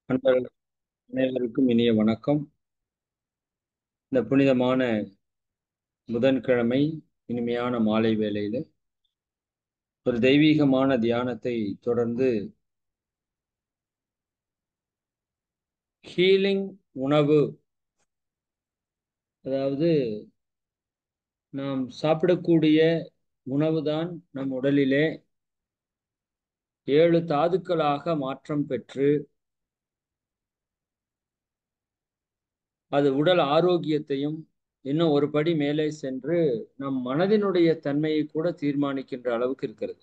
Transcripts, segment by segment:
நண்பர்கள் அனைவருக்கும் இனிய வணக்கம். இந்த புனிதமான புதன்கிழமை இனிமையான மாலை வேளையில ஒரு தெய்வீகமான தியானத்தை தொடர்ந்து ஹீலிங் உணவு, அதாவது நாம் சாப்பிடக்கூடிய உணவுதான் நம் உடலிலே 7 தாதுக்களாக மாற்றம் பெற்று அது உடல் ஆரோக்கியத்தையும் இன்னும் ஒரு படி மேலே சென்று நம் மனதினுடைய தன்மையை கூட தீர்மானிக்கின்ற அளவுக்கு இருக்கிறது.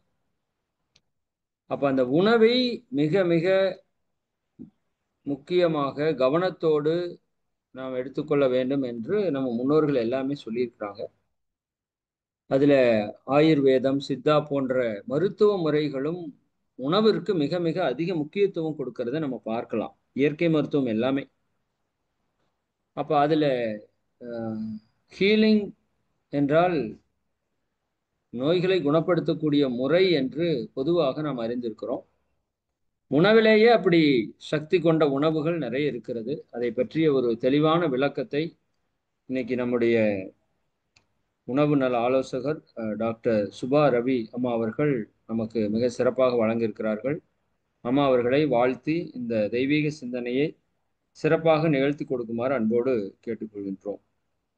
அப்ப அந்த உணவை மிக மிக முக்கியமாக கவனத்தோடு நாம் எடுத்துக்கொள்ள வேண்டும் என்று நம்ம முன்னோர்கள் எல்லாமே சொல்லியிருக்கிறாங்க. அதுல ஆயுர்வேதம், சித்தா போன்ற மருத்துவ முறைகளும் உணவிற்கு மிக மிக அதிக முக்கியத்துவம் கொடுக்கறத நம்ம பார்க்கலாம். இயற்கை மருத்துவம் எல்லாமே. அப்ப அதுல ஹீலிங் என்றால் நோய்களை குணப்படுத்தக்கூடிய முறை என்று பொதுவாக நாம் அறிந்திருக்கிறோம். உணவிலேயே அப்படி சக்தி கொண்ட உணவுகள் நிறைய இருக்கிறது. அதை பற்றிய ஒரு தெளிவான விளக்கத்தை இன்னைக்கு நம்முடைய உணவு நல ஆலோசகர் டாக்டர் சுபா ரவி அம்மா அவர்கள் நமக்கு மிக சிறப்பாக வழங்கியிருக்கிறார்கள். அம்மா அவர்களை வாழ்த்தி இந்த தெய்வீக சிந்தனையை சிறப்பாக நிகழ்த்தி கொடுக்குமாறு அன்போடு கேட்டுக்கொள்கின்றோம்.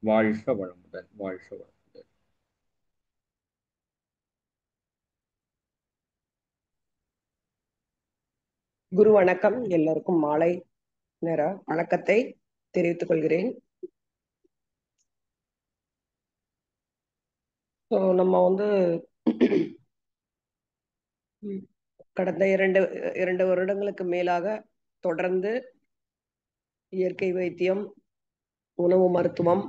வாழ்க வளமுடன், வாழ்க வளமுடன். குரு வணக்கம். எல்லோருக்கும் மாலை நேர வணக்கத்தை தெரிவித்துக் கொள்கிறேன். நம்ம கடந்த இரண்டு வருடங்களுக்கு மேலாக தொடர்ந்து இயற்கை வைத்தியம், உணவு மருத்துவம்,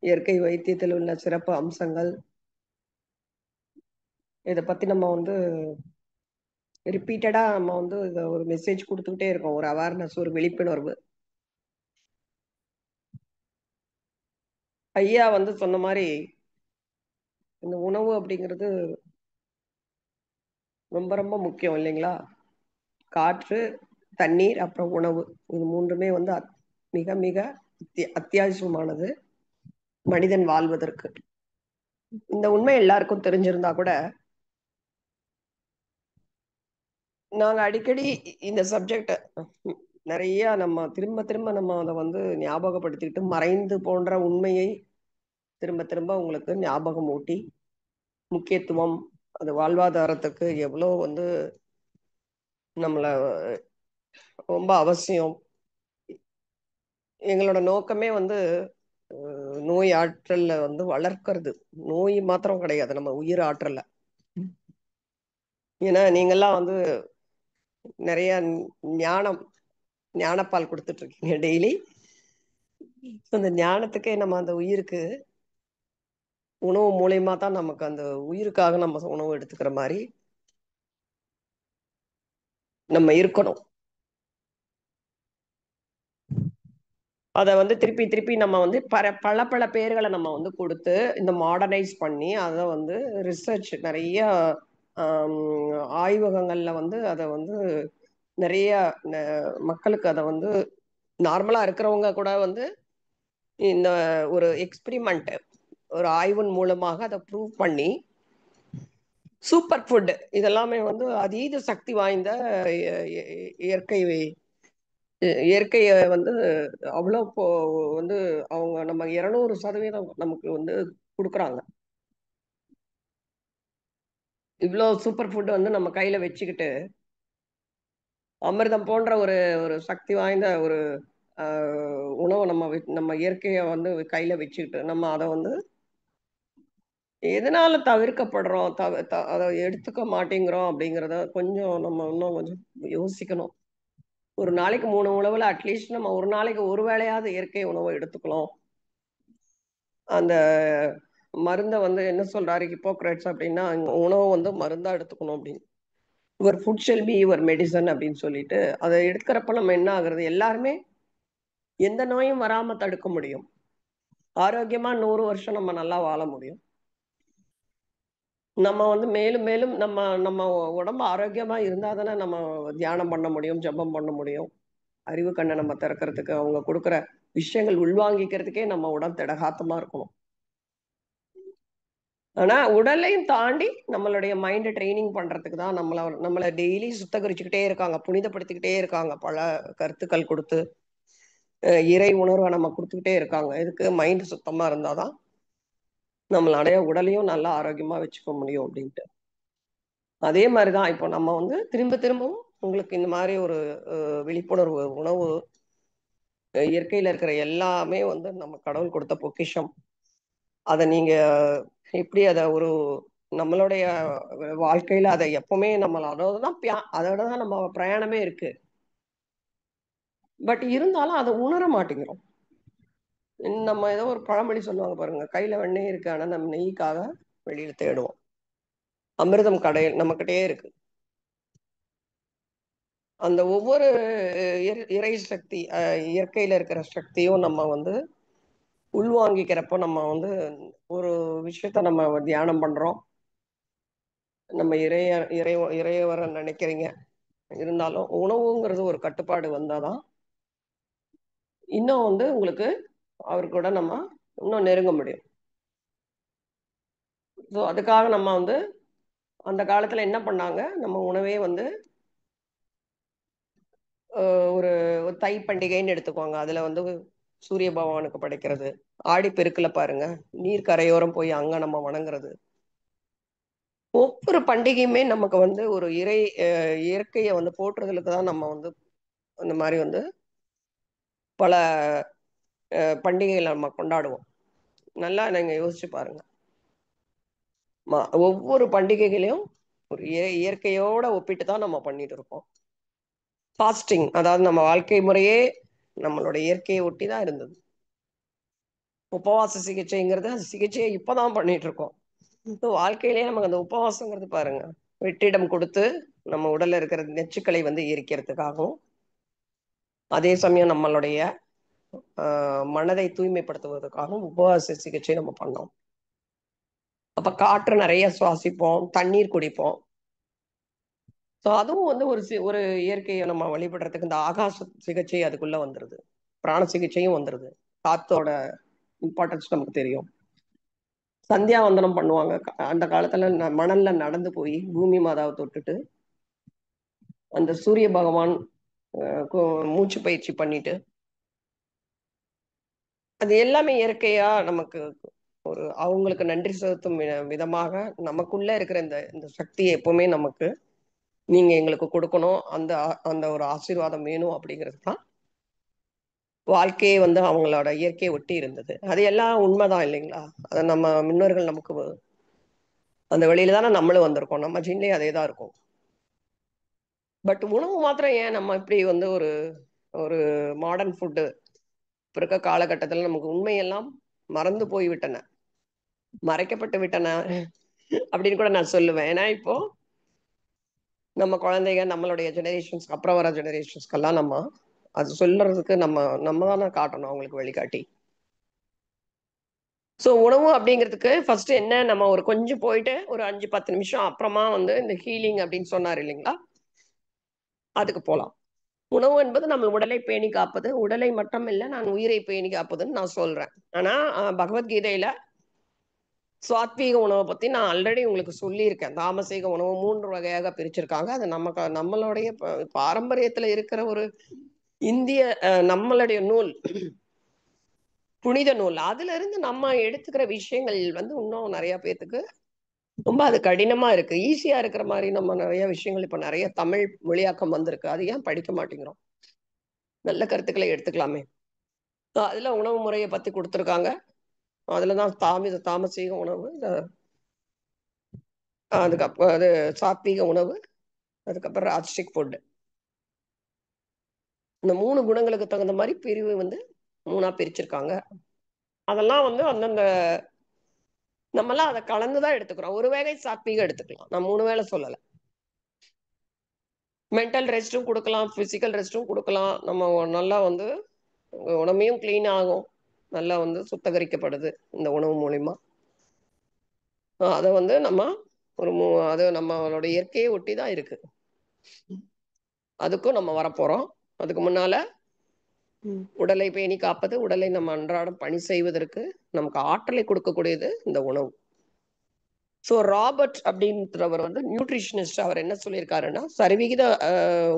இயற்கை வைத்தியத்தில் உள்ள சிறப்பு அம்சங்கள், இதை பத்தி நம்ம ரிப்பீட்டடா நம்ம ஒரு மெசேஜ் கொடுத்துக்கிட்டே இருக்கோம். ஒரு அவேர்னஸ், ஒரு விழிப்புணர்வு. ஐயா சொன்ன மாதிரி இந்த உணவு அப்படிங்கிறது ரொம்ப ரொம்ப முக்கியம் இல்லைங்களா? காற்று, தண்ணீர், அப்புறம் உணவு, இது மூன்றுமே மிக மிக அத்தியாவசியமானது மனிதன் வாழ்வதற்கு. இந்த உண்மை எல்லாருக்கும் தெரிஞ்சிருந்தா கூட நாங்க அடிக்கடி இந்த சப்ஜெக்ட் நிறைய நம்ம திரும்ப திரும்ப நம்ம அதை ஞாபகப்படுத்திட்டு மறைந்து போன்ற உண்மையை திரும்ப திரும்ப உங்களுக்கு ஞாபகம் ஊட்டி முக்கியத்துவம், அது வாழ்வாதாரத்துக்கு எவ்வளவு நம்மள ரொம்ப அவசியம். எங்களோட நோக்கமே நோய் ஆற்றல்ல வளர்க்கறது. நோய் மாத்திரம் கிடையாது, நம்ம உயிர் ஆற்றல்ல. ஏன்னா நீங்கெல்லாம் நிறைய ஞானப்பால் கொடுத்துட்டு இருக்கீங்க டெய்லி. அந்த ஞானத்துக்கே நம்ம அந்த உயிருக்கு உணவு மூலியமா தான் நமக்கு அந்த உயிருக்காக நம்ம உணவு எடுத்துக்கிற மாதிரி நம்ம இருக்கணும். அதை திருப்பி திருப்பி நம்ம பல பல பேர்களை நம்ம கொடுத்து இந்த மாடர்னைஸ் பண்ணி அதை ரிசர்ச் நிறைய ஆய்வகங்கள்ல அதை நிறைய மக்களுக்கு அதை நார்மலா இருக்கிறவங்க கூட இந்த ஒரு எக்ஸ்பிரிமெண்ட், ஒரு ஆய்வின் மூலமாக அதை ப்ரூவ் பண்ணி சூப்பர் ஃபுட் இதெல்லாமே அதீத சக்தி வாய்ந்த இயற்கையை அவ்வளோ அவங்க நம்ம 200% நமக்கு கொடுக்குறாங்க. இவ்வளோ சூப்பர் ஃபுட் நம்ம கையில வச்சுக்கிட்டு அமிர்தம் போன்ற ஒரு ஒரு சக்தி வாய்ந்த ஒரு உணவை நம்ம இயற்கையை கையில வச்சுக்கிட்டு நம்ம அதை எதனால தவிர்க்கப்படுறோம், அதை எடுத்துக்க மாட்டேங்கிறோம் அப்படிங்கிறத கொஞ்சம் நம்ம இன்னும் கொஞ்சம் யோசிக்கணும். ஒரு நாளைக்கு 3 உணவுல அட்லீஸ்ட் நம்ம ஒரு நாளைக்கு ஒரு வேளையாவது இயற்கை உணவை எடுத்துக்கலாம். அந்த மருந்தை என்ன சொல்றாரு ஹிப்போக்ரட்ஸ் அப்படின்னா, உணவு மருந்தா எடுத்துக்கணும் அப்படின்னு. Your food shell be your medicine அப்படின்னு சொல்லிட்டு அதை எடுக்கிறப்ப நம்ம என்ன ஆகுறது, எல்லாருமே எந்த நோயும் வராம தடுக்க முடியும். ஆரோக்கியமா 100 வருஷம் நம்ம நல்லா வாழ முடியும். நம்ம மேலும் மேலும் நம்ம நம்ம உடம்பு ஆரோக்கியமா இருந்தா தானே நம்ம தியானம் பண்ண முடியும், ஜபம் பண்ண முடியும். அறிவு கண்ணை நம்ம திறக்கிறதுக்கு, அவங்க கொடுக்குற விஷயங்கள் உள்வாங்கிக்கிறதுக்கே நம்ம உடல் திடகாத்தமா இருக்கணும். ஆனா உடலையும் தாண்டி நம்மளுடைய மைண்டை ட்ரைனிங் பண்றதுக்கு தான் நம்மளை டெய்லி சுத்தகரிச்சுக்கிட்டே இருக்காங்க, புனிதப்படுத்திக்கிட்டே இருக்காங்க, பல கருத்துக்கள் கொடுத்து இறை உணர்வை நம்ம கொடுத்துக்கிட்டே இருக்காங்க. இதுக்கு மைண்ட் சுத்தமா இருந்தாதான் நம்மளுடைய உடலையும் நல்லா ஆரோக்கியமா வச்சுக்க முடியும் அப்படின்ட்டு. அதே மாதிரிதான் இப்போ நம்ம வந்து திரும்ப திரும்பவும் உங்களுக்கு இந்த மாதிரி ஒரு விழிப்புணர்வு, உணவு, இயற்கையில இருக்கிற எல்லாமே வந்து நம்ம கடவுள் கொடுத்த பொக்கிஷம். அதை நீங்க எப்படி அதை ஒரு நம்மளுடைய வாழ்க்கையில அதை எப்பவுமே நம்ம அதோட தான் நம்ம பிரயாணமே இருக்கு. பட் இருந்தாலும் அதை உணர மாட்டேங்கிறோம். நம்ம ஏதோ ஒரு பழமொழி சொல்லுவாங்க பாருங்க, கையில வெண்ணெய் இருக்கு ஆனா நம்ம நெய்க்காக வெளியில தேடுவோம். அமிர்தம் கடையில் நம்ம கிட்டே இருக்கு. அந்த ஒவ்வொரு இறை சக்தி, இயற்கையில இருக்கிற சக்தியும் நம்ம வந்து உள்வாங்கிக்கிறப்போ நம்ம வந்து ஒரு விஷயத்த நம்ம தியானம் பண்றோம். நம்ம இறைவரை நினைக்கிறீங்க. இருந்தாலும் உணவுங்கிறது ஒரு கட்டுப்பாடு வந்தாதான் இன்னும் வந்து உங்களுக்கு அவரு கூட நம்ம இன்னும் நெருங்க முடியும். ஸோ அதுக்காக நம்ம வந்து அந்த காலத்துல என்ன பண்ணாங்க, நம்ம உணவே வந்து ஒரு தை பண்டிகைன்னு எடுத்துக்கோங்க. அதுல வந்து சூரிய பகவானுக்கு படைக்கிறது, ஆடி பெருக்குல பாருங்க நீர் கரையோரம் போய் அங்க நம்ம வணங்குறது. ஒவ்வொரு பண்டிகையுமே நமக்கு வந்து ஒரு இயற்கையை வந்து போற்றுதலுக்கு தான் நம்ம வந்து இந்த மாதிரி வந்து பல பண்டிகைகளை நம்ம கொண்டாடுவோம். நல்லா நீங்க யோசிச்சு பாருங்க. ஒவ்வொரு பண்டிகைகளையும் ஒரு இயற்கையோட ஒப்பிட்டு தான் நம்ம பண்ணிட்டு இருக்கோம். ஃபாஸ்டிங், அதாவது நம்ம வாழ்க்கை முறையே நம்மளோட இயற்கையை ஒட்டி தான் இருந்தது. உபவாச சிகிச்சைங்கிறது சிகிச்சையை இப்பதான் பண்ணிட்டு இருக்கோம். வாழ்க்கையிலேயே நமக்கு அந்த உபவாசங்கிறது பாருங்க, வெற்றிடம் கொடுத்து நம்ம உடல்ல இருக்கிற நச்சுக்களை வந்து எரிக்கிறதுக்காகவும், அதே சமயம் நம்மளுடைய மனதை தூய்மைப்படுத்துவதற்காகவும் உபவாச சிகிச்சை நம்ம பண்ணோம். அப்ப காற்று நிறைய சுவாசிப்போம், தண்ணீர் குடிப்போம். ஸோ அதுவும் வந்து ஒரு இயற்கையை நம்ம வழிபடுறதுக்கு இந்த ஆகாச சிகிச்சை அதுக்குள்ள வந்துருது, பிராண சிகிச்சையும் வந்துருது. காத்தோட இம்பார்ட்டன்ஸ் நமக்கு தெரியும். சந்தியாவந்தனம் பண்ணுவாங்க அந்த காலத்துல, மணல்ல நடந்து போய் பூமி மாதாவை தொட்டுட்டு அந்த சூரிய பகவான் மூச்சு பயிற்சி பண்ணிட்டு, அது எல்லாமே இயற்கையா நமக்கு ஒரு அவங்களுக்கு நன்றி செலுத்தும் விதமாக நமக்குள்ள இருக்கிற இந்த இந்த சக்தியை எப்பவுமே நமக்கு நீங்க எங்களுக்கு கொடுக்கணும், அந்த அந்த ஒரு ஆசீர்வாதம் வேணும் அப்படிங்கிறது தான் வாழ்க்கையே வந்து அவங்களோட இயற்கையை ஒட்டி இருந்தது. அது எல்லாம் உண்மைதான் இல்லைங்களா? அதை நம்ம முன்னோர்கள் நமக்கு அந்த வழியில தானே நம்மளும் வந்திருக்கோம். நம்ம ஜீன்லயே அதே தான் இருக்கும். பட் உணவு மாத்திரம் ஏன் நம்ம இப்படி வந்து ஒரு ஒரு மாடர்ன் ஃபுட்டு இப்ப இருக்க காலகட்டத்தில் நமக்கு உண்மையெல்லாம் மறந்து போய் விட்டன, மறைக்கப்பட்டு விட்டன அப்படின்னு கூட நான் சொல்லுவேன். ஏன்னா இப்போ நம்ம குழந்தைங்க, நம்மளுடைய ஜெனரேஷன்ஸ்க்கு அப்புறம் வர ஜெனரேஷன்ஸ்க்கெல்லாம் நம்ம அது சொல்றதுக்கு நம்ம தானே காட்டணும் அவங்களுக்கு வழிகாட்டி. ஸோ உணவு அப்படிங்கிறதுக்கு ஃபர்ஸ்ட் என்ன, நம்ம ஒரு கொஞ்சம் போயிட்டு ஒரு 5-10 நிமிஷம் அப்புறமா வந்து இந்த ஹீலிங் அப்படின்னு சொன்னார் இல்லைங்களா, அதுக்கு போகலாம். உணவு என்பது நம்ம உடலை பேணி காப்பது, உடலை மட்டும் இல்லை நான் உயிரை பேணி காப்பதுன்னு நான் சொல்றேன். ஆனா பகவத்கீதையில சாத்வீக உணவை பத்தி நான் ஆல்ரெடி உங்களுக்கு சொல்லியிருக்கேன். தாமசீக உணவு 3 வகையாக பிரிச்சிருக்காங்க. அது நம்மளுடைய பாரம்பரியத்துல இருக்கிற ஒரு இந்திய நம்மளுடைய நூல், புனித நூல். அதுல இருந்து நம்ம எடுத்துக்கிற விஷயங்கள் வந்து இன்னும் நிறைய பேத்துக்கு ரொம்ப அது கடினமா இருக்கு. ஈஸியா இருக்கிற மாதிரி நம்ம நிறைய விஷயங்கள் இப்ப நிறைய தமிழ் மொழியாக்கம் வந்திருக்கு. அது ஏன் படிக்க மாட்டேங்கிறோம்? நல்ல கருத்துக்களை எடுத்துக்கலாமே. அதுல உணவு முறையை பத்தி கொடுத்துருக்காங்க. அதுலதான் தாமசீக உணவு, அதுக்கப்புறம் அது சாத்வீக உணவு, அதுக்கப்புறம் ராஜ்ஸ்டிக் ஃபுட். இந்த 3 குணங்களுக்கு தகுந்த மாதிரி பிரிவு வந்து 3ஆ பிரிச்சிருக்காங்க. அதெல்லாம் வந்து அந்தந்த நம்மலாம் அதை கலந்துதான் எடுத்துக்கிறோம். ஒரு வேளை சாத்வீகம் எடுத்துக்கலாம், நான் 3 வேளை சொல்லல. மென்டல் ரெஸ்ட்டும் கொடுக்கலாம், பிசிக்கல் ரெஸ்ட்டும் கொடுக்கலாம். நம்ம நல்லா வந்து உடம்பையும் கிளீன் ஆகும், நல்லா வந்து சுத்தகரிக்கப்படுது இந்த உணவு மூலியமா. அதை வந்து நம்ம ஒரு அது நம்மளோட இயற்கையை ஒட்டி தான் இருக்கு. அதுக்கும் நம்ம வரப்போறோம். அதுக்கு முன்னால உடலை பேணி காப்பது, உடலை நம்ம அன்றாடம் பணி செய்வதற்கு நமக்கு ஆற்றலை கொடுக்கக்கூடியது இந்த உணவு. ஸோ ராபர்ட் அப்படின்றவர் வந்து நியூட்ரிஷனிஸ்ட். அவர் என்ன சொல்லியிருக்காருன்னா, சரிவிகித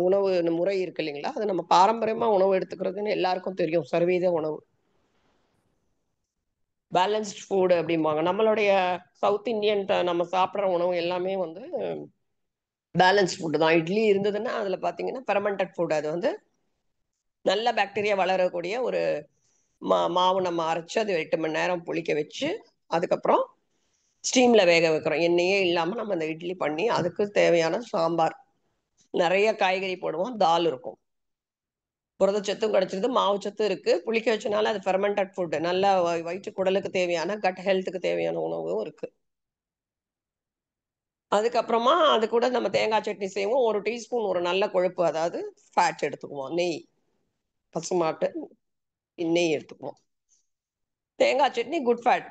உணவு முறை இருக்கு இல்லைங்களா, அது நம்ம பாரம்பரியமா உணவு எடுத்துக்கிறதுன்னு எல்லாருக்கும் தெரியும். சரிவிகித உணவு, பேலன்ஸ்ட் ஃபுட் அப்படிம்பாங்க. நம்மளுடைய சவுத் இந்தியன் நம்ம சாப்பிட்ற உணவு எல்லாமே வந்து பேலன்ஸ்ட் ஃபுட் தான். இட்லி இருந்ததுன்னா அதில் பார்த்தீங்கன்னா ஃபெர்மெண்டட் ஃபுட். அது வந்து நல்ல பாக்டீரியா வளரக்கூடிய ஒரு மாவு நம்ம அரைச்சு அது 8 மணி நேரம் புளிக்க வச்சு அதுக்கப்புறம் ஸ்டீம்ல வேக வைக்கிறோம். எண்ணெயே இல்லாம நம்ம அந்த இட்லி பண்ணி அதுக்கு தேவையான சாம்பார், நிறைய காய்கறி போடுவோம், தால் இருக்கும், புரதச்சத்தும் கிடைச்சிருது, மாவு சத்தும் இருக்கு, புளிக்க வச்சனால அது ஃபெர்மெண்டட் ஃபுட். நல்ல வயிற்று குடலுக்கு தேவையான கட் ஹெல்த்துக்கு தேவையான உணவும் இருக்கு. அதுக்கப்புறமா அது கூட நம்ம தேங்காய் சட்னி செய்வோம். 1 டீஸ்பூன் ஒரு நல்ல கொழுப்பு, அதாவது ஃபேட் எடுத்துக்குவோம். நெய், பசுமாட்டு நெய் எடுத்துக்குவோம். தேங்காய் சட்னி குட் ஃபேட்,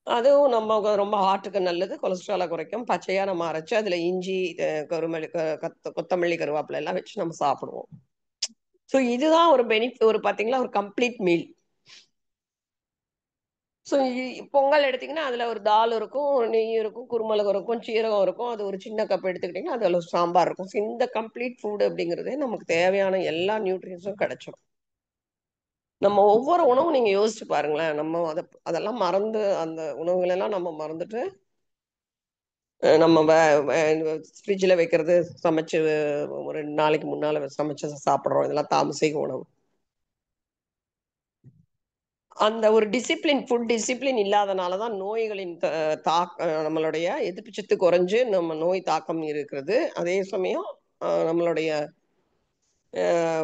அதுவும் நம்ம ரொம்ப ஹார்ட்டுக்கு நல்லது, கொலஸ்ட்ராலை குறைக்கும். பச்சையா நம்ம அரைச்சு அதுல இஞ்சி, கருமல்லி, கொத்தமல்லி, கருவேப்பிலை எல்லாம் வச்சு நம்ம சாப்பிடுவோம். ஸோ இதுதான் ஒரு பெனிஃபிட், ஒரு பாத்தீங்களா ஒரு கம்ப்ளீட் மீல். ஸோ பொங்கல் எடுத்தீங்கன்னா அதுல ஒரு தால் இருக்கும், நெய் இருக்கும், குருமிளகு இருக்கும், சீரகம் இருக்கும், அது ஒரு சின்ன கப் எடுத்துக்கிட்டீங்கன்னா அதுல ஒரு சாம்பார் இருக்கும். ஸோ இந்த கம்ப்ளீட் ஃபுட் அப்படிங்கிறதே நமக்கு தேவையான எல்லா நியூட்ரியன்ஸும் கிடைச்சிடும். நம்ம ஒவ்வொரு உணவும் நீங்க யோசிச்சு பாருங்களேன். நம்ம அதெல்லாம் மறந்து, அந்த உணவுகள் எல்லாம் நம்ம மறந்துட்டு நம்ம ஃப்ரிட்ஜில் வைக்கிறது, சமைச்சு ஒரு 2 நாளைக்கு முன்னால சமைச்சு சாப்பிட்றோம். இதெல்லாம் தாமசிக உணவு. அந்த ஒரு டிசிப்ளின், ஃபுட் டிசிப்ளின் இல்லாதனாலதான் நோய்களின் நம்மளுடைய எதிர்ப்பு சத்து குறைஞ்சு நம்ம நோய் தாக்கம் இருக்கிறது. அதே சமயம் நம்மளுடைய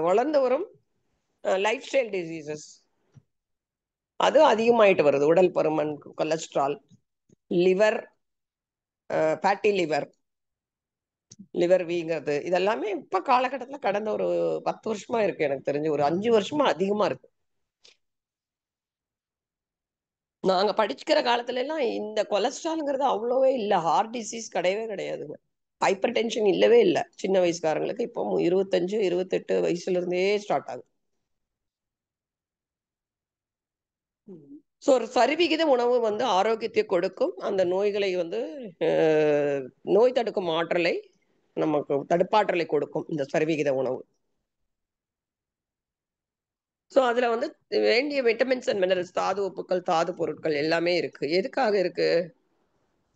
வளர்ந்து வரும் லைஃப் ஸ்டைல் டிசீசஸ் அது அதிகமாயிட்டு வருது. உடல் பருமன், கொலஸ்ட்ரால், லிவர், ஃபேட்டி லிவர் வீங்கிறது, இதெல்லாமே இப்ப காலகட்டத்துல கடந்த ஒரு 10 வருஷமா இருக்கு. எனக்கு தெரிஞ்சு ஒரு 5 வருஷமா அதிகமா இருக்கு. நாங்க படிச்சுக்கிற காலத்துல எல்லாம் இந்த கொலஸ்ட்ரால்ங்கிறது அவ்வளவே இல்ல. ஹார்ட் டிசீஸ் கிடையவே கிடையாதுங்க. ஹைப்பர் டென்ஷன் இல்லவே இல்லை சின்ன வயசுக்காரங்களுக்கு. இப்போ 25, 28 வயசுல இருந்தே ஸ்டார்ட் ஆகுது. ஸோ ஒரு சரிவிகித உணவு வந்து ஆரோக்கியத்தை கொடுக்கும். அந்த நோய்களை வந்து நோய் தடுக்கும் ஆற்றலை, நமக்கு தடுப்பாற்றலை கொடுக்கும் இந்த சரிவிகித உணவு. ஸோ அதுல வந்து வேண்டிய விட்டமின்ஸ் அண்ட் மினரல்ஸ், தாது உப்புக்கள், தாது பொருட்கள் எல்லாமே இருக்கு. எதுக்காக இருக்கு?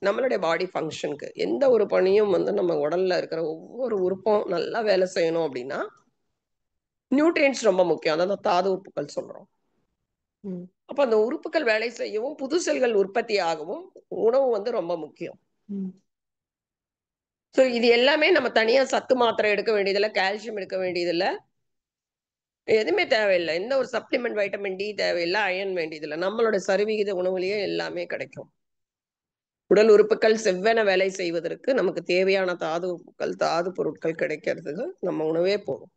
நம்மளுடைய பாடி ஃபங்க்ஷனுக்கு. எந்த ஒரு பணியும் வந்து நம்ம உடல்ல இருக்கிற ஒவ்வொரு உறுப்பும் நல்லா வேலை செய்யணும் அப்படின்னா நியூட்ரியன்ஸ் ரொம்ப முக்கியம். அதான் தாது உப்புக்கள் சொல்றோம். அப்ப அந்த உறுப்புகள் வேலை செய்யவும் புது செல்கள் உற்பத்தி ஆகவும் உணவு வந்து ரொம்ப முக்கியம். ஸோ இது எல்லாமே நம்ம தனியா சத்து மாத்திரை எடுக்க வேண்டியதில்லை, கால்சியம் எடுக்க வேண்டியதில்லை, எதுவுமே தேவையில்லை. எந்த ஒரு சப்ளிமெண்ட் வைட்டமின் டி தேவையில்லை, அயன் வேண்டியதில்லை. நம்மளோட சரிவிகித உணவுலயே எல்லாமே கிடைக்கும். உடல் உறுப்புகள் செவ்வென வேலை செய்வதற்கு நமக்கு தேவையான தாது உப்புக்கள், தாது பொருட்கள் கிடைக்கிறதுக்கு நம்ம உணவே போதும்.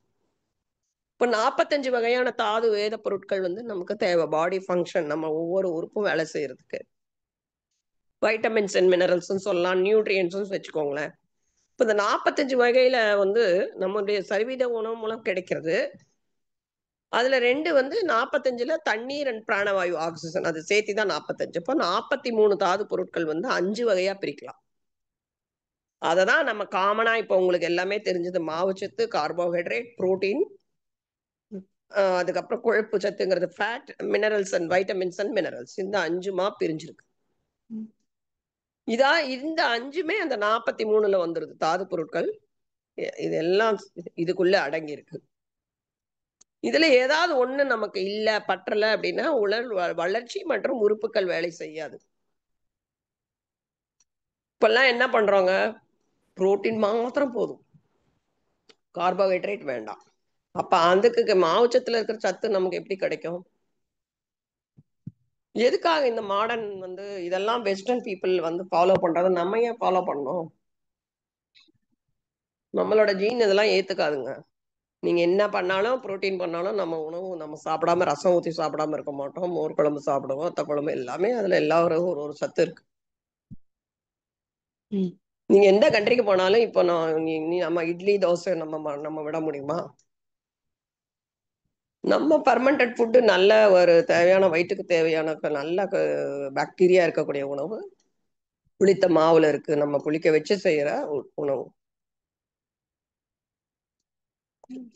இப்போ 45 வகையான தாது வேத பொருட்கள் வந்து நமக்கு தேவை பாடி ஃபங்க்ஷன், நம்ம ஒவ்வொரு உறுப்பும் வேலை செய்யறதுக்கு. வைட்டமின்ஸ் அண்ட் மினரல்ஸ் சொல்லலாம், நியூட்ரியன்ஸ் வச்சுக்கோங்களேன். இப்போ இந்த 45 வகையில வந்து நம்மளுடைய சரிவித உணவு மூலம் கிடைக்கிறது. அதுல 2 வந்து 45ல தண்ணீர் அண்ட் பிராணவாயு, ஆக்சிஜன், அது சேர்த்தி தான் 45. இப்போ 43 தாது பொருட்கள் வந்து 5 வகையா பிரிக்கலாம். அததான் நம்ம காமனா இப்போ உங்களுக்கு எல்லாமே தெரிஞ்சது. மாவுச்சத்து, கார்போஹைட்ரேட், புரோட்டீன், அதுக்கப்புறம் கொழுப்பு சத்துங்கிறது fat, minerals and vitamins and minerals, இந்த 5மா பிரிஞ்சிருக்கு. இந்த 5மே அந்த 43ல வந்துருது தாது பொருட்கள். இதெல்லாம் இதுக்குள்ள அடங்கி இருக்கு. இதுல ஏதாவது ஒண்ணு நமக்கு இல்ல, பற்றல அப்படின்னா உடல் வளர்ச்சி மற்றும் உறுப்புகள் வேலை செய்யாது. இப்பெல்லாம் என்ன பண்றோங்க, புரோட்டீன் மாத்திரம் போதும், கார்போஹைட்ரேட் வேண்டாம். அப்ப அதுக்கு மாவுச்சத்துல இருக்கிற சத்து நமக்கு எப்படி கிடைக்கும்? எதுக்காக இந்த மாடர்ன் வந்து இதெல்லாம் வெஸ்டர்ன் பீப்புள் வந்து ஃபாலோ பண்றது, நம்ம ஏன் ஃபாலோ பண்ணோம்? நம்மளோட ஜீன் இதெல்லாம் ஏத்துக்காதுங்க. நீங்க என்ன பண்ணாலும், புரோட்டீன் பண்ணாலும் நம்ம உணவு நம்ம சாப்பிடாம ரசம் ஊத்தி சாப்பிடாம இருக்க மாட்டோம். மோர் குழம்பு சாப்பிடுவோம், வத்த குழம்பு, எல்லாமே அதுல எல்லா ஒரு ஒரு சத்து இருக்கு. நீங்க எந்த கண்ட்ரிக்கு போனாலும் இப்போ நம்ம இட்லி தோசை நம்ம விட முடியுமா? நம்ம பர்மனன்ட் ஃபுட்டு நல்ல ஒரு தேவையான வயிற்றுக்கு தேவையான நல்ல பாக்டீரியா இருக்கக்கூடிய உணவு புளித்த மாவுல இருக்கு. நம்ம புளிக்க வச்சு செய்யற உணவு.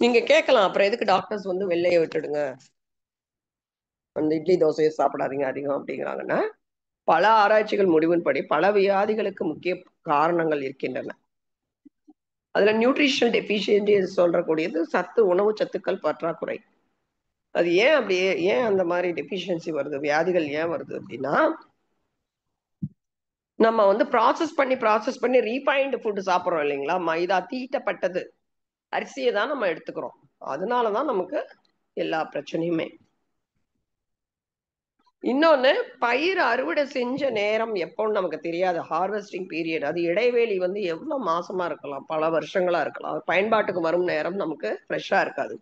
நீங்க கேட்கலாம், அப்புறம் எதுக்கு டாக்டர்ஸ் வந்து வெள்ளையை விட்டுடுங்க, அந்த இட்லி தோசையை சாப்பிடாதீங்க அதிகம் அப்படிங்கிறாங்கன்னா, பல ஆராய்ச்சிகள் முடிவின்படி பல வியாதிகளுக்கு முக்கிய காரணங்கள் இருக்கின்றன. அதுல நியூட்ரிஷனல் டெபிஷியன்சி சொல்றக்கூடியது சத்து, உணவு சத்துக்கள் பற்றாக்குறை. அது ஏன் அப்படி, ஏன் அந்த மாதிரி டெபிஷியன்சி வருது, வியாதிகள் ஏன் வருது அப்படின்னா, நம்ம வந்து ப்ராசஸ் பண்ணி ரீஃபைன்டு ஃபுட் சாப்பிடுறோம் இல்லைங்களா, மைதா தீட்டப்பட்டது அரிசியை தான் நம்ம எடுத்துக்கிறோம். அதனாலதான் நமக்கு எல்லா பிரச்சனையுமே. இன்னொன்னு, பயிர் அறுவடை செஞ்ச நேரம் எப்போன்னு நமக்கு தெரியாது. ஹார்வெஸ்டிங் பீரியட், அது இடைவேளி வந்து எவ்வளவு மாசமா இருக்கலாம், பல வருஷங்களா இருக்கலாம். பயன்பாட்டுக்கு வரும் நேரம் நமக்கு ஃப்ரெஷ்ஷா இருக்காது.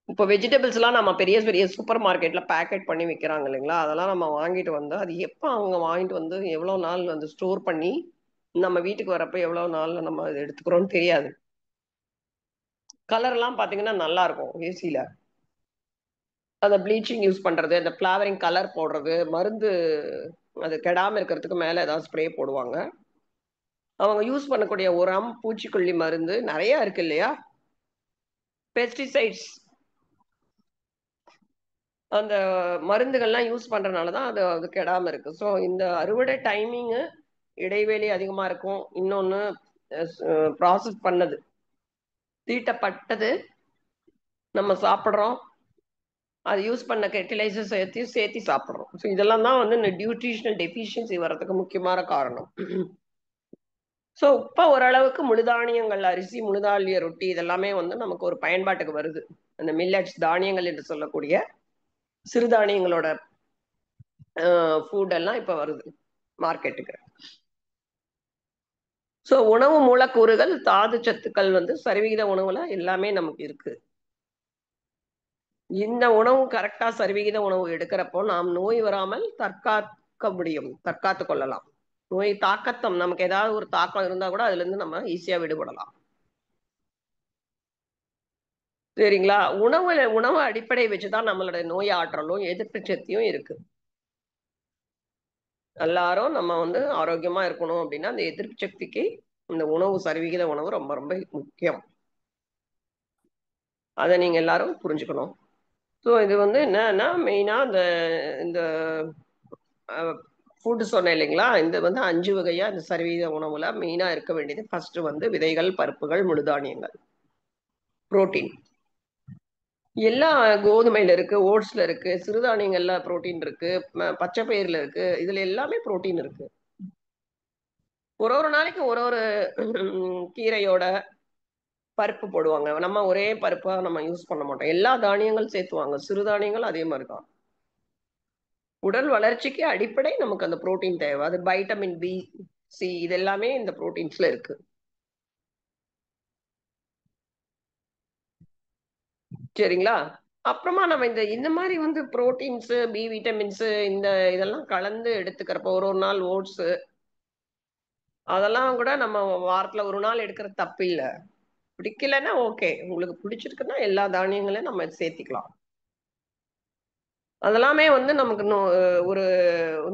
இப்போ வெஜிடபிள்ஸ் எல்லாம் நம்ம பெரிய பெரிய சூப்பர் மார்க்கெட்ல பேக்கெட் பண்ணி விற்கிறாங்க இல்லைங்களா, அதெல்லாம் நம்ம வாங்கிட்டு வந்து அது எப்போ அவங்க வாங்கிட்டு வந்து எவ்வளவு நாள் வந்து ஸ்டோர் பண்ணி நம்ம வீட்டுக்கு வரப்ப எவ்வளவு நாள்ல நம்ம அதை எடுத்துக்கிறோம்னு தெரியாது. கலர் எல்லாம் பாத்தீங்கன்னா நல்லா இருக்கும் ஏசில. அந்த ப்ளீச்சிங் யூஸ் பண்றது, அந்த ஃபிளவரிங் கலர் போடுறது, மருந்து அது கெடாம இருக்கிறதுக்கு மேல ஏதாவது ஸ்ப்ரே போடுவாங்க. அவங்க யூஸ் பண்ணக்கூடிய உரம், பூச்சிக்கொல்லி மருந்து நிறைய இருக்கு இல்லையா, பெஸ்டிசைட்ஸ். அந்த மருந்துகள்லாம் யூஸ் பண்றதுனாலதான் அது அது கெடாம இருக்கு. ஸோ இந்த அறுவடை டைமிங்கு இடைவேளை அதிகமா இருக்கும். இன்னொன்னு ப்ராசஸ் பண்ணது, தீட்டப்பட்டது நம்ம சாப்பிடுறோம். அது யூஸ் பண்ண ஃபெர்டிலைசர்ஸ் சேர்த்து சாப்பிடுறோம். ஸோ இதெல்லாம் தான் வந்து இந்த நியூட்ரிஷனல் டெஃபிஷியன்சி வர்றதுக்கு முக்கியமான காரணம். ஸோ இப்போ ஓரளவுக்கு முழுதானியங்கள், அரிசி, முழுதானிய ரொட்டி இதெல்லாமே வந்து நமக்கு ஒரு பயன்பாட்டுக்கு வருது. அந்த மில்லட்ஸ் தானியங்கள் என்று சொல்லக்கூடிய சிறுதானியங்களோட ஃபுட் எல்லாம் இப்ப வருது மார்க்கெட்டுக்கு. ஸோ உணவு மூலக்கூறுகள், தாது சத்துக்கள் வந்து சரிவிகித உணவுல எல்லாமே நமக்கு இருக்கு. இந்த உணவு கரெக்டா சரிவிகித உணவு எடுக்கிறப்போ நாம் நோய் வராமல் தற்காக்க முடியும், தற்காத்து கொள்ளலாம். நோய் தாக்கத்தம், நமக்கு ஏதாவது ஒரு தாக்கம் இருந்தா கூட அதுல இருந்து நம்ம ஈஸியா விடுபடலாம். சரிங்களா? உணவு அடிப்படை வச்சுதான் நம்மளோட நோய் ஆற்றலும் எதிர்ப்பு சக்தியும் இருக்கு. எல்லாரும் நம்ம வந்து ஆரோக்கியமா இருக்கணும் அப்படின்னா அந்த எதிர்ப்பு சக்திக்கு இந்த உணவு, சரிவிகித உணவு ரொம்ப ரொம்ப முக்கியம். அதை நீங்க எல்லாரும் புரிஞ்சுக்கணும். ஸோ இது வந்து என்னன்னா மெயினா இந்த இந்த ஃபுட்டு சொன்னேன் இல்லைங்களா, இந்த வந்து 5 வகையா இந்த சரிவிகித உணவுல மெயினா இருக்க வேண்டியது. ஃபர்ஸ்ட் வந்து விதைகள், பருப்புகள், முழுதானியங்கள், புரோட்டீன். எல்லாம் கோதுமையில இருக்கு, ஓட்ஸ்ல இருக்கு, சிறுதானியங்கள்ல புரோட்டீன் இருக்கு, பச்சை பயிர்ல இருக்கு, இதுல எல்லாமே புரோட்டீன் இருக்கு. ஒரு ஒரு நாளைக்கு ஒரு ஒரு கீரையோட பருப்பு போடுவாங்க. நம்ம ஒரே பருப்பா நம்ம யூஸ் பண்ண மாட்டோம். எல்லா தானியங்கள் சேர்த்துவாங்க. சிறுதானியங்கள் அதே மாதிரிதான். உடல் வளர்ச்சிக்கு அடிப்படை நமக்கு அந்த புரோட்டீன் தேவை. அது வைட்டமின் பி, சி இது எல்லாமே இந்த புரோட்டீன்ஸ்ல இருக்கு. சரிங்களா? அப்புறமா நம்ம இந்த இந்த மாதிரி வந்து புரோட்டீன்ஸ், பி விட்டமின்ஸ் இந்த இதெல்லாம் கலந்து எடுத்துக்கிறப்போ ஒரு ஒரு நாள் ஓட்ஸ் அதெல்லாம் கூட நம்ம வாரத்துல ஒரு நாள் எடுக்கிறது தப்பு இல்ல. பிடிக்கலன்னா ஓகே, உங்களுக்கு பிடிச்சிருக்குன்னா எல்லா தானியங்களையும் நம்ம சேர்த்திக்கலாம். அதெல்லாமே வந்து நமக்கு ஒரு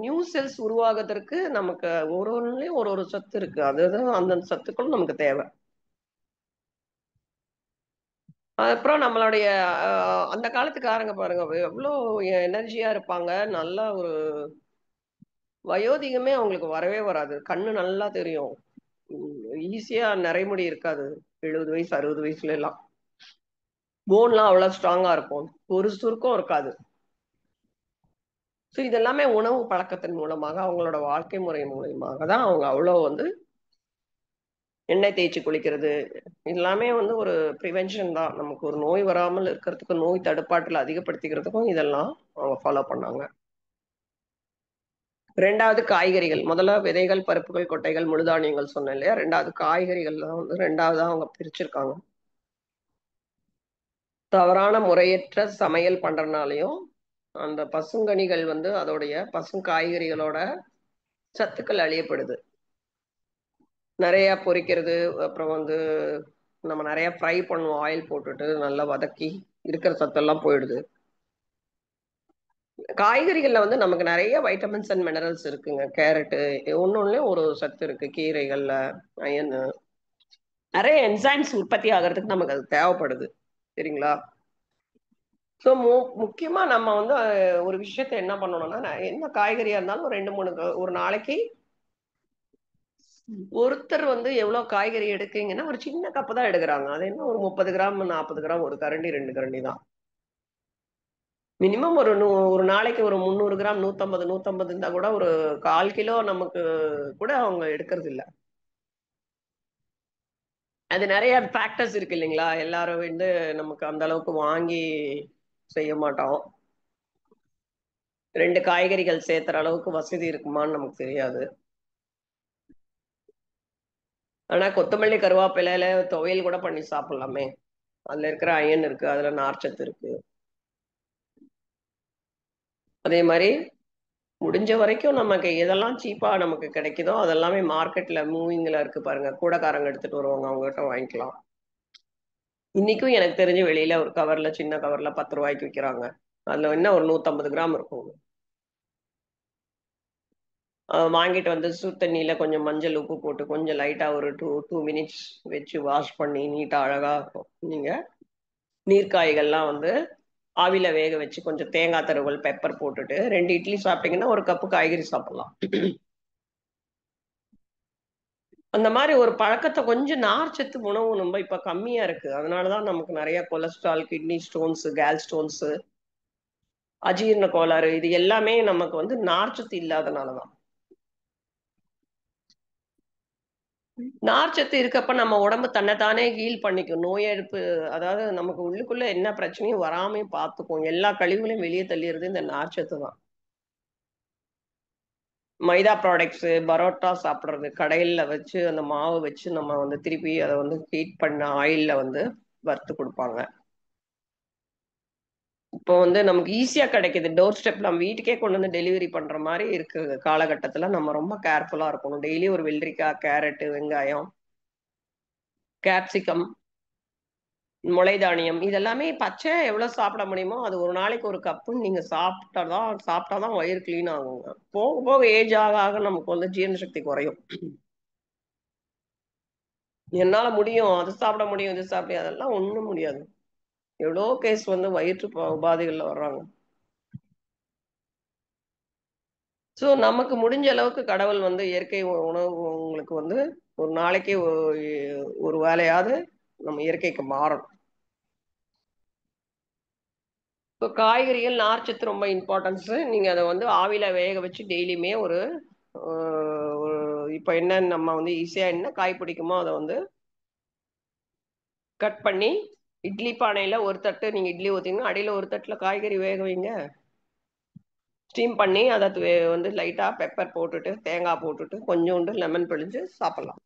நியூ செல்ஸ் உருவாகுறதுக்கு நமக்கு ஒரு ஒண்ணுலயும் ஒரு ஒரு சத்து இருக்கு. அதுதான் அந்த சத்துக்களும் நமக்கு தேவை. அப்புறம் நம்மளுடைய அந்த காலத்துக்காரங்க பாருங்க எவ்வளோ எனர்ஜியா இருப்பாங்க. நல்லா ஒரு வயோதிகமே அவங்களுக்கு வரவே வராது. கண்ணு நல்லா தெரியும். ஈஸியா நரைமுடி இருக்காது. 70 வயசு 60 வயசுல எல்லாம் போன்லாம் அவ்வளவு ஸ்ட்ராங்கா இருக்கும். ஒரு சுருக்கம் இருக்காது. ஸோ இதெல்லாமே உணவு பழக்கத்தின் மூலமாக, அவங்களோட வாழ்க்கை முறை மூலியமாக தான் அவங்க அவ்வளவு வந்து எண்ணெய் தேய்ச்சி குளிக்கிறது எல்லாமே வந்து ஒரு ப்ரிவென்ஷன் தான். நமக்கு ஒரு நோய் வராமல் இருக்கிறதுக்கும், நோய் தடுப்பாற்றல் அதிகப்படுத்திக்கிறதுக்கும் இதெல்லாம் அவங்க ஃபாலோ பண்ணாங்க. 2வது காய்கறிகள். முதல்ல விதைகள், பருப்புகள், கொட்டைகள், முழுதானியங்கள் சொன்னேன் இல்லையா, 2வது காய்கறிகள் தான் வந்து 2வதா அவங்க பிரிச்சிருக்காங்க. தவறான முறையற்ற சமையல் பண்றதுனாலையும் அந்த பசுங்கனிகள் வந்து அதோடைய காய்கறிகளோட சத்துக்கள் அழியப்படுது. நிறைய பொரிக்கிறது, அப்புறம் வந்து நம்ம நிறைய ஃப்ரை பண்ணுவோம், ஆயில் போட்டுட்டு நல்லா வதக்கி இருக்கிற சத்தெல்லாம் போயிடுது. காய்கறிகள்ல வந்து நமக்கு நிறைய வைட்டமின்ஸ் அண்ட் மினரல்ஸ் இருக்குங்க. கேரட்டு ஒன்னொன்னுலயும் ஒரு சத்து இருக்கு. கீரைகள்ல அயன், நிறைய என்சைம்ஸ் உற்பத்தி ஆகிறதுக்கு நமக்கு அது தேவைப்படுது. சரிங்களா? ஸோ முக்கியமா நம்ம வந்து ஒரு விஷயத்த என்ன பண்ணணும்னா, என்ன காய்கறியா இருந்தாலும் ஒரு 2, 3 ஒரு நாளைக்கு ஒருத்தர் வந்து எவ்வளவு காய்கறி எடுக்கீங்கன்னா, ஒரு சின்ன கப்பு தான் எடுக்குறாங்க. அது என்ன ஒரு 30 கிராம், 40 கிராம், ஒரு கரண்டி, 2 கரண்டி தான். மினிமம் ஒரு நாளைக்கு ஒரு 300 கிராம், 150, 150 இருந்தா கூட ஒரு 1/4 கிலோ நமக்கு கூட அவங்க எடுக்கிறது இல்ல. அது நெறைய ஃபேக்டர்ஸ் இருக்கு இல்லைங்களா? எல்லாரும் வந்து நமக்கு அந்த அளவுக்கு வாங்கி செய்ய மாட்டோம். 2 காய்கறிகள் சேர்த்துற அளவுக்கு வசதி இருக்குமான்னு நமக்கு தெரியாது. ஆனா கொத்தமல்லி, கருவேப்பிலையில துவையல் கூட பண்ணி சாப்பிடலாமே! அதுல இருக்கிற அயன் இருக்கு. அதுல நார்ச்சத்து இருக்கு. அதே மாரி முடிஞ்ச வரைக்கும் நமக்கு எதெல்லாம் சீப்பா நமக்கு கிடைக்குதோ, அதெல்லாமே மார்க்கெட்ல மூவிங்ல இருக்கு பாருங்க. கூடக்காரங்க எடுத்துட்டு வருவாங்க. அவங்ககிட்ட வாங்கிக்கலாம். இன்னைக்கும் எனக்கு தெரிஞ்சு வெளியில ஒரு கவர்ல, சின்ன கவர்ல ரூ. 10க்கு விக்கிறாங்க. அதுல என்ன ஒரு 150 கிராம் இருக்கும். வாங்கிட்டு வந்து சுடு தண்ணீல கொஞ்சம் மஞ்சள், உப்பு போட்டு கொஞ்சம் லைட்டா ஒரு 2 மினிட்ஸ் வச்சு வாஷ் பண்ணி நீட்டா அழகா நீங்க நீர்க்காய்கள்லாம் வந்து ஆவியில வேக வச்சு கொஞ்சம் தேங்காய் துருவல், பெப்பர் போட்டுட்டு 2 இட்லி சாப்பிட்டீங்கன்னா, 1 கப்பு காய்கறி சாப்பிடலாம். அந்த மாரி ஒரு பழக்கத்த கொஞ்சம் நார்ச்சத்து உணவு ரொம்ப இப்ப கம்மியா இருக்கு. அதனால தான் நமக்கு நெறைய கொலஸ்ட்ரால், கிட்னி ஸ்டோன்ஸ், கால் ஸ்டோன்ஸ், அஜீரண கோளாறு இது எல்லாமே நமக்கு வந்து நார்ச்சத்து இல்லாதனால தான். நார்ச்சத்து இருக்கப்ப நம்ம உடம்பு தன்னைத்தானே ஹீல் பண்ணிக்கும். நோய் எதிர்ப்பு அதாவது நமக்கு உள்ளுக்குள்ள என்ன பிரச்சனையும் வராமயும் பார்த்துக்கும். எல்லா கழிவுகளையும் வெளிய தள்ளிறது இந்த நார்ச்சத்து தான். மைதா ப்ராடக்ட்ஸு, பரோட்டா சாப்பிடுறது, கடையில வச்சு அந்த மாவு வச்சு நம்ம வந்து திருப்பி அத வந்து ஹீட் பண்ண ஆயில்ல வந்து வறுத்து குடுப்பாங்க. இப்போ வந்து நமக்கு ஈஸியா கிடைக்குது. டோர் ஸ்டெப் நம்ம வீட்டுக்கே கொண்டு வந்து டெலிவரி பண்ற மாரி இருக்கு காலகட்டத்தில நம்ம ரொம்ப கேர்ஃபுல்லா இருக்கணும். டெய்லி ஒரு வெள்ளரிக்காய், கேரட், வெங்காயம், கேப்சிகம், முளை தானியம் இதெல்லாமே பச்சையா எவ்வளோ சாப்பிட முடியுமோ, அது ஒரு நாளைக்கு ஒரு கப்புன்னு நீங்க சாப்பிட்டா தான் வயிறு கிளீன் ஆகுங்க. போக போக ஏஜ் ஆக ஆக நமக்கு வந்து ஜீரண சக்தி குறையும். என்னால முடியும். அது சாப்பிட முடியும், இது சாப்பிட அதெல்லாம் ஒண்ணும் முடியாது. எவ்வளோ கேஸ் வந்து வயிற்று உபாதைகள்ல வர்றாங்க. ஸோ நமக்கு முடிஞ்ச அளவுக்கு கடவுள் வந்து இயற்கை உணவு உங்களுக்கு வந்து ஒரு நாளைக்கு ஒரு வேளையாவது நம்ம இயற்கைக்கு மாறணும். இப்போ காய்கறிகள், நார்ச்சத்து ரொம்ப இம்பார்ட்டன்ஸு. நீங்க அத வந்து ஆவியில வேக வச்சு டெய்லியுமே ஒரு அ ஒரு இப்ப என்ன நம்ம வந்து ஈஸியா என்ன காய் பிடிக்குமோ அத வந்து கட் பண்ணி, இட்லி பானையில ஒரு தட்டு நீங்க இட்லி ஊத்தீங்கன்னா, அடியில ஒரு தட்டுல காய்கறி வேக வைங்க. ஸ்டீம் பண்ணி அத வந்து லைட்டா பெப்பர் போட்டுட்டு, தேங்காய் போட்டுட்டு, கொஞ்சோண்டு லெமன் பிழிஞ்சு சாப்பிடலாம்.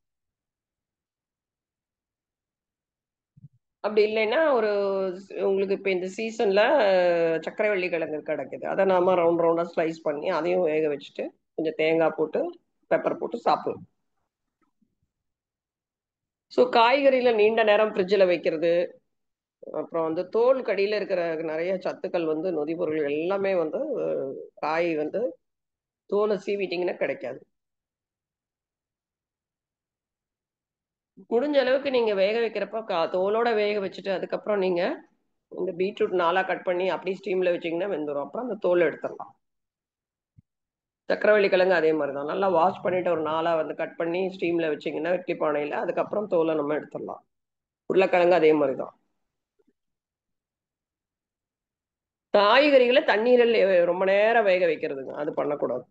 அப்படி இல்லைன்னா, ஒரு உங்களுக்கு இப்ப இந்த சீசன்ல சர்க்கரைவள்ளி கிழங்கு கிடைக்குது. அத நாம ரவுண்ட் ரவுண்டா ஸ்லைஸ் பண்ணி, அதையும் வேக வச்சுட்டு, கொஞ்சம் தேங்காய் போட்டு, பெப்பர் போட்டு சாப்பிடலாம். ஸோ காய்கறில நீண்ட நேரம் ஃப்ரிட்ஜ்ல வைக்கிறது, அப்புறம் வந்து தோலுக்கு அடியில இருக்கிற நெறைய சத்துக்கள் வந்து நொதிப்பொருள் எல்லாமே வந்து காய் வந்து தோல சீவிட்டீங்கன்னா கிடைக்காது. முடிஞ்ச அளவுக்கு நீங்க வேக வைக்கிறப்ப தோலோட வேக வச்சுட்டு, அதுக்கப்புறம் நீங்க இந்த பீட்ரூட் 4ஆ கட் பண்ணி அப்படியே ஸ்டீம்ல வச்சீங்கன்னா வெந்துரும். அப்புறம் அந்த தோல எடுத்துரலாம். சர்க்கரைவள்ளி கிழங்கு அதே மாரி தான். நல்லா வாஷ் பண்ணிட்டு ஒரு 4ஆ வந்து கட் பண்ணி ஸ்டீம்ல வச்சீங்கன்னா, இட்லி பானையில, அதுக்கப்புறம் தோல நம்ம எடுத்துரலாம். உருளைக்கிழங்கு அதே மாரி தான். காய்கறிகள தண்ணீரில் ரொம்ப நேரம் வேக வைக்கிறதுங்க. அது பண்ணக்கூடாது.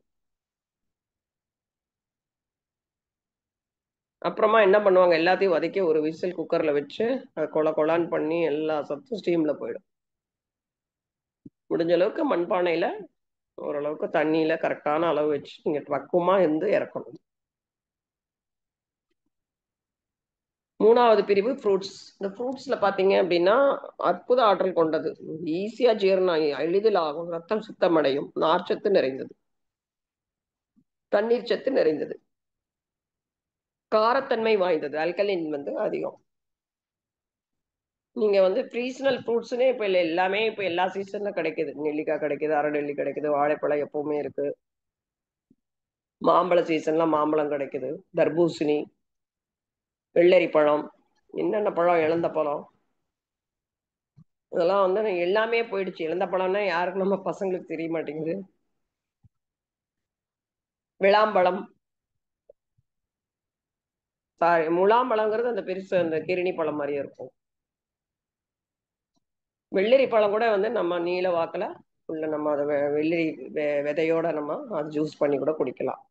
அப்புறமா என்ன பண்ணுவாங்க, எல்லாத்தையும் வதக்கி ஒரு விசில் குக்கர்ல வச்சு, அத கொழ கொழான்னு பண்ணி எல்லா சத்தும் ஸ்டீம்ல போயிடும். முடிஞ்ச அளவுக்கு மண்பானையில ஓரளவுக்கு தண்ணீல கரெக்ட்டான அளவு வச்சு நீங்க பக்குவமா இருந்து இறக்கணும். 3வது பிரிவு ஃப்ரூட்ஸ். இந்த ஃப்ரூட்ஸ்ல பார்த்தீங்க அப்டின்னா, அற்புத ஆற்றல் கொண்டது. ஈஸியா ஜீரணம் ஆகி எளிதில் ஆகும். ரத்தம் சுத்தமடையும். நார்ச்சத்து நிறைந்தது. தண்ணீர் சத்து நிறைந்தது. காரத்தன்மை வாய்ந்தது. ஆல்கலின் வந்து அதிகம். நீங்க வந்து சீசனல் ஃப்ரூட்ஸ்னே இப்ப எல்லாமே இப்ப எல்லா சீசன்ல கிடைக்குது. நெல்லிக்காய் கிடைக்குது, அரநெல்லி கிடைக்குது, வாழைப்பழம் எப்பவுமே இருக்கு. மாம்பழ சீசன்ல மாம்பழம் கிடைக்குது, தர்பூசணி, வெள்ளரி பழம், என்னென்ன பழம், இலந்த பழம், இதெல்லாம் வந்து எல்லாமே போயிடுச்சு. இலந்த பழம்னா யாருக்கும் நம்ம பசங்களுக்கு தெரிய மாட்டேங்குது. விளாம்பழம், சாரி முலாம்பழங்கிறது அந்த பெருசு அந்த கிருணி பழம் மாதிரியே இருக்கும். வெள்ளரி பழம் கூட வந்து நம்ம நீல வாக்குல உள்ள நம்ம அதை வெள்ளரி விதையோட நம்ம அது ஜூஸ் பண்ணி கூட குடிக்கலாம்.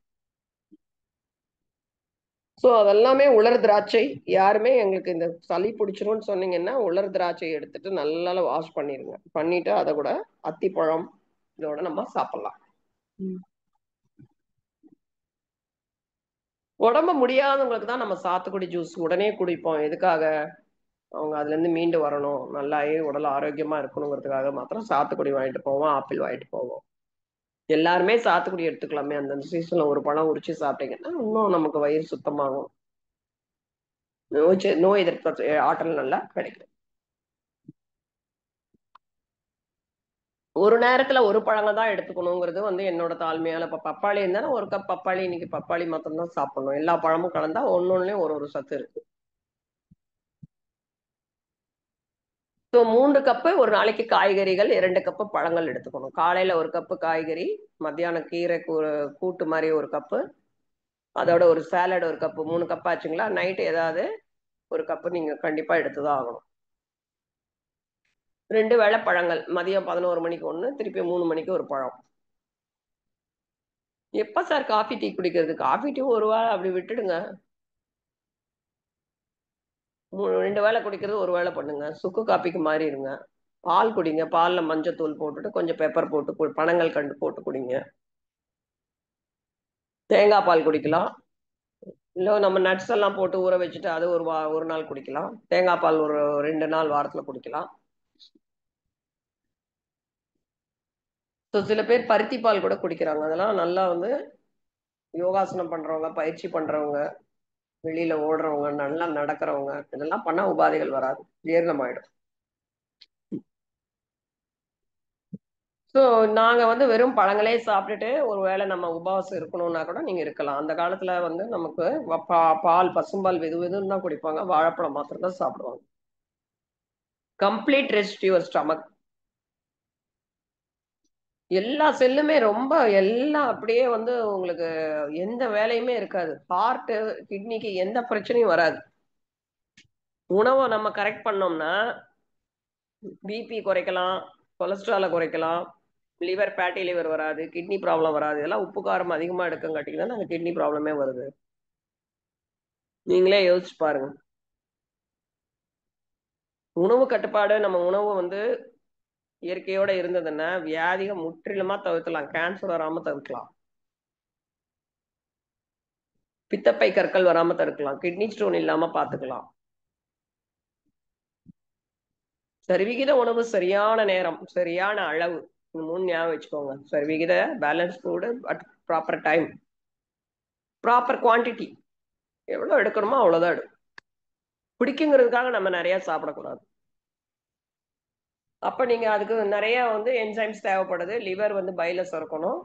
ஸோ அதெல்லாமே உலர் திராட்சை. யாருமே எங்களுக்கு இந்த சளி பிடிச்சிரும்னு சொன்னீங்கன்னா உலர் திராட்சை எடுத்துட்டு நல்லா வாஷ் பண்ணிடுங்க. பண்ணிட்டு அதை கூட அத்திப்பழம் இதோட நம்ம சாப்பிடலாம். உடம்பு முடியாதவங்களுக்கு தான் நம்ம சாத்துக்குடி ஜூஸ் உடனே குடிப்போம். எதுக்காக? அவங்க அதுல இருந்து மீண்டு வரணும், நல்லாயே உடல் ஆரோக்கியமா இருக்கணுங்கிறதுக்காக மாத்திரம் சாத்துக்குடி வாங்கிட்டு போவோம், ஆப்பிள் வாங்கிட்டு போவோம். எல்லாருமே சாத்துக்குடி எடுத்துக்கலாமே. அந்தந்த சீசன்ல ஒரு பழம் உரிச்சு சாப்பிட்டீங்கன்னா இன்னும் நமக்கு வயிறு சுத்தமாகும். நோய் எதிர்ப்பு ஆற்றல் நல்லா கிடைக்கும். ஒரு நேரத்துல ஒரு பழங்க தான் எடுத்துக்கணுங்கிறது வந்து என்னோட தாழ்மையால. இப்ப பப்பாளி இருந்தா ஒரு கப் பப்பாளி, இன்னைக்கு பப்பாளி மாத்திரம் தான் சாப்பிடணும். எல்லா பழமும் கலந்தா ஒன்னொன்னுலயும் ஒரு சத்து இருக்கு. ஸோ 3 கப்பு ஒரு நாளைக்கு காய்கறிகள், 2 கப்பு பழங்கள் எடுத்துக்கணும். காலையில ஒரு கப்பு காய்கறி, மத்தியானம் கீரை கூட்டு மாதிரி ஒரு கப்பு, அதோட ஒரு சாலட் ஒரு கப்பு, 3 கப் ஆச்சுங்களா. நைட்டு ஏதாவது ஒரு கப்பு நீங்க கண்டிப்பா எடுத்துதான் ஆகணும். 2 வேளை பழங்கள், மதியம் 11 மணிக்கு ஒண்ணு, திருப்பி 3 மணிக்கு ஒரு பழம். எப்ப சார் காஃபி டீ குடிக்கிறது? காஃபி டீ ஒரு வேளை அப்படி விட்டுடுங்க. 2 வேளை குடிக்கிறது ஒரு வேளை பண்ணுங்க. சுக்கு காப்பிக்கு மாறிடுங்க. பால் குடிங்க. பால்ல மஞ்சத்தூள் போட்டுட்டு கொஞ்சம் பெப்பர் போட்டு பனங்கள் கண்டு போட்டு குடிங்க. தேங்காய் பால் குடிக்கலாம். இல்ல நம்ம நட்ஸ் எல்லாம் போட்டு ஊற வச்சுட்டு அது ஒரு நாள் குடிக்கலாம். தேங்காய் பால் ஒரு 2 நாள் வாரத்துல குடிக்கலாம். சில பேர் பருத்தி பால் கூட குடிக்கிறாங்க. அதெல்லாம் நல்லா வந்து யோகாசனம் பண்றவங்க, பயிற்சி பண்றவங்க, வெளியில ஓடுறவங்க, நல்லா நடக்கிறவங்க, இதெல்லாம் பண்ணா உபாதைகள் வராது, ஜீரணமாயிடும். ஸோ நாங்க வந்து வெறும் பழங்களே சாப்பிட்டுட்டு ஒருவேளை நம்ம உபவாசம் இருக்கணும்னா கூட நீங்க இருக்கலாம். அந்த காலத்துல வந்து நமக்கு பால், பசும்பால் வெது வெதுன்னு தான் குடிப்பாங்க. வாழைப்பழம் மாத்திரம் தான் சாப்பிடுவாங்க. Complete rest your stomach. எல்லா செல்லுமே ரொம்ப எல்லாம் அப்படியே வந்து உங்களுக்கு எந்த வேலையுமே இருக்காது. ஹார்ட், கிட்னிக்கு எந்த பிரச்சனையும் வராது. உணவை நம்ம கரெக்ட் பண்ணோம்னா பிபி குறைக்கலாம், கொலஸ்ட்ரால குறைக்கலாம், லிவர் ஃபேட்டி லிவர் வராது, கிட்னி ப்ராப்ளம் வராது. இதெல்லாம் உப்பு காரம் அதிகமா எடுக்கங்காட்டிக்கு தான் அந்த கிட்னி ப்ராப்ளமே வருது. நீங்களே யோசிச்சு பாருங்க. உணவு கட்டுப்பாடு, நம்ம உணவு வந்து இயற்கையோட இருந்ததுன்னா வியாதிகள் முற்றிலுமா தவிர்க்கலாம். கேன்சர் வராம தவிர்க்கலாம். பித்தப்பை கற்கள் வராம தடுக்கலாம். கிட்னி ஸ்டோன் இல்லாம பாத்துக்கலாம். சரிவிகித உணவு, சரியான நேரம், சரியான அளவு, இந்த 3 ஞாபகம் வச்சுக்கோங்க. சரிவிகித, balance food, at proper time, proper quantity. எவ்வளவு எடுக்கணுமோ அவ்வளவுதான் எடுக்கும். பிடிக்குங்கிறதுக்காக நம்ம நிறைய சாப்பிடக்கூடாது. அப்ப நீங்க அதுக்கு நிறைய வந்து என்சைம்ஸ் தேவைப்படுது. லிவர் வந்து பைல சுரக்கணும்.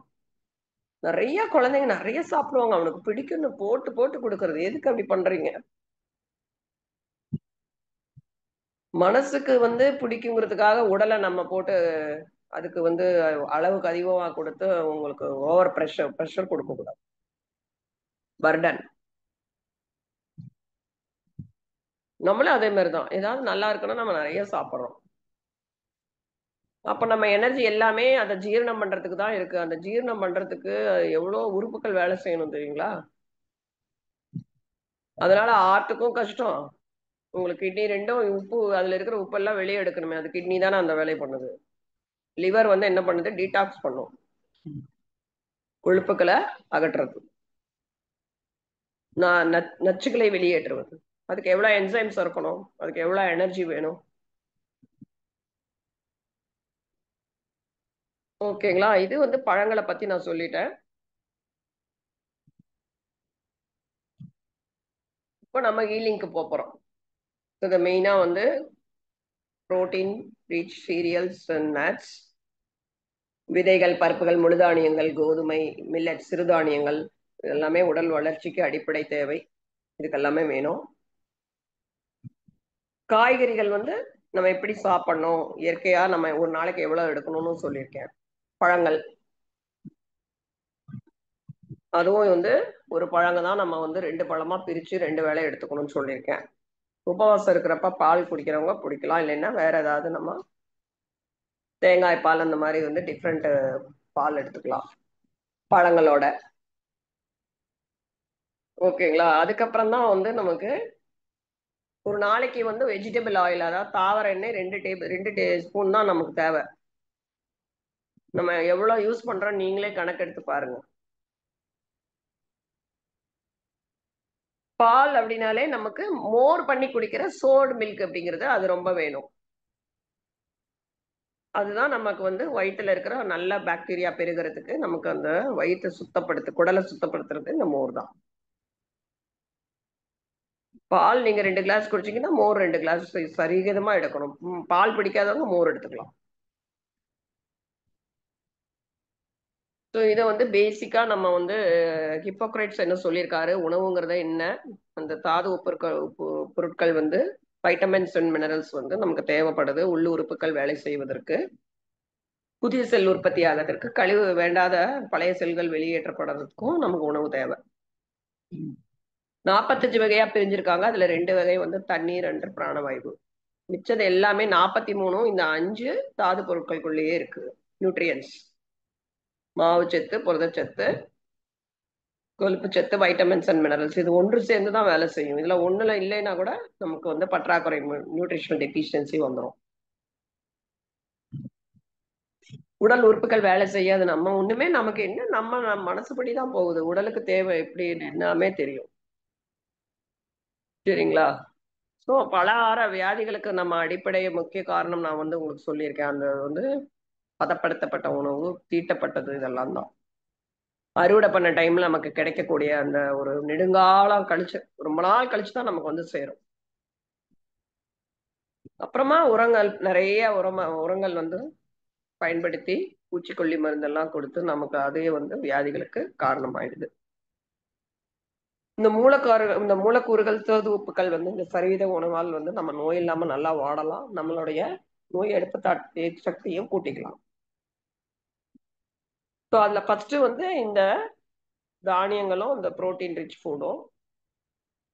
நிறைய குழந்தைங்க நிறைய சாப்பிடுவாங்க. அவனுக்கு பிடிக்கும்னு போட்டு போட்டு கொடுக்கறது. எதுக்கு அப்படி பண்றீங்க? மனசுக்கு வந்து பிடிக்குங்கிறதுக்காக உடலை நம்ம போட்டு அதுக்கு வந்து அளவுக்கு அதிகமா கொடுத்து உங்களுக்கு ஓவர் ப்ரெஷர் கொடுக்க கூடாது. பர்டன். நம்மளும் அதே மாதிரிதான். ஏதாவது நல்லா இருக்குன்னா நம்ம நிறைய சாப்பிடுறோம். அப்ப நம்ம எனர்ஜி எல்லாமே அதை ஜீரணம் பண்றதுக்கு தான் இருக்கு. அந்த ஜீரணம் பண்றதுக்கு எவ்வளவு உறுப்புகள் வேலை செய்யணும் தெரியுங்களா? அதனால ஆர்ட்டுக்கும் கஷ்டம். உங்களுக்கு கிட்னி ரெண்டும் உப்பு, அதுல இருக்கிற உப்பெல்லாம் வெளியே எடுக்கணுமே. அது கிட்னி தானே அந்த வேலையை பண்ணுது. லிவர் வந்து என்ன பண்ணுது? டீடாக்ஸ் பண்ணும். கொழுப்புக்களை அகற்றுறது, நச்சுக்களை வெளியேற்றுவது. அதுக்கு எவ்வளவு என்சைம்ஸ் இருக்கணும், அதுக்கு எவ்வளவு எனர்ஜி வேணும். ஓகேங்களா? இது வந்து பழங்களை பத்தி நான் சொல்லிட்டேன். இப்போ நம்ம ஹீலிங்க்கு போறோம். இதை மெயினா வந்து protein rich serials and nuts, விதைகள், பருப்புகள், முழுதானியங்கள், கோதுமை, மில்லட், சிறுதானியங்கள் எல்லாமே உடல் வளர்ச்சிக்கு அடிப்படை தேவை. இதுக்கெல்லாமே வேணும். காய்கறிகள் வந்து நம்ம எப்படி சாப்பிடணும், இயற்கையா நம்ம ஒரு நாளைக்கு எவ்வளவு எடுக்கணும்னு சொல்லியிருக்கேன். பழங்கள், அதுவும் வந்து ஒரு பழங்க தான் நம்ம வந்து 2 பழமா பிரிச்சு 2 வேளை எடுத்துக்கணும்னு சொல்லியிருக்கேன். உபவாசம் இருக்கிறப்ப பால் குடிக்கிறவங்க குடிக்கலாம், இல்லைன்னா வேற ஏதாவது நம்ம தேங்காய் பால் அந்த மாதிரி வந்து டிஃப்ரெண்ட் பால் எடுத்துக்கலாம் பழங்களோட. ஓகேங்களா? அதுக்கப்புறம் தான் வந்து நமக்கு ஒரு நாளைக்கு வந்து வெஜிடபிள் ஆயில், அதாவது தாவர எண்ணெய் 2 ஸ்பூன் தான் நமக்கு தேவை. நம்ம எவ்வளவு யூஸ் பண்றோம் நீங்களே கணக்கெடுத்து பாருங்க. பால் அப்படின்னாலே நமக்கு மோர் பண்ணி குடிக்கிற சோடு மில்க் அப்படிங்கிறது அது ரொம்ப வேணும். அதுதான் நமக்கு வந்து வயிற்றுல இருக்கிற நல்ல பாக்டீரியா பெருகிறதுக்கு, நமக்கு அந்த வயிற்று குடலை சுத்தப்படுத்துறது இந்த மோர் தான். பால் நீங்க 2 கிளாஸ் குடிச்சீங்கன்னா மோர் 2 கிளாஸ் சரிவிகிதமா எடுக்கணும். பால் பிடிக்காதவங்க மோர் எடுத்துக்கலாம். ஸோ இதை வந்து பேசிக்கா நம்ம வந்து ஹிப்போக்ரேட்ஸ் என்ன சொல்லியிருக்காரு, உணவுங்கிறத என்ன, அந்த தாது பொருட்கள் வந்து வைட்டமின்ஸ் அண்ட் மினரல்ஸ் வந்து நமக்கு தேவைப்படுது உள்ளு உறுப்புகள் வேலை செய்வதற்கு, புதிய செல் உற்பத்தி ஆகிறதுக்கு, கழிவு வேண்டாத பழைய செல்கள் வெளியேற்றப்படுறதுக்கும் நமக்கு உணவு தேவை. 45 வகையா பிரிஞ்சிருக்காங்க. அதுல 2 வகை வந்து தண்ணீர் என்று பிராணவாயு. மிச்சது எல்லாமே 43 இந்த 5 தாது பொருட்களுக்குள்ளேயே இருக்கு. நியூட்ரியன்ஸ், மாவுச்சத்து, புரதச்சத்து, கொழுப்பு சத்து, வைட்டமின்ஸ் அண்ட் மினரல்ஸ், இது ஒன்று சேர்ந்து தான் வேலை செய்யும். இதுல ஒண்ணுல இல்லைன்னா கூட நமக்கு வந்து பற்றாக்குறை, நியூட்ரிஷனல் டெபிஷியன்சி வந்துடும். உடல் உறுப்புகள் வேலை செய்யாது. நம்ம ஒண்ணுமே நமக்கு என்ன, நம்ம மனசுபடிதான் போகுது. உடலுக்கு தேவை எப்படி எல்லாமே தெரியும். சரிங்களா? ஸோ பலகார வியாதிகளுக்கு நம்ம அடிப்படை முக்கிய காரணம் நான் வந்து உங்களுக்கு சொல்லியிருக்கேன். அந்த வந்து பதப்படுத்தப்பட்ட உணவு, தீட்டப்பட்டது, இதெல்லாம் தான். அறுவடை பண்ண டைம்ல நமக்கு கிடைக்கக்கூடிய அந்த ஒரு நெடுங்காலம் கழிச்சு, ரொம்ப நாள் கழிச்சு தான் நமக்கு வந்து சேரும். அப்புறமா உரங்கள், நிறைய உரங்கள் வந்து பயன்படுத்தி பூச்சிக்கொல்லி மருந்தெல்லாம் கொடுத்து நமக்கு அதே வந்து வியாதிகளுக்கு காரணமாயிடுது. இந்த மூலக்கூறுகள், தாது உப்புக்கள் வந்து இந்த சரிவித உணவால் வந்து நம்ம நோய் இல்லாம நல்லா வாடலாம். நம்மளுடைய நோய் எதிர்ப்பு சக்தியும் கூட்டிக்கலாம். ஸோ அதுல ஃபர்ஸ்ட் வந்து இந்த தானியங்களும் இந்த புரோட்டீன் ரிச் ஃபுட்டும்,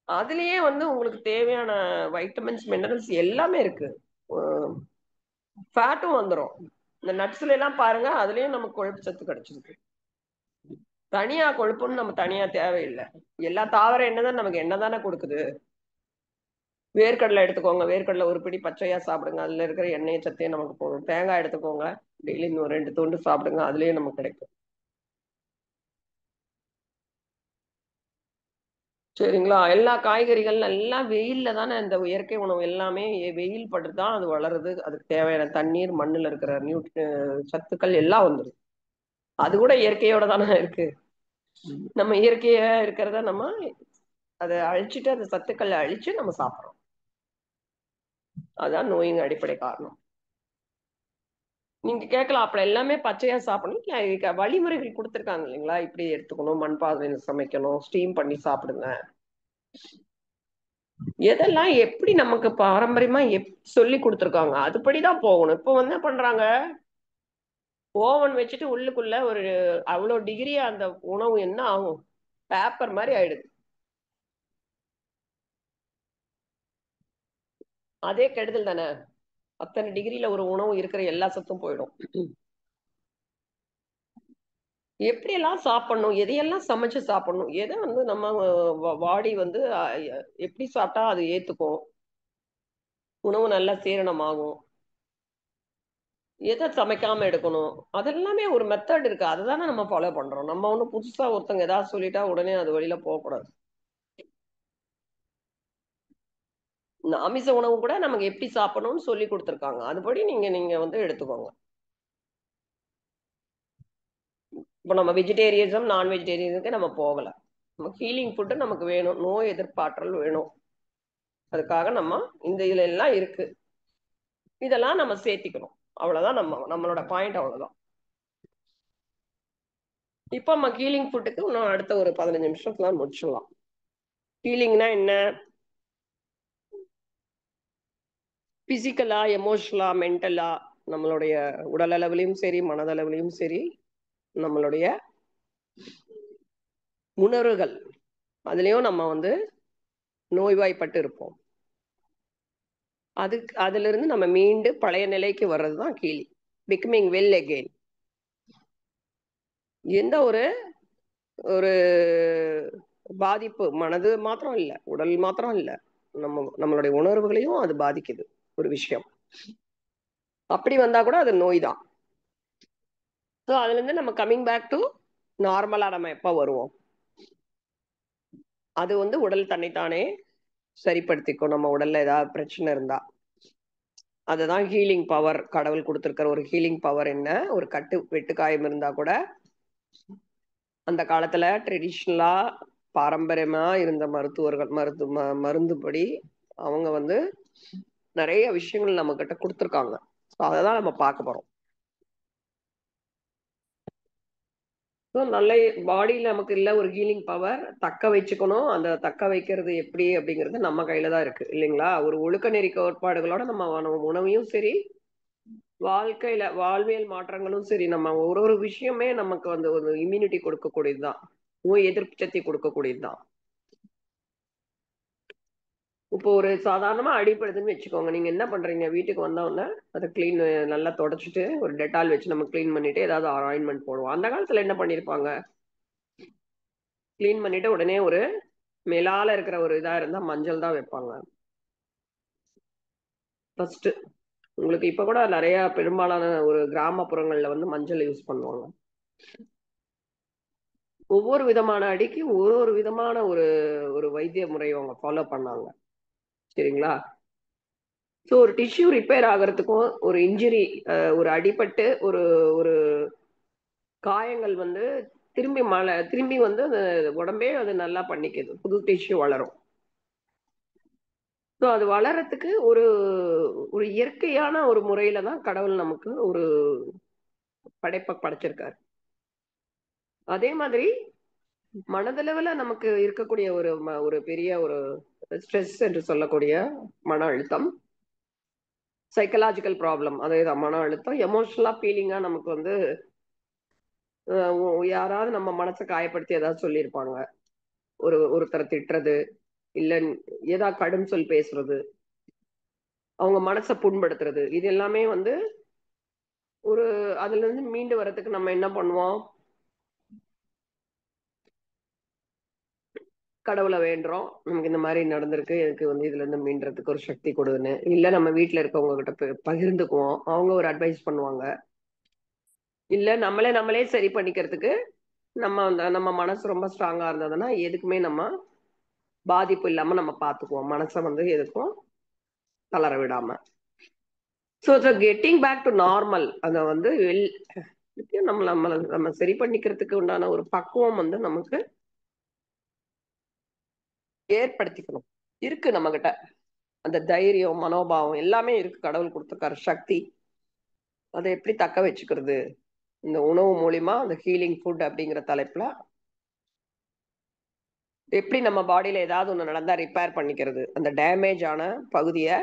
அதுலயே வந்து உங்களுக்கு தேவையான வைட்டமின்ஸ், மினரல்ஸ் எல்லாமே இருக்கு. ஃபேட்டும் வந்துடும். இந்த நட்ஸ்ல எல்லாம் பாருங்க, அதுலயும் நமக்கு கொழுப்பு சத்து கிடைச்சிருக்கு. தனியா கொழுப்புன்னு நம்ம தனியா தேவையில்லை. எல்லா தாவர எண்ணெய் தான் நமக்கு எண்ணெய் தானே கொடுக்குது. வேர்க்கடலை எடுத்துக்கோங்க, வேர்க்கடலை ஒரு பிடி பச்சையா சாப்பிடுங்க, அதுல இருக்கிற எண்ணெய் சத்தே நமக்கு போகும். தேங்காய் எடுத்துக்கோங்க, டெய்லி 2 துண்டு சாப்பிடுங்க, அதுலயே நமக்கு கிடைக்கும். சரிங்களா? எல்லா காய்கறிகள் எல்லாம் வெயில்ல தானே, இந்த இயற்கை உணவு எல்லாமே வெயில் பட்டுதான் அது வளருது. அதுக்கு தேவையான தண்ணீர், மண்ணுல இருக்கிற சத்துக்கள் எல்லாம் வந்துடும். அது கூட இயற்கையோட தானே இருக்கு. நம்ம இயற்கையா இருக்கிறத நம்ம அதை அழிச்சிட்டு, அந்த சத்துக்களை அழிச்சு நம்ம சாப்பிடுறோம். அதான் நோயின் அடிப்படை காரணம். நீங்க கேட்கலாம், அப்ப எல்லாமே பச்சையா சாப்பிடணும், வழிமுறைகள் கொடுத்துருக்காங்க இல்லைங்களா? இப்படி எடுத்துக்கணும், மண் பானையில சமைக்கணும், ஸ்டீம் பண்ணி சாப்பிடுங்க, எதெல்லாம் எப்படி நமக்கு பாரம்பரியமா சொல்லி கொடுத்துருக்காங்க அதுபடிதான் போகணும். இப்ப என்ன பண்றாங்க, ஓவன் வச்சுட்டு உள்ளுக்குள்ள ஒரு அவ்வளவு டிகிரி அந்த உணவு என்ன ஆகும், பேப்பர் மாதிரி ஆயிடுது. அதே கெடுதல் தானே. அத்தனை டிகிரியில ஒரு உணவு இருக்கிற எல்லா சத்தும் போயிடும். எப்படியெல்லாம் சாப்பிடணும், எதையெல்லாம் சமைச்சு சாப்பிடணும், எதை வந்து நம்ம வாடி வந்து எப்படி சாப்பிட்டா அது ஏத்துக்கும், உணவு நல்லா சீரணமாகும், எதை சமைக்காம எடுக்கணும், அதெல்லாமே ஒரு மெத்தட் இருக்கு. அதுதானே நம்ம ஃபாலோ பண்றோம். நம்ம ஒண்ணு புதுசா ஒருத்தங்க ஏதாவது சொல்லிட்டா உடனே அது வழியில போகக்கூடாது. ஆமிச உணவு கூட நமக்கு எப்படி சாப்பிடணும்னு சொல்லி கொடுத்துருக்காங்க. அதுபடி நீங்க வந்து எடுத்துக்கோங்க. இப்போ நம்ம வெஜிடேரியனிசம், நான் வெஜிடேரியனுக்கு நம்ம போகல. நமக்கு ஹீலிங் ஃபுட்டு நமக்கு வேணும், நோய் எதிர்ப்பாற்றல் வேணும். அதுக்காக நம்ம இந்த இதுல எல்லாம் இருக்கு. இதெல்லாம் நம்ம சேர்த்திக்கணும். அவ்வளவுதான் நம்மளோட பாயிண்ட். அவ்வளவுதான். இப்போ நம்ம ஹீலிங் ஃபுட்டுக்கு இன்னும் அடுத்த ஒரு 15 நிமிஷத்துல முடிச்சிடலாம். ஹீலிங்னா என்ன? பிசிக்கலா, எமோஷனலா, மென்டலா, நம்மளுடைய உடல் அளவிலையும் சரி, மனதளவிலையும் சரி, நம்மளுடைய உணர்வுகள் அதுலயும் நம்ம நோய்வாய்ப்பட்டு இருப்போம். அதுல இருந்து நம்ம மீண்டு பழைய நிலைக்கு வர்றதுதான் ஹீலிங், பிகமிங் வெல் அகெயின். எந்த ஒரு ஒரு பாதிப்பு மனது மாத்திரம் இல்ல, உடல் மாத்திரம் இல்ல, நம்மளுடைய உணர்வுகளையும் அது பாதிக்குது ஒரு விஷயம். அப்படி வந்தா கூட அது நோய் தான். ஸோ அதுல இருந்து நம்ம கம்மிங் பேக் டு நார்மலா நம்ம எப்ப வருவோம்? அது உடல் தன்னைத்தானே சரிப்படுத்திக்கும். நம்ம உடல்ல ஏதாவது பிரச்சனை இருந்தா அதுதான் ஹீலிங் பவர். கடவுள் கொடுத்திருக்கிற ஒரு ஹீலிங் பவர். என்ன? ஒரு வெட்டு காயம் இருந்தா கூட அந்த காலத்துல ட்ரெடிஷ்னலா பாரம்பரியமா இருந்த மருத்துவர்கள் மருந்துபடி அவங்க நிறைய விஷயங்கள் நம்ம கிட்ட கொடுத்துருக்காங்க. அததான் நம்ம பார்க்க போறோம். நல்ல பாடியில நமக்கு இல்ல ஒரு ஹீலிங் பவர் தக்க வச்சுக்கணும். அந்த தக்க வைக்கிறது எப்படி அப்படிங்கிறது நம்ம கையில தான் இருக்கு, இல்லைங்களா? ஒரு ஒழுக்க நெறி கோட்பாடுகளோட நம்ம உணவையும் சரி, வாழ்க்கையில வாழ்வியல் மாற்றங்களும் சரி, நம்ம ஒரு விஷயமே நமக்கு ஒரு இம்யூனிட்டி கொடுக்கக்கூடியதுதான், நோய் எதிர்ப்பு சக்தி கொடுக்கக்கூடியதுதான். இப்போ ஒரு சாதாரணமா அடிப்படுதுன்னு வச்சுக்கோங்க. நீங்க என்ன பண்றீங்க? வீட்டுக்கு வந்தோடனே அதை நல்லா தொடச்சிட்டு ஒரு டெட்டால் வச்சு நம்ம கிளீன் பண்ணிட்டு ஏதாவது ஆயின்மெண்ட் போடுவோம். அந்த காலத்துல என்ன பண்ணிருப்பாங்க? கிளீன் பண்ணிட்டு உடனே ஒரு மேலால இருக்கிற ஒரு இதா இருந்தா மஞ்சள் தான் வைப்பாங்க ஃபர்ஸ்ட். உங்களுக்கு இப்ப கூட நிறைய பெரும்பாலான ஒரு கிராமப்புறங்கள்ல மஞ்சள் யூஸ் பண்ணுவாங்க. ஒவ்வொரு விதமான அடிக்கு ஒரு விதமான ஒரு ஒரு வைத்திய முறையை அவங்க ஃபாலோ பண்ணாங்க, சரிங்களா? ஸோ ஒரு டிஷ்யூ ரிப்பேர் ஆகிறதுக்கும் ஒரு இன்ஜுரி, ஒரு அடிபட்டு ஒரு ஒரு காயங்கள் திரும்பி அந்த உடம்பே அது நல்லா பண்ணிக்குது, புது டிஷ்யூ வளரும். ஸோ அது வளர்றதுக்கு ஒரு ஒரு இயற்கையான ஒரு முறையில தான் கடவுள் நமக்கு ஒரு படைப்பை படைச்சிருக்காரு. அதே மாதிரி மனதளவுல நமக்கு இருக்கக்கூடிய ஒரு பெரிய ஒரு ஸ்ட்ரெஸ் என்று சொல்லக்கூடிய மன அழுத்தம், சைக்கலாஜிக்கல் ப்ராப்ளம், அதேதான் மன அழுத்தம். எமோஷனலா ஃபீலிங்கா நமக்கு யாராவது நம்ம மனசை காயப்படுத்தி ஏதாவது சொல்லியிருப்பாங்க, ஒருத்தரை திட்டுறது, இல்ல ஏதாவது கடும் சொல் பேசுறது, அவங்க மனசை புண்படுத்துறது, இது எல்லாமே ஒரு அதுல இருந்து மீண்டு வர்றதுக்கு நம்ம என்ன பண்ணுவோம்? கடவுளை வேண்டுறோம், நமக்கு இந்த மாதிரி நடந்திருக்கு, எனக்கு இதுல இருந்து மீண்டுறதுக்கு ஒரு சக்தி கொடுன்னு. இல்ல நம்ம வீட்டுல இருக்கவங்க கிட்ட பகிர்ந்துக்குவோம், அவங்க ஒரு அட்வைஸ் பண்ணுவாங்க. இல்ல நம்மளே சரி பண்ணிக்கிறதுக்கு நம்ம மனசு ரொம்ப ஸ்ட்ராங்கா இருந்ததுன்னா எதுக்குமே நம்ம பாதிப்பு இல்லாம நம்ம பார்த்துக்குவோம், மனசை எதுக்கும் தளர விடாம. So getting back to normal, அதை நம்ம சரி பண்ணிக்கிறதுக்கு உண்டான ஒரு பக்குவம் நமக்கு ஏற்படுத்திக்கணும். இருக்கு நம்ம கிட்ட அந்த தைரியம், மனோபாவம் எல்லாமே இருக்கு, கடவுள் கொடுத்துருக்காரு சக்தி. அதை எப்படி தக்க வச்சுக்கிறது? இந்த உணவு மூலியமா அந்த ஹீலிங் ஃபுட் அப்படிங்கிற தலைப்புல எப்படி நம்ம பாடியில ஏதாவது ஒண்ணு நடந்தா ரிப்பேர் பண்ணிக்கிறது, அந்த டேமேஜ் ஆன பகுதியை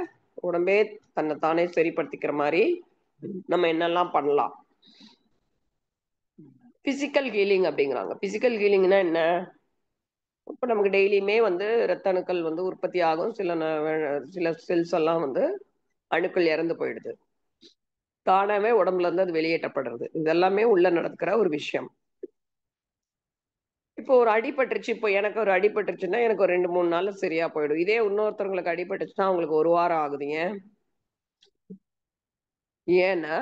உடம்பே தன்னை தானே சரிப்படுத்திக்கிற மாதிரி நம்ம என்னெல்லாம் பண்ணலாம். பிசிக்கல் ஹீலிங் அப்படிங்கிறாங்க. பிசிக்கல் ஹீலிங்னா என்ன? இப்ப நமக்கு டெய்லியுமே ரத்த அணுக்கள் உற்பத்தி ஆகும். சில செல்ஸ் எல்லாம் அணுக்கள் இறந்து போயிடுது, தானாவே உடம்புல இருந்து அது வெளியேற்றப்படுறது. இதெல்லாமே உள்ள நடக்கிற ஒரு விஷயம். இப்போ ஒரு அடிபட்டுருச்சு, இப்போ எனக்கு ஒரு அடிபட்டுருச்சுன்னா எனக்கு ஒரு 2-3 நாள்ல சரியா போயிடும். இதே இன்னொருத்தவங்களுக்கு அடிபட்டுச்சுன்னா அவங்களுக்கு 1 வாரம் ஆகுதுங்க. ஏன்னா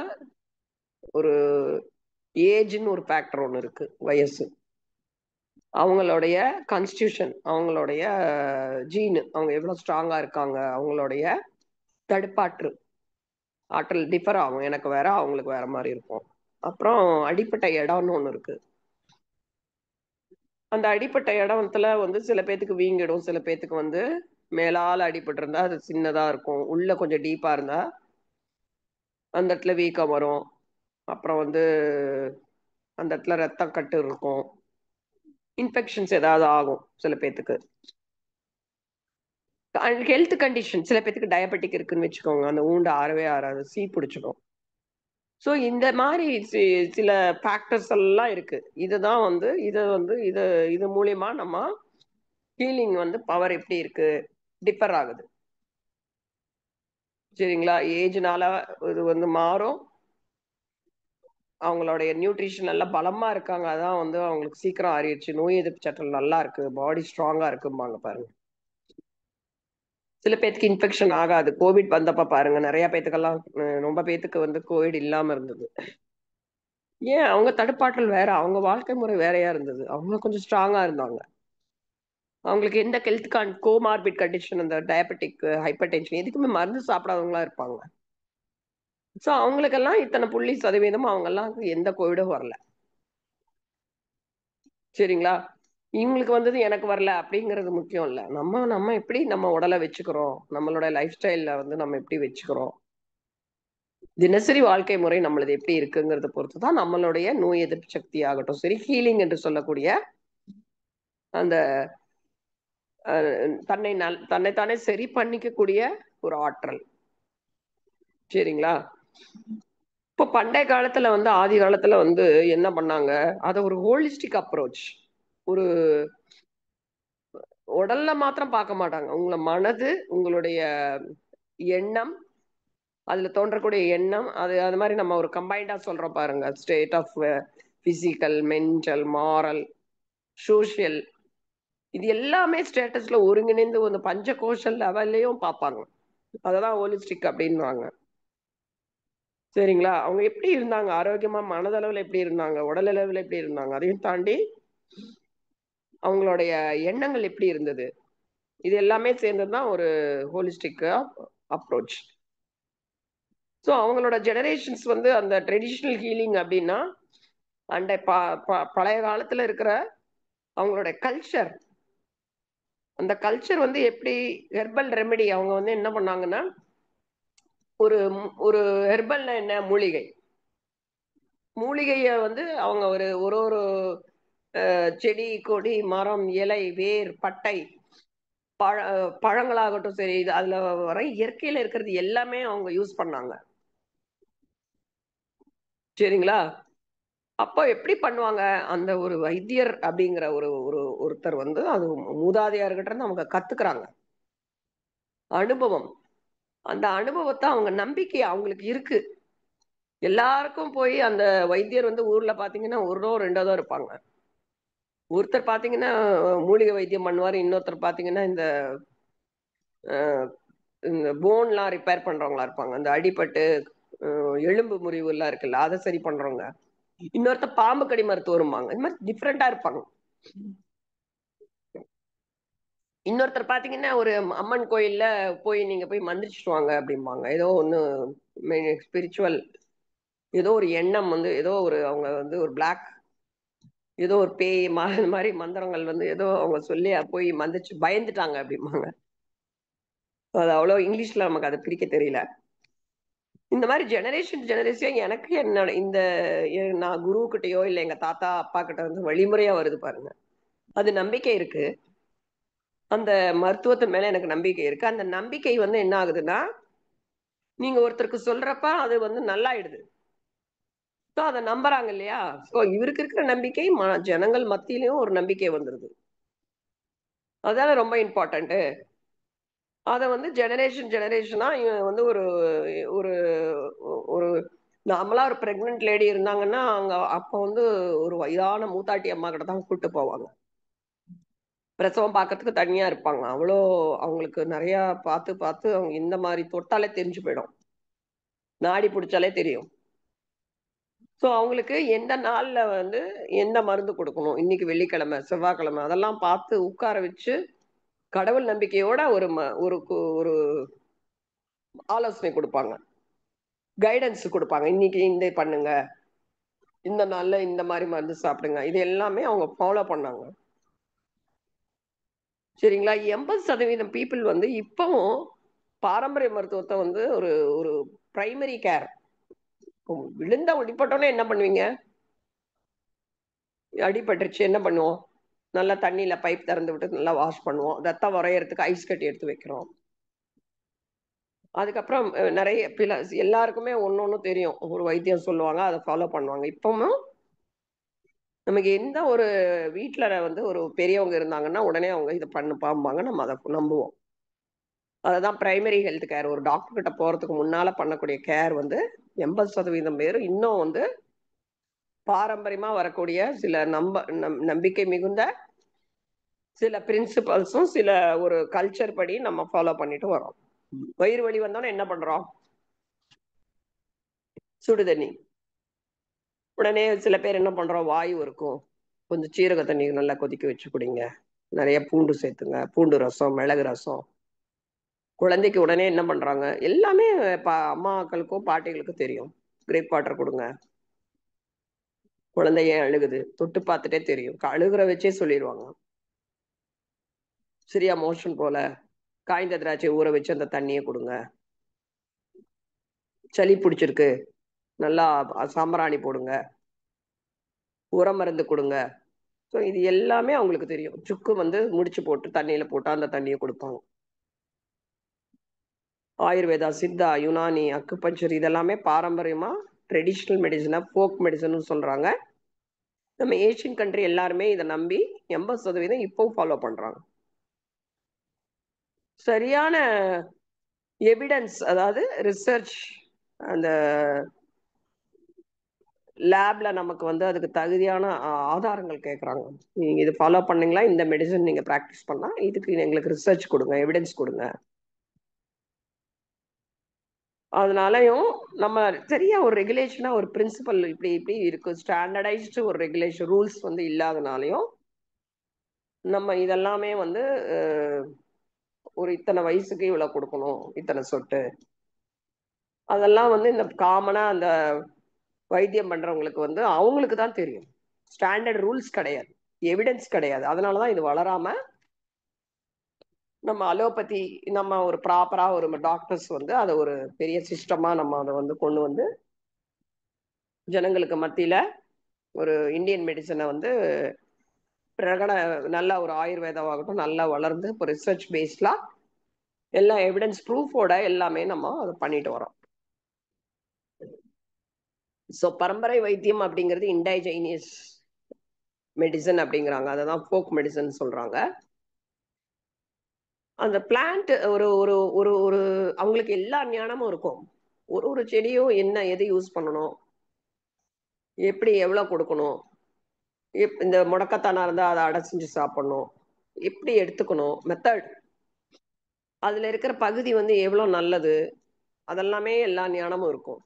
ஒரு ஏஜ்னு ஒரு ஃபேக்டர் ஒண்ணு இருக்கு, வயசு, அவங்களுடைய கான்ஸ்டியூஷன், அவங்களுடைய ஜீனு, அவங்க எவ்வளவு ஸ்ட்ராங்கா இருக்காங்க, அவங்களுடைய தடுப்பாற்று ஆற்றல் டிஃபர் ஆகும். எனக்கு வேற அவங்களுக்கு வேற மாதிரி இருக்கும். அப்புறம் அடிப்பட்ட இடம்னு ஒண்ணு இருக்கு. அந்த அடிப்பட்ட இடத்துல சில பேத்துக்கு வீங்கிடும், சில பேத்துக்கு மேலால அடிபட்டு இருந்தா அது சின்னதா இருக்கும், உள்ள கொஞ்சம் டீப்பா இருந்தா அந்த இடத்துல வீக்கம் வரும். அப்புறம் வந்து அந்த இடத்துல ரத்தம் கட்டு இருக்கும். இன்ஃபெக்ஷன்ஸ் ஏதாவது ஆகும் சில பேத்துக்கு. ஹெல்த் கண்டிஷன் சில பேத்துக்கு டயபெட்டிக் இருக்குன்னு வச்சுக்கோங்க. அந்த ஊண்டு ஆறவே ஆறாது. சீ பிடிச்சுக்கும். ஸோ இந்த மாதிரி சில ஃபேக்டர்ஸ் எல்லாம் இருக்கு. இதுதான் வந்து இது மூலியமா நம்ம ஹீலிங் வந்து பவர் எப்படி இருக்கு டிஃபர் ஆகுது. சரிங்களா? ஏஜ்னால இது வந்து மாறும். அவங்களுடைய நியூட்ரிஷன் நல்லா பலமா இருக்காங்க. அதான் வந்து அவங்களுக்கு சீக்கிரம் ஆறிடுச்சு. நோய் எதிர்ப்பு சட்டம் நல்லா இருக்கு. பாடி ஸ்ட்ராங்கா இருக்கும்பாங்க பாருங்க. சில பேத்துக்கு இன்ஃபெக்ஷன் ஆகாது. கோவிட் வந்தப்ப பாருங்க நிறைய பேத்துக்கெல்லாம் ரொம்ப பேத்துக்கு வந்து கோவிட் இல்லாம இருந்தது. ஏன் அவங்க தடுப்பாற்றல் வேற. அவங்க வாழ்க்கை முறை வேறையா இருந்தது. அவங்க கொஞ்சம் ஸ்ட்ராங்கா இருந்தாங்க. அவங்களுக்கு எந்த ஹெல்த் கோமார்பிட் கண்டிஷன் அந்த டயபெட்டிக், ஹைப்பர் டென்ஷன் எதுக்குமே மருந்து சாப்பிடாதவங்களா இருப்பாங்க. ஸோ அவங்களுக்கெல்லாம் இத்தனை புள்ளி சதவீதம் அவங்கெல்லாம் எந்த கோவிடும் வரல. சரிங்களா? இவங்களுக்கு வந்தது எனக்கு வரல அப்படிங்கிறது முக்கியம் இல்ல. நம்ம எப்படி நம்ம உடலை வச்சுக்கிறோம், நம்மளோட லைஃப் ஸ்டைல்ல வந்து நம்ம எப்படி வச்சுக்கிறோம், தினசரி வாழ்க்கை முறை நம்மளது எப்படி இருக்குங்கிறத பொறுத்து தான் நம்மளுடைய நோய் எதிர்ப்பு சக்தி ஆகட்டும் சரி, ஹீலிங் என்று சொல்லக்கூடிய அந்த தன்னைத்தானே சரி பண்ணிக்கக்கூடிய ஒரு ஆற்றல். சரிங்களா? இப்போ பண்டைய காலத்துல வந்து ஆதி காலத்துல வந்து என்ன பண்ணாங்க, அதை ஒரு ஹோலிஸ்டிக் அப்ரோச், ஒரு உடல்ல மாத்திரம் பார்க்க மாட்டாங்க. உங்களை மனது, உங்களுடைய எண்ணம், அதுல தோன்றக்கூடிய எண்ணம், அது மாதிரி நம்ம ஒரு கம்பைண்டா சொல்றோம் பாருங்க. State of physical, mental, moral, social, இது எல்லாமே ஸ்டேட்டஸ்ல ஒருங்கிணைந்து ஒரு பஞ்ச கோஷல் லெவல்லையும் பார்ப்பாங்க. அததான் ஹோலிஸ்டிக் அப்படின்வாங்க. சரிங்களா? அவங்க எப்படி இருந்தாங்க, ஆரோக்கியமா மனதளவுல எப்படி இருந்தாங்க, உடல் அளவுல எப்படி இருந்தாங்க, அதையும் தாண்டி அவங்களுடைய எண்ணங்கள் எப்படி இருந்தது, இது எல்லாமே சேர்ந்ததுதான் ஒரு ஹோலிஸ்டிக் அப்ரோச். ஸோ அவங்களோட ஜெனரேஷன்ஸ் வந்து அந்த ட்ரெடிஷ்னல் ஹீலிங் அப்படின்னா அந்த பழைய காலத்துல இருக்கிற அவங்களோட கல்ச்சர், அந்த கல்ச்சர் வந்து எப்படி ஹெர்பல் ரெமெடி அவங்க வந்து என்ன பண்ணாங்கன்னா, ஒரு ஒரு ஹெர்பல்னா என்ன, மூலிகை. மூலிகைய வந்து அவங்க ஒரு ஒரு ஒரு செடி, கொடி, மரம், இலை, வேர், பட்டை, பழங்களாகட்டும் சரி, இது அதுல வர இயற்கையில இருக்கிறது எல்லாமே அவங்க யூஸ் பண்ணாங்க. சரிங்களா? அப்போ எப்படி பண்ணுவாங்க, அந்த ஒரு வைத்தியர் அப்படிங்கிற ஒருத்தர் வந்து அது மூதாதையர்கிட்ட இருந்து அவங்க கத்துக்கிறாங்க. அனுபவம், அந்த அனுபவத்தை அவங்க நம்பிக்கை அவங்களுக்கு இருக்கு. எல்லாருக்கும் போய் அந்த வைத்தியர் வந்து ஊர்ல பாத்தீங்கன்னா ஒரோ ரெண்டோ தான் இருப்பாங்க. ஒருத்தர் பாத்தீங்கன்னா மூலிகை வைத்தியம் பண்ணுவாரு, இன்னொருத்தர் பாத்தீங்கன்னா இந்த இந்த போன்லாம் ரிப்பேர் பண்றவங்களா இருப்பாங்க. அந்த அடிபட்டு எலும்பு முறிவு எல்லாம் இருக்குல்ல, அதை சரி பண்றவங்க. இன்னொருத்தர் பாம்பு கடி மருத்துவருமாங்க. இந்த மாதிரி டிஃப்ரெண்டா இருப்பாங்க. இன்னொருத்தர் பாத்தீங்கன்னா ஒரு அம்மன் கோயில்ல போய் நீங்க போய் மந்திரிச்சுட்டு வாங்க அப்படிம்பாங்க. ஏதோ ஒண்ணு ஸ்பிரிச்சுவல், ஏதோ ஒரு எண்ணம் வந்து ஏதோ ஒரு அவங்க வந்து ஒரு பிளாக், ஏதோ ஒரு பேய் மாதிரி மந்திரங்கள் வந்து ஏதோ அவங்க சொல்லி போய் மந்திரிச்சு பயந்துட்டாங்க அப்படிம்பாங்க. அது அவ்வளவு இங்கிலீஷ்ல நமக்கு அதை பிரிக்க தெரியல. இந்த மாதிரி ஜெனரேஷன் எனக்கு என்னோட இந்த நான் குரு கிட்டயோ இல்ல எங்க தாத்தா அப்பா கிட்ட வந்து வழிமுறையா வருது பாருங்க. அது நம்பிக்கை இருக்கு. அந்த மருத்துவத்து மேல எனக்கு நம்பிக்கை இருக்கு. அந்த நம்பிக்கை வந்து என்ன ஆகுதுன்னா, நீங்க ஒருத்தருக்கு சொல்றப்ப அது வந்து நல்லாயிடுது. ஸோ அதை நம்புறாங்க இல்லையா? ஸோ இவருக்கு இருக்கிற நம்பிக்கை ஜனங்கள் மத்தியிலயும் ஒரு நம்பிக்கை வந்துருது. அதான ரொம்ப இம்பார்ட்டன்ட். அதை வந்து ஜெனரேஷனா இவன் வந்து ஒரு ஒரு ஒரு நார்மலா ஒரு பிரெக்னன்ட் லேடி இருந்தாங்கன்னா அவங்க அப்ப வந்து ஒரு வயதான மூத்தாட்டி அம்மா கிட்ட தான் கூட்டு போவாங்க. பிரசவம் பார்க்கறதுக்கு தனியா இருப்பாங்க. அவ்வளோ அவங்களுக்கு நிறைய பார்த்து பார்த்து அவங்க இந்த மாதிரி தொட்டாலே தெரிஞ்சு போயிடும். நாடி பிடிச்சாலே தெரியும். ஸோ அவங்களுக்கு எந்த நாள்ல வந்து எந்த மருந்து கொடுக்கணும், இன்னைக்கு வெள்ளிக்கிழமை, செவ்வாய்க்கிழமை, அதெல்லாம் பார்த்து உட்கார வச்சு கடவுள் நம்பிக்கையோட ஒரு ஆலோசனை கொடுப்பாங்க, கைடன்ஸ் கொடுப்பாங்க. இன்னைக்கு இந்த பண்ணுங்க, இந்த நாள்ல இந்த மாதிரி மருந்து சாப்பிடுங்க. இது எல்லாமே அவங்க ஃபாலோ பண்ணாங்க. சரிங்களா? 80% பீப்புள் வந்து இப்பவும் பாரம்பரிய மருத்துவத்தை வந்து ஒரு ஒரு பிரைமரி கேர், விழுந்தா அடிபட்டோன்னே என்ன பண்ணுவீங்க? அடிபட்டுருச்சு என்ன பண்ணுவோம்? நல்லா தண்ணியில பைப் திறந்து விட்டு நல்லா வாஷ் பண்ணுவோம். ரத்தம் வரையறதுக்கு ஐஸ் கட்டி எடுத்து வைக்கிறோம். அதுக்கப்புறம் நெறைய எல்லாருக்குமே ஒண்ணு தெரியும். ஒரு வைத்தியம் சொல்லுவாங்க. அத ஃபாலோ பண்ணுவாங்க. இப்பவும் நமக்கு எந்த ஒரு வீட்ல வந்து ஒரு பெரியவங்க இருந்தாங்கன்னா, உடனே அவங்க இத பண்ணுப்பாம்பாங்க. நம்ம அத நம்புவோம். அததான் பிரைமரி ஹெல்த் கேர். ஒரு டாக்டர் கிட்ட போறதுக்கு முன்னால பண்ணக்கூடிய கேர் வந்து 80% பேர் இன்னும் வந்து பாரம்பரியமா வரக்கூடிய சில நம்பிக்கை மிகுந்த சில பிரின்சிபல்ஸும், சில ஒரு கல்ச்சர் படி நம்ம ஃபாலோ பண்ணிட்டு வரோம். வயிறு வலி வந்தோனே என்ன பண்றோம்? சுடு தண்ணி. உடனே சில பேர் என்ன பண்றோம்? வாயு இருக்கும். கொஞ்சம் சீரக தண்ணி நல்லா கொதிக்க வச்சு குடிங்க. நெறைய பூண்டு சேர்த்துங்க. பூண்டு ரசம், மிளகு ரசம். குழந்தைக்கு உடனே என்ன பண்றாங்க? எல்லாமே அம்மாக்களுக்கும், பாட்டிகளுக்கும் தெரியும். கிரேப் வாட்டர் குடுங்க. குழந்தை ஏன் அழுகுது? தொட்டு பார்த்துட்டே தெரியும். அழுகுற வச்சே சொல்லிருவாங்க. சரியா மோஷன் போல. காய்ந்த திராட்சைய ஊற வச்சு அந்த தண்ணிய குடுங்க. சளி புடிச்சிருக்கு. நல்லா சாம்பிராணி போடுங்க. உரம் மருந்து குடுங்க. ஸோ இது எல்லாமே அவங்களுக்கு தெரியும். சுக்கு வந்து முடிச்சு போட்டு தண்ணியில போட்டா அந்த தண்ணிய குடுப்பாங்க. ஆயுர்வேதா, சித்தா, யுனானி, அக்குபஞ்சர் இதெல்லாமே பாரம்பரியமா ட்ரெடிஷனல் மெடிசனா, ஃபோக் மெடிசன்னு சொல்றாங்க. நம்ம ஏசியன் கண்ட்ரி எல்லாருமே இத நம்பி 80% இப்பவும் ஃபாலோ பண்றாங்க. சரியான எவிடன்ஸ் அதாவது ரிசர்ச் அந்த லேப்ல நமக்கு வந்து அதுக்கு தகுதியான ஆதாரங்கள் கேட்குறாங்க. நீங்க இது ஃபாலோ பண்ணீங்களா? இந்த மெடிசன் நீங்க பிராக்டிஸ் பண்ணா, இதுக்கு எங்களுக்கு ரிசர்ச் குடுங்க, எவிடன்ஸ் குடுங்க. அதனாலயும் நம்ம சரியா ஒரு ரெகுலேஷனா ஒரு பிரின்சிபல் இப்படி இப்படி இருக்கு. ஸ்டாண்டர்டைஸ்டு ஒரு ரெகுலேஷன் ரூல்ஸ் வந்து இல்லாதனாலயும், நம்ம இதெல்லாமே வந்து அ ஒரு இத்தனை வயசுக்கு இவ்வளவு குடுக்கணும். இத்தனை சொட்டு. அதெல்லாம் வந்து இந்த காமனா அந்த வைத்தியம் பண்றவங்களுக்கு வந்து அவங்களுக்கு தான் தெரியும். ஸ்டாண்டர்ட் ரூல்ஸ் கிடையாது. எவிடன்ஸ் கிடையாது. அதனால தான் இது வளராம நம்ம அலோபதி நம்ம ஒரு ப்ராப்பரா ஒரு டாக்டர்ஸ் வந்து அத ஒரு பெரிய சிஸ்டமா நம்ம அத வந்து கொண்டு வந்து ஜனங்களுக்கு மத்தியில ஒரு இந்தியன் மெடிசன வந்து பிரகட நல்ல ஒரு ஆயுர்வேதாவாகட்டும் நல்லா வளர்ந்து இப்போ ரிசர்ச் பேஸ்டா எல்லா எவிடன்ஸ் ப்ரூஃபோட எல்லாமே நம்ம அதை பண்ணிட்டு வரோம். ஸோ பரம்பரை வைத்தியம் அப்படிங்கிறது இண்டைஜைனியஸ் மெடிசன் அப்படிங்கிறாங்க. அதை தான் ஃபோக் மெடிசன் சொல்றாங்க. அந்த பிளான்ட் ஒரு ஒரு ஒரு ஒரு அவங்களுக்கு எல்லா ஞானமும் இருக்கும். ஒரு ஒரு செடியும் என்ன எது யூஸ் பண்ணணும், எப்படி எவ்வளவு கொடுக்கணும், இந்த முடக்கத்தானா இருந்தா அதை அடை செஞ்சு சாப்பிடணும், எப்படி எடுத்துக்கணும், மெத்தட் அதுல இருக்கிற பகுதி வந்து எவ்வளவு நல்லது, அதெல்லாமே எல்லா ஞானமும் இருக்கும்.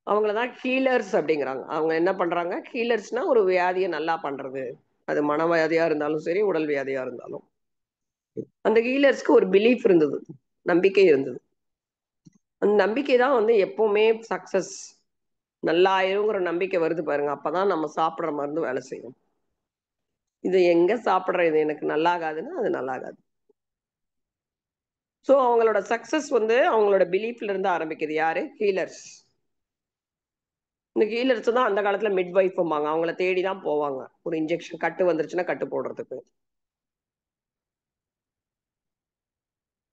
அவங்களதான் ஹீலர்ஸ் அப்படிங்கிறாங்க. அவங்க என்ன பண்றாங்க? ஹீலர்ஸ்னா ஒரு வியாதியை நல்லா பண்றது. அது மனவியாதியா இருந்தாலும் சரி, உடல் வியாதியா இருந்தாலும். அந்த ஹீலர்ஸ்க்கு ஒரு பிலீஃப் இருந்தது, நம்பிக்கை இருந்தது. அந்த நம்பிக்கை தான் வந்து எப்பவுமே சக்சஸ். நல்லாயிருங்கிற நம்பிக்கை வருது பாருங்க. அப்பதான் நம்ம சாப்பிடுற மருந்து வேலை செய்யும். இது எங்க சாப்பிடுற இது எனக்கு நல்லாகாதுன்னா அது நல்லாகாது. சோ அவங்களோட சக்சஸ் வந்து அவங்களோட பிலீஃப்ல இருந்து ஆரம்பிக்குது. யாரு? ஹீலர்ஸ். இந்த ஹீலர்ஸ் தான் அந்த காலத்துல மிட் வைஃப்ம்பாங்க. அவங்கள தேடி தான் போவாங்க. ஒரு இன்ஜெக்ஷன் கட்டு வந்துருச்சுன்னா கட்டு போடுறதுக்கு.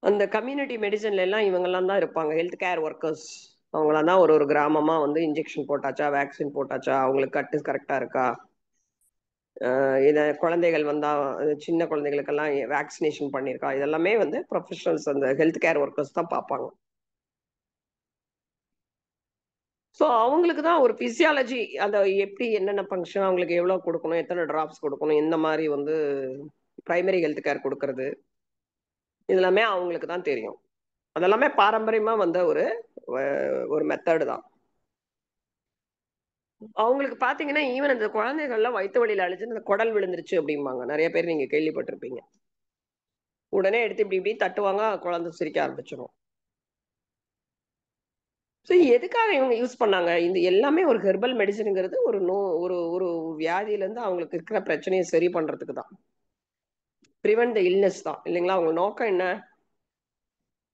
அந்த கம்யூனிட்டி மெடிசன்ல எல்லாம் இவங்கெல்லாம் தான் இருப்பாங்க. Health care workers. அவங்களாம் தான் ஒரு ஒரு கிராமமா வந்து இன்ஜெக்ஷன் போட்டாச்சா, வேக்சின் போட்டாச்சா, அவங்களுக்கு கட்டு கரெக்டா இருக்கா, இத குழந்தைகள் வந்தா சின்ன குழந்தைகளுக்கெல்லாம் வேக்சினேஷன் பண்ணியிருக்கா, இதெல்லாமே வந்து ப்ரொஃபஷனல்ஸ் அந்த ஹெல்த் கேர் ஒர்க்கர்ஸ் தான் பார்ப்பாங்க. ஸோ அவங்களுக்கு தான் ஒரு பிசியாலஜி அந்த எப்படி என்னென்ன ஃபங்க்ஷன் அவங்களுக்கு எவ்வளவு கொடுக்கணும், எத்தனை டிராப்ஸ் கொடுக்கணும், எந்த மாதிரி வந்து பிரைமரி ஹெல்த் கேர் கொடுக்கறது, இதெல்லாமே அவங்களுக்கு தான் தெரியும். அதெல்லாமே பாரம்பரியமா வந்த ஒரு ஒரு மெத்தடு தான். அவங்களுக்கு பாத்தீங்கன்னா ஈவன் அந்த குழந்தைகள்லாம் வயிற்று வலியில அழிச்சு இந்த குடல் விழுந்துருச்சு அப்படிம்பாங்க. நிறைய பேர் நீங்க கேள்விப்பட்டிருப்பீங்க. உடனே எடுத்து இப்படி இப்படி தட்டுவாங்க, குழந்தை சிரிக்க ஆரம்பிச்சிடும். ஸோ எதுக்காக இவங்க யூஸ் பண்ணாங்க? இந்த எல்லாமே ஒரு ஹெர்பல் மெடிசனுங்கிறது ஒரு ஒரு ஒரு வியாதியில இருந்து அவங்களுக்கு இருக்கிற பிரச்சனையை சரி பண்றதுக்கு தான். பிரிவென்ட் த இல்னஸ் தான் இல்லைங்களா? அவங்க நோக்கம் என்ன?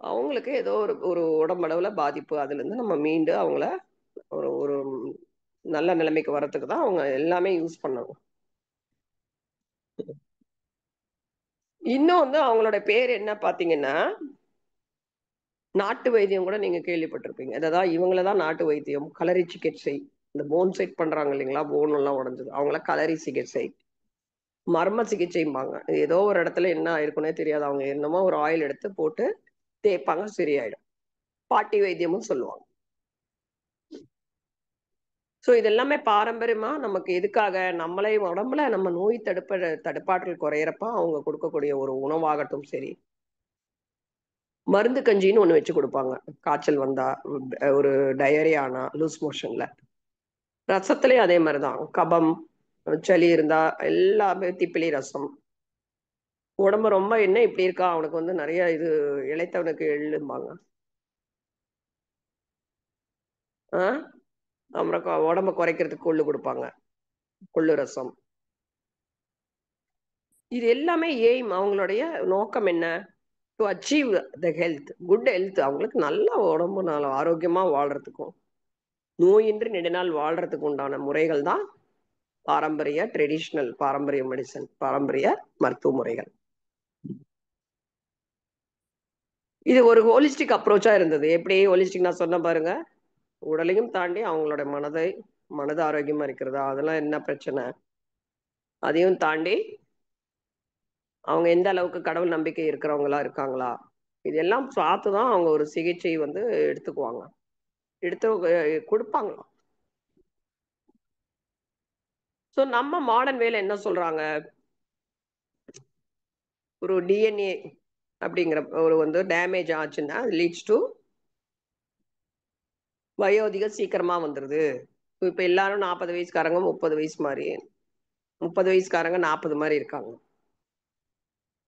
அவங்களுக்கு ஏதோ ஒரு ஒரு உடம்பளவுல பாதிப்பு, அதுல இருந்து நம்ம மீண்டு அவங்கள ஒரு ஒரு நல்ல நிலைமைக்கு வர்றதுக்கு தான் அவங்க எல்லாமே யூஸ் பண்ணணும். இன்னும் வந்து அவங்களோட பேர் என்ன பாத்தீங்கன்னா, நாட்டு வைத்தியம் கூட நீங்க கேள்விப்பட்டிருப்பீங்க. அதான் இவங்கள தான் நாட்டு வைத்தியம், களரி சிகிச்சை. இந்த போன் செட் பண்றாங்க இல்லைங்களா? போன் எல்லாம் உடைஞ்சது. அவங்கள களரி சிகிச்சை. மர்ம சிகிச்சைம்பாங்க. ஏதோ ஒரு இடத்துல என்ன ஆயிருக்குன்னே தெரியாது. அவங்க என்னமோ ஒரு ஆயில் எடுத்து போட்டு தேய்ப்பாங்க, சரியாயிடும். பாட்டி வைத்தியமும் சொல்லுவாங்க. சோ இது எல்லாமே பாரம்பரியமா நமக்கு எதுக்காக நம்மளே உடம்புல நம்ம நோய் தடுப்பாற்றல் குறையறப்ப அவங்க கொடுக்கக்கூடிய ஒரு உணவாகட்டும் சரி. மருந்து கஞ்சின்னு ஒண்ணு வச்சு கொடுப்பாங்க. காய்ச்சல் வந்தா, ஒரு டயரியா ஆனா, லூஸ் மோஷன்ல. ரசத்திலயும் அதே மாதிரிதான். கபம், சளி இருந்தா எல்லாமே திப்பிலி ரசம். உடம்பு ரொம்ப என்ன இப்படி இருக்கா அவனுக்கு வந்து நிறைய இது இளைத்தவனுக்கு எள்ளும்பாங்க. ஆஹ் அப்புறம் உடம்ப குறைக்கிறதுக்கு கொள்ளு கொடுப்பாங்க. கொள்ளு ரசம். இது எல்லாமே எய்ம், அவங்களுடைய நோக்கம் என்ன? To achieve the health, good health. அவங்களுக்கு நல்ல உடம்பு நல்ல ஆரோக்கியமா வாழ்றதுக்கும் நோயின்றி நெடுநாள் வாழ்றதுக்கு உண்டான முறைகள் தான் பாரம்பரிய ட்ரெடிஷ்னல் பாரம்பரிய மெடிசன், பாரம்பரிய மருத்துவ முறைகள். இது ஒரு ஹோலிஸ்டிக் அப்ரோச்சா இருந்தது. எப்படி ஹோலிஸ்டிக் நான் சொன்ன பாருங்க, உடலையும் தாண்டி அவங்களோட மனது ஆரோக்கியமா இருக்கிறதா, அதெல்லாம் என்ன பிரச்சனை, அதையும் தாண்டி அவங்க எந்த அளவுக்கு கடவுள் நம்பிக்கை இருக்கிறவங்களா இருக்காங்களா, இதெல்லாம் பார்த்துதான் அவங்க ஒரு சிகிச்சை வந்து எடுத்துக்குவாங்க, எடுத்து கொடுப்பாங்களாம். சோ நம்ம மாடர்ன் வேல என்ன சொல்றாங்க, ஒரு டிஎன்ஏ அப்படிங்கிற ஒரு வந்து டேமேஜ் ஆச்சுன்னா லீட்ஸ் டு வயோதிக சீக்கிரமா வந்துருது. இப்ப எல்லாரும் 40 வயசுக்காரங்க 30 வயசு மாதிரி, 30 வயசுக்காரங்க 40 மாதிரி இருக்காங்க.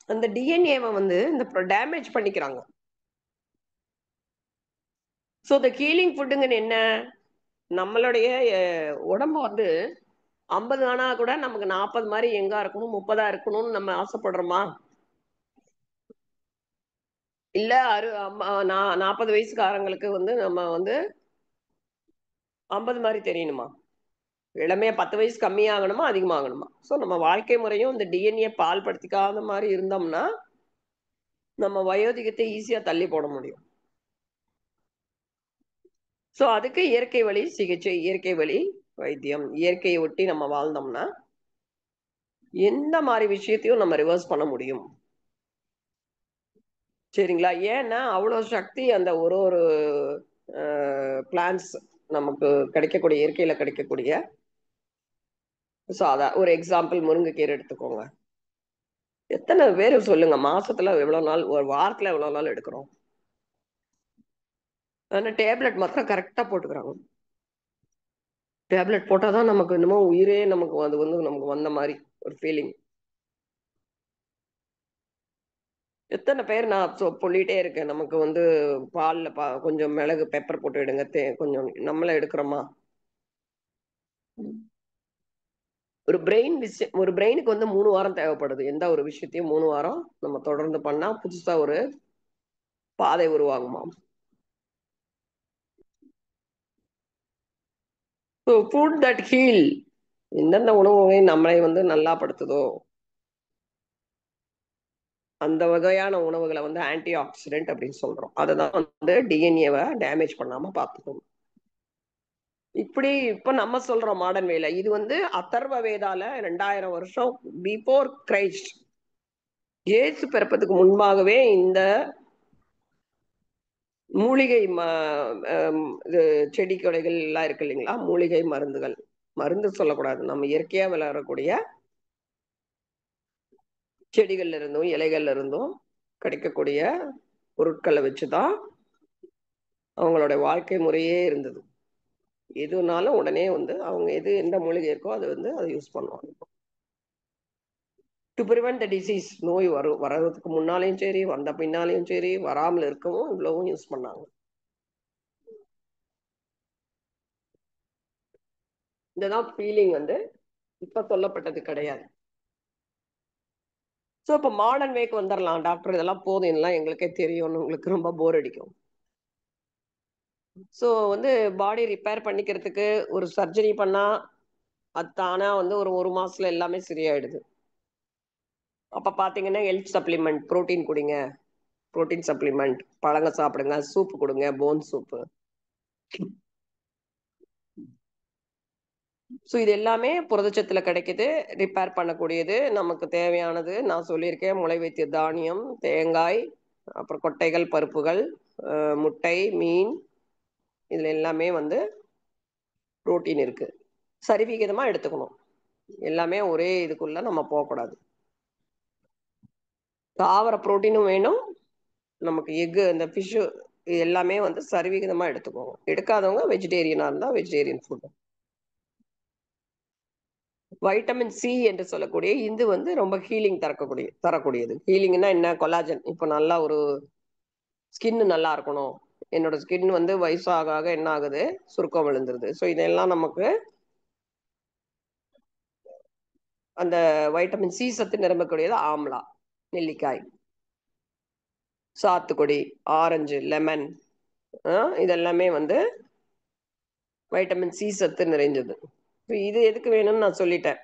அந்த டிஎன்ஏவை வந்து இந்த டேமேஜ் பண்ணிக்கிறாங்க. ஸோ த ஹீலிங் ஃபுட்டுங்கன்னு என்ன, நம்மளுடைய உடம்பு வந்து 50 ஆனா கூட நமக்கு 40 மாதிரி எங்க இருக்கணும், 30 இருக்கணும்னு நம்ம ஆசைப்படுறோமா? இல்ல 40 வயசுக்காரங்களுக்கு வந்து நம்ம வந்து 50 மாதிரி தெரியணுமா? இளமையா 10 வயசு கம்மியாகணுமா அதிகமாகணுமா? ஸோ நம்ம வாழ்க்கை முறையும் இந்த டிஎன்ஏ பால் படுத்திக்காத மாதிரி இருந்தோம்னா நம்ம வயோதிகத்தை ஈஸியா தள்ளி போட முடியும். ஸோ அதுக்கு இயற்கை வழி சிகிச்சை, இயற்கை வழி வைத்தியம், இயற்கையை ஒட்டி நம்ம வாழ்ந்தோம்னா எந்த மாதிரி விஷயத்தையும் நம்ம ரிவர்ஸ் பண்ண முடியும். சரிங்களா? ஏன்னா அவ்வளவு சக்தி அந்த ஒரு ஒரு பிளான்ஸ் நமக்கு கிடைக்கக்கூடிய, இயற்கையில கிடைக்கக்கூடிய. ஒரு எக்ஸாம்பிள் முருங்கைக்கீரை எடுத்துக்கோங்க. எத்தனை பேர் சொல்லுங்க, மாசத்துல எவ்வளவு நாள், ஒரு வாரத்துல எவ்வளவு நாள் எடுக்கிறோம்? ஆனா டேப்லெட் மாத்திரம் கரெக்டா போட்டுக்கிறாங்க. டேப்லெட் போட்டாதான் நமக்கு என்னமோ உயிரே நமக்கு அது வந்து நமக்கு வந்த மாதிரி ஒரு ஃபீலிங். எத்தனை பேர் நான் சொல்லிட்டே இருக்கேன், நமக்கு வந்து பால்ல கொஞ்சம் மிளகு பெப்பர் போட்டு எடுங்க, கொஞ்சம் நம்மள எடுக்கிறோமா? ஒரு பிரெயினுக்கு வந்து 3 வாரம் தேவைப்படுது. எந்த ஒரு விஷயத்தையும் 3 வாரம் நம்ம தொடர்ந்து பண்ணா புதுசா ஒரு பாதை உருவாகுமாம். ஃபுட் தட் ஹீல், எந்தெந்த உணவு வகை நம்மளை வந்து நல்லா படுத்துதோ அந்த வகையான உணவுகளை வந்து ஆன்டி ஆக்சிடென்ட் அப்படின்னு சொல்றோம். அததான் வந்து டிஎன்ஏவை டேமேஜ் பண்ணாம பார்த்துக்கணும். இப்ப நம்ம சொல்றோம் மாடர்ன் வேலை. இது வந்து அதர்வ வேதால 2000 வருஷம் பிஃபோர் கிரைஸ்ட், இயேசு பிறப்பதுக்கு முன்பாகவே இந்த மூலிகை இது செடி கொடைகள் எல்லாம் இருக்கு இல்லைங்களா, மூலிகை மருந்துகள், மருந்து சொல்லக்கூடாது, நம்ம இயற்கையா விளையாடக்கூடிய செடிகள்ல இருந்தும் இலைகள்ல இருந்தும் கிடைக்கக்கூடிய பொருட்களை வச்சுதான் அவங்களோட வாழ்க்கை முறையே இருந்தது. எதுனாலும் உடனே வந்து அவங்க எந்த மூலிகை இருக்கோ அதை வந்து அதை யூஸ் பண்ணுவாங்க. டு பிரிவென்ட் த டிசீஸ், நோய் வர்றதுக்கு முன்னாலையும் சரி, வந்த பின்னாலையும் சரி, வராமல் இருக்கவும் இவ்வளவும் யூஸ் பண்ணாங்க. இதுதான் ஃபீலிங் வந்து இப்ப சொல்லப்பட்டது கிடையாது. ஸோ இப்போ மாடர்ன் வேக்கு வந்துடலாம். டாக்டர் இதெல்லாம் போதும், இதெல்லாம் எங்களுக்கே தெரியும்னு உங்களுக்கு ரொம்ப போர் அடிக்கும். ஸோ வந்து பாடி ரிப்பேர் பண்ணிக்கிறதுக்கு ஒரு சர்ஜரி பண்ணா, அது தானா வந்து ஒரு மாசத்துல எல்லாமே சரியாயிடுது. அப்ப பார்த்தீங்கன்னா, ஹெல்த் சப்ளிமெண்ட், புரோட்டீன் குடிங்க. புரோட்டீன் சப்ளிமெண்ட், பழங்க சாப்பிடுங்க, சூப் குடுங்க, போன் சூப்பு. ஸோ இது எல்லாமே புரதச்சத்துல கிடைக்குது. ரிப்பேர் பண்ணக்கூடியது. நமக்கு தேவையானது நான் சொல்லியிருக்கேன். முளை வைத்திய தானியம், தேங்காய், அப்புறம் கொட்டைகள், பருப்புகள், முட்டை, மீன் இதுல எல்லாமே வந்து புரோட்டீன் இருக்கு. சரிவிகிதமா எடுத்துக்கணும். எல்லாமே ஒரே இதுக்குள்ள நம்ம போகக்கூடாது. தாவர புரோட்டீனும் வேணும். நமக்கு எஃகு, இந்த ஃபிஷ்ஷு இது எல்லாமே வந்து சரிவிகிதமா எடுத்துக்கோங்க. எடுக்காதவங்க வெஜிடேரியனா இருந்தா வெஜிடேரியன் ஃபுட். வைட்டமின் சி என்று சொல்லக்கூடிய இது வந்து ரொம்ப ஹீலிங் தரக்கூடியது. ஹீலிங்னா என்ன? கொலாஜன். இப்போ நல்லா ஒரு ஸ்கின் நல்லா இருக்கணும். என்னோட ஸ்கின் வந்து வயசாக ஆக என்ன ஆகுது? சுருக்கம் விழுந்துருது. ஸோ இதெல்லாம் நமக்கு அந்த வைட்டமின் சி சத்து நிரம்பக்கூடியது ஆம்லா, நெல்லிக்காய், சாத்துக்குடி, ஆரஞ்சு, லெமன் இதெல்லாமே வந்து வைட்டமின் சி சத்து நிறைஞ்சது. இது எதுக்கு வேணும்னு நான் சொல்லிட்டேன்.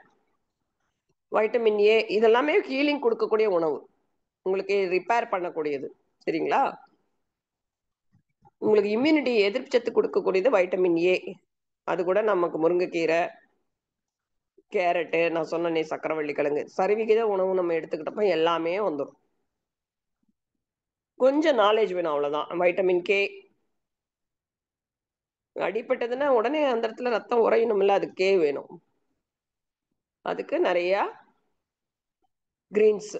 வைட்டமின் ஏ இதெல்லாமே ஹீலிங் கொடுக்கக்கூடிய உணவு. உங்களுக்கு ரிப்பேர் பண்ணக்கூடியது. சரிங்களா? உங்களுக்கு இம்யூனிட்டி எதிர்ப்பு சத்து கொடுக்கக்கூடியது வைட்டமின் ஏ. அது கூட நமக்கு முருங்கைக்கீரை, கேரட்டு, நான் சொன்னேனே சக்கரவள்ளி கிழங்கு. சரிவிகித உணவு நம்ம எடுத்துக்கிட்டப்ப எல்லாமே வந்துடும். கொஞ்சம் நாலேஜ் வேணும் அவ்வளவுதான். வைட்டமின் கே அடிபட்டதுன்னா உடனே அந்த இடத்துல ரத்தம் உறையணும்ல, அது கே வேணும். அதுக்கு நிறைய கிரீன்ஸ்,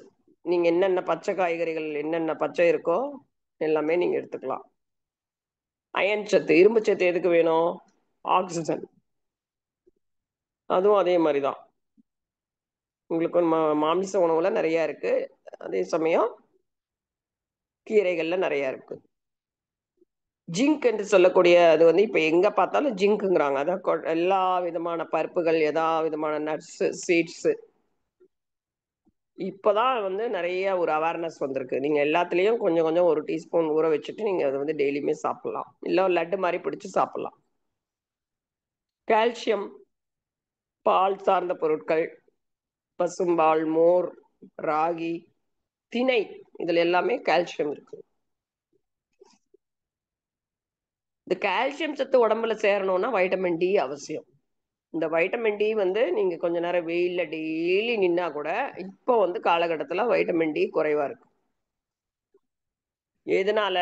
நீங்க என்னென்ன பச்சை காய்கறிகள் என்னென்ன பச்சை இருக்கோ எல்லாமே நீங்க எடுத்துக்கலாம். அயன் சத்து, இரும்பு சத்து எதுக்கு வேணும்? ஆக்சிஜன். அதுவும் அதே மாதிரிதான். உங்களுக்கு மாமிச உணவுல நிறைய இருக்கு. அதே சமயம் கீரைகள்ல நிறைய இருக்கு. ஜிங்க் என்று சொல்லக்கூடிய அது வந்து இப்ப எங்க பார்த்தாலும் ஜிங்க்குங்கிறாங்க. அதான் எல்லா விதமான பருப்புகள், எல்லா விதமான நட்ஸ், சீட்ஸ் இப்பதான் வந்து நிறைய ஒரு அவேர்னஸ் வந்திருக்கு. நீங்க எல்லாத்துலயும் கொஞ்சம் கொஞ்சம் ஒரு டீஸ்பூன் ஊற வச்சுட்டு நீங்க அதை வந்து டெய்லியுமே சாப்பிடலாம். இல்ல லட்டு மாதிரி பிடிச்சு சாப்பிடலாம். கால்சியம், பால் சார்ந்த பொருட்கள், பசும்பால், மோர், ராகி, திணை இதுல எல்லாமே கால்சியம் இருக்கு. இந்த கால்சியம் சத்து உடம்புல சேரணும்னா வைட்டமின் டி அவசியம். இந்த வைட்டமின் டி வந்து நீங்க கொஞ்ச நேரம் வெயில்ல டெய்லி நின்னா கூட இப்போ வந்து காலகட்டத்துல வைட்டமின் டி குறைவா இருக்கு. எதனால?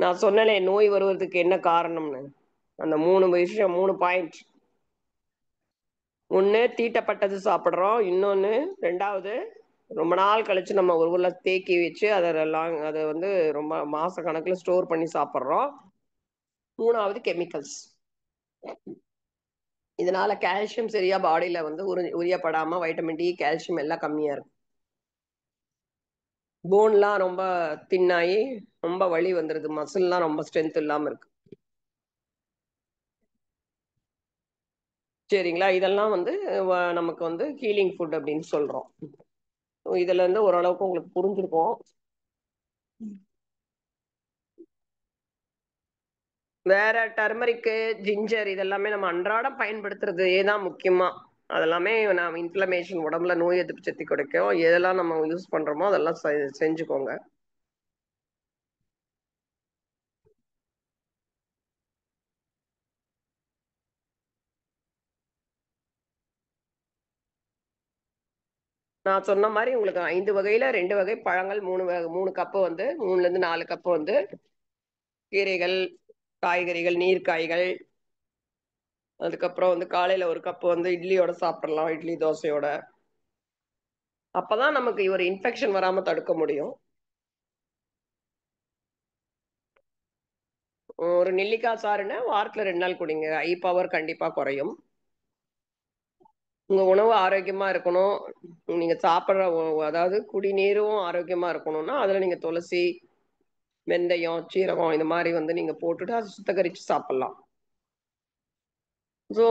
நான் சொன்னேனே நோய் வருவதற்கு என்ன காரணம்னு. அந்த 3 விஷயம், 3 பாயிண்ட். ஒண்ணு தீட்டப்பட்டது சாப்பிடுறோம். இன்னொன்னு 2வது ரொம்ப நாள் கழிச்சு நம்ம ஒரு ஊர்ல தேக்கி வச்சு அதை வந்து ரொம்ப மாச கணக்குல ஸ்டோர் பண்ணி சாப்பிடுறோம். 3வது கெமிக்கல்ஸ். இதனால கால்சியம் சரியா பாடியில வந்து உரியப்படாம வைட்டமின் டி, கால்சியம் எல்லாம் கம்மியா இருக்கு. போன்லாம் ரொம்ப தின்னாயி ரொம்ப வலி வந்துருது. மசில்லாம் ரொம்ப ஸ்ட்ரென்த் இல்லாம இருக்கு. சரிங்களா? இதெல்லாம் வந்து நமக்கு வந்து ஹீலிங் ஃபுட் அப்படின்னு சொல்றோம். இதுல இருந்து ஓரளவுக்கு உங்களுக்கு புரிஞ்சிருக்கும். வேற டர்மரிக்கு, ஜிஞ்சர் இதெல்லாமே நம்ம அன்றாடம் பயன்படுத்துறது தான் முக்கியமா. அதெல்லாமே நம்ம இன்ஃப்ளமேஷன் உடம்புல நோய் எதிர்ப்பு சக்தி கிடைக்கும். எதெல்லாம் நம்ம யூஸ் பண்றோமோ அதெல்லாம் செஞ்சுக்கோங்க. நான் சொன்ன மாதிரி உங்களுக்கு 5 வகையில 2 வகை பழங்கள், 3 கப்பு வந்து 3ல இருந்து 4 கப்பு வந்து கீரைகள், காய்கறிகள், நீர்க்காய்கள். அதுக்கப்புறம் வந்து காலையில ஒரு கப்பு வந்து இட்லியோட சாப்பிடலாம், இட்லி தோசையோட. அப்பதான் நமக்கு ஒரு இன்ஃபெக்ஷன் வராம தடுக்க முடியும். ஒரு நெல்லிக்காய் சாறுன்னு வாரத்துல 2 நாள் குடிங்க. ஐ பவர் கண்டிப்பா குறையும். உங்க உணவு ஆரோக்கியமா இருக்கணும். நீங்க சாப்பிடுற அதாவது குடிநீரும் ஆரோக்கியமா இருக்கணும்னா அதுல நீங்க துளசி, வெந்தயம், சீரகம் இந்த மாதிரி வந்து நீங்க போட்டுட்டு அதை சுத்தகரிச்சு சாப்பிடலாம். ஸோ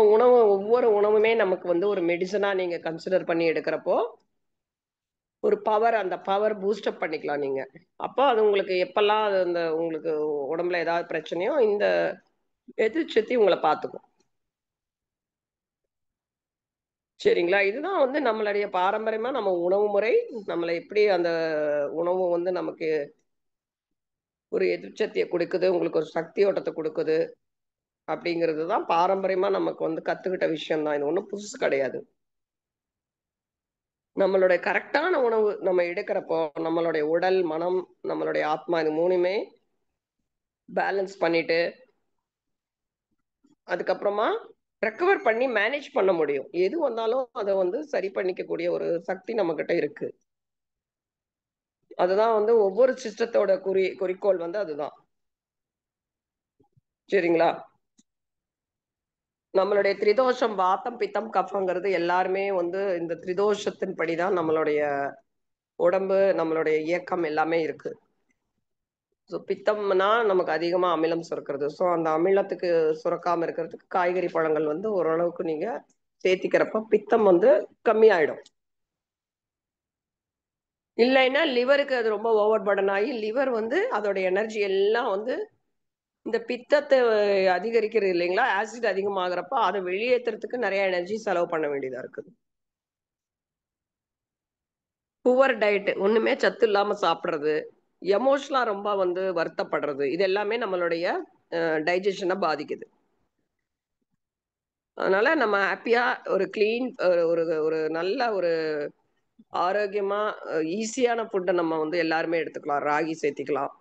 ஒவ்வொரு உணவுமே நமக்கு வந்து ஒரு மெடிசனா நீங்க கன்சிடர் பண்ணி எடுக்கிறப்போ ஒரு பவர், அந்த பவர் பூஸ்ட் அப் பண்ணிக்கலாம் நீங்க. அப்போ அது உங்களுக்கு எப்பல்லாம் அது அந்த உங்களுக்கு உடம்புல ஏதாவது பிரச்சனையோ, இந்த எதிர்ச்சக்தி உங்கள பார்த்துக்கும். சரிங்களா? இதுதான் வந்து நம்மளுடைய பாரம்பரியமா நம்ம உணவு முறை, நம்மள எப்படி அந்த உணவு வந்து நமக்கு ஒரு எதிர்ச்சக்திய குடுக்குது, உங்களுக்கு ஒரு சக்தி ஓட்டத்த குடுக்குது, அப்படிங்கிறது தான் பாரம்பரியமா நமக்கு வந்து கத்துக்கிட்ட விஷயம் தான். இது ஒண்ணும் புதுசு கிடையாது. நம்மளுடைய கரெக்ட்டான உணவு நம்ம எடுக்கிறப்போ, நம்மளுடைய உடல், மனம், நம்மளுடைய ஆத்மா இது 3மே பேலன்ஸ் பண்ணிட்டு, அதுக்கப்புறமா ரெக்கவர் பண்ணி மேனேஜ் பண்ண முடியும். எது வந்தாலும் அத வந்து சரி பண்ணிக்கக்கூடிய ஒரு சக்தி நம்மகிட்ட இருக்கு. அதுதான் வந்து ஒவ்வொரு சிஸ்டத்தோட குறிக்கோள் வந்து அதுதான். சரிங்களா? நம்மளுடைய திரிதோஷம் வாத்தம், பித்தம், கஃபங்கிறது எல்லாருமே வந்து இந்த திரிதோஷத்தின் படி தான் நம்மளுடைய உடம்பு, நம்மளுடைய இயக்கம் எல்லாமே இருக்கு. ஸோ பித்தம்னா நமக்கு அதிகமா அமிலம் சுரக்கிறது. ஸோ அந்த அமிலத்துக்கு சுரக்காம இருக்கிறதுக்கு காய்கறி, பழங்கள் வந்து ஓரளவுக்கு நீங்க சேர்த்திக்கிறப்ப பித்தம் வந்து கம்மியாயிடும். இல்லைன்னா லிவருக்கு அது ரொம்ப ஓவர் பர்டன் ஆகி, லிவர் வந்து அதோட எனர்ஜி எல்லாம் வந்து இந்த பித்தத்த அதிகரிக்கிறது இல்லைங்களா? ஆசிட் அதிகமாகறப்ப அத வெளியேத்துறதுக்கு நெறைய எனர்ஜி செலவு பண்ண வேண்டியதா இருக்குது. புவர் டயட் ஒண்ணுமே சத்து இல்லாம சாப்பிடுறது, எமோஷனலா ரொம்ப வந்து வருத்தப்படுறது, இது எல்லாமே நம்மளுடைய டைஜஷன பாதிக்குது. அதனால நம்ம ஹேப்பியா ஒரு கிளீன் ஒரு ஒரு நல்ல ஒரு ஆரோக்கியமா ஈஸியான ஃபுட்ட நம்ம வந்து எல்லாருமே எடுத்துக்கலாம். ராகி சேர்த்திக்கலாம்.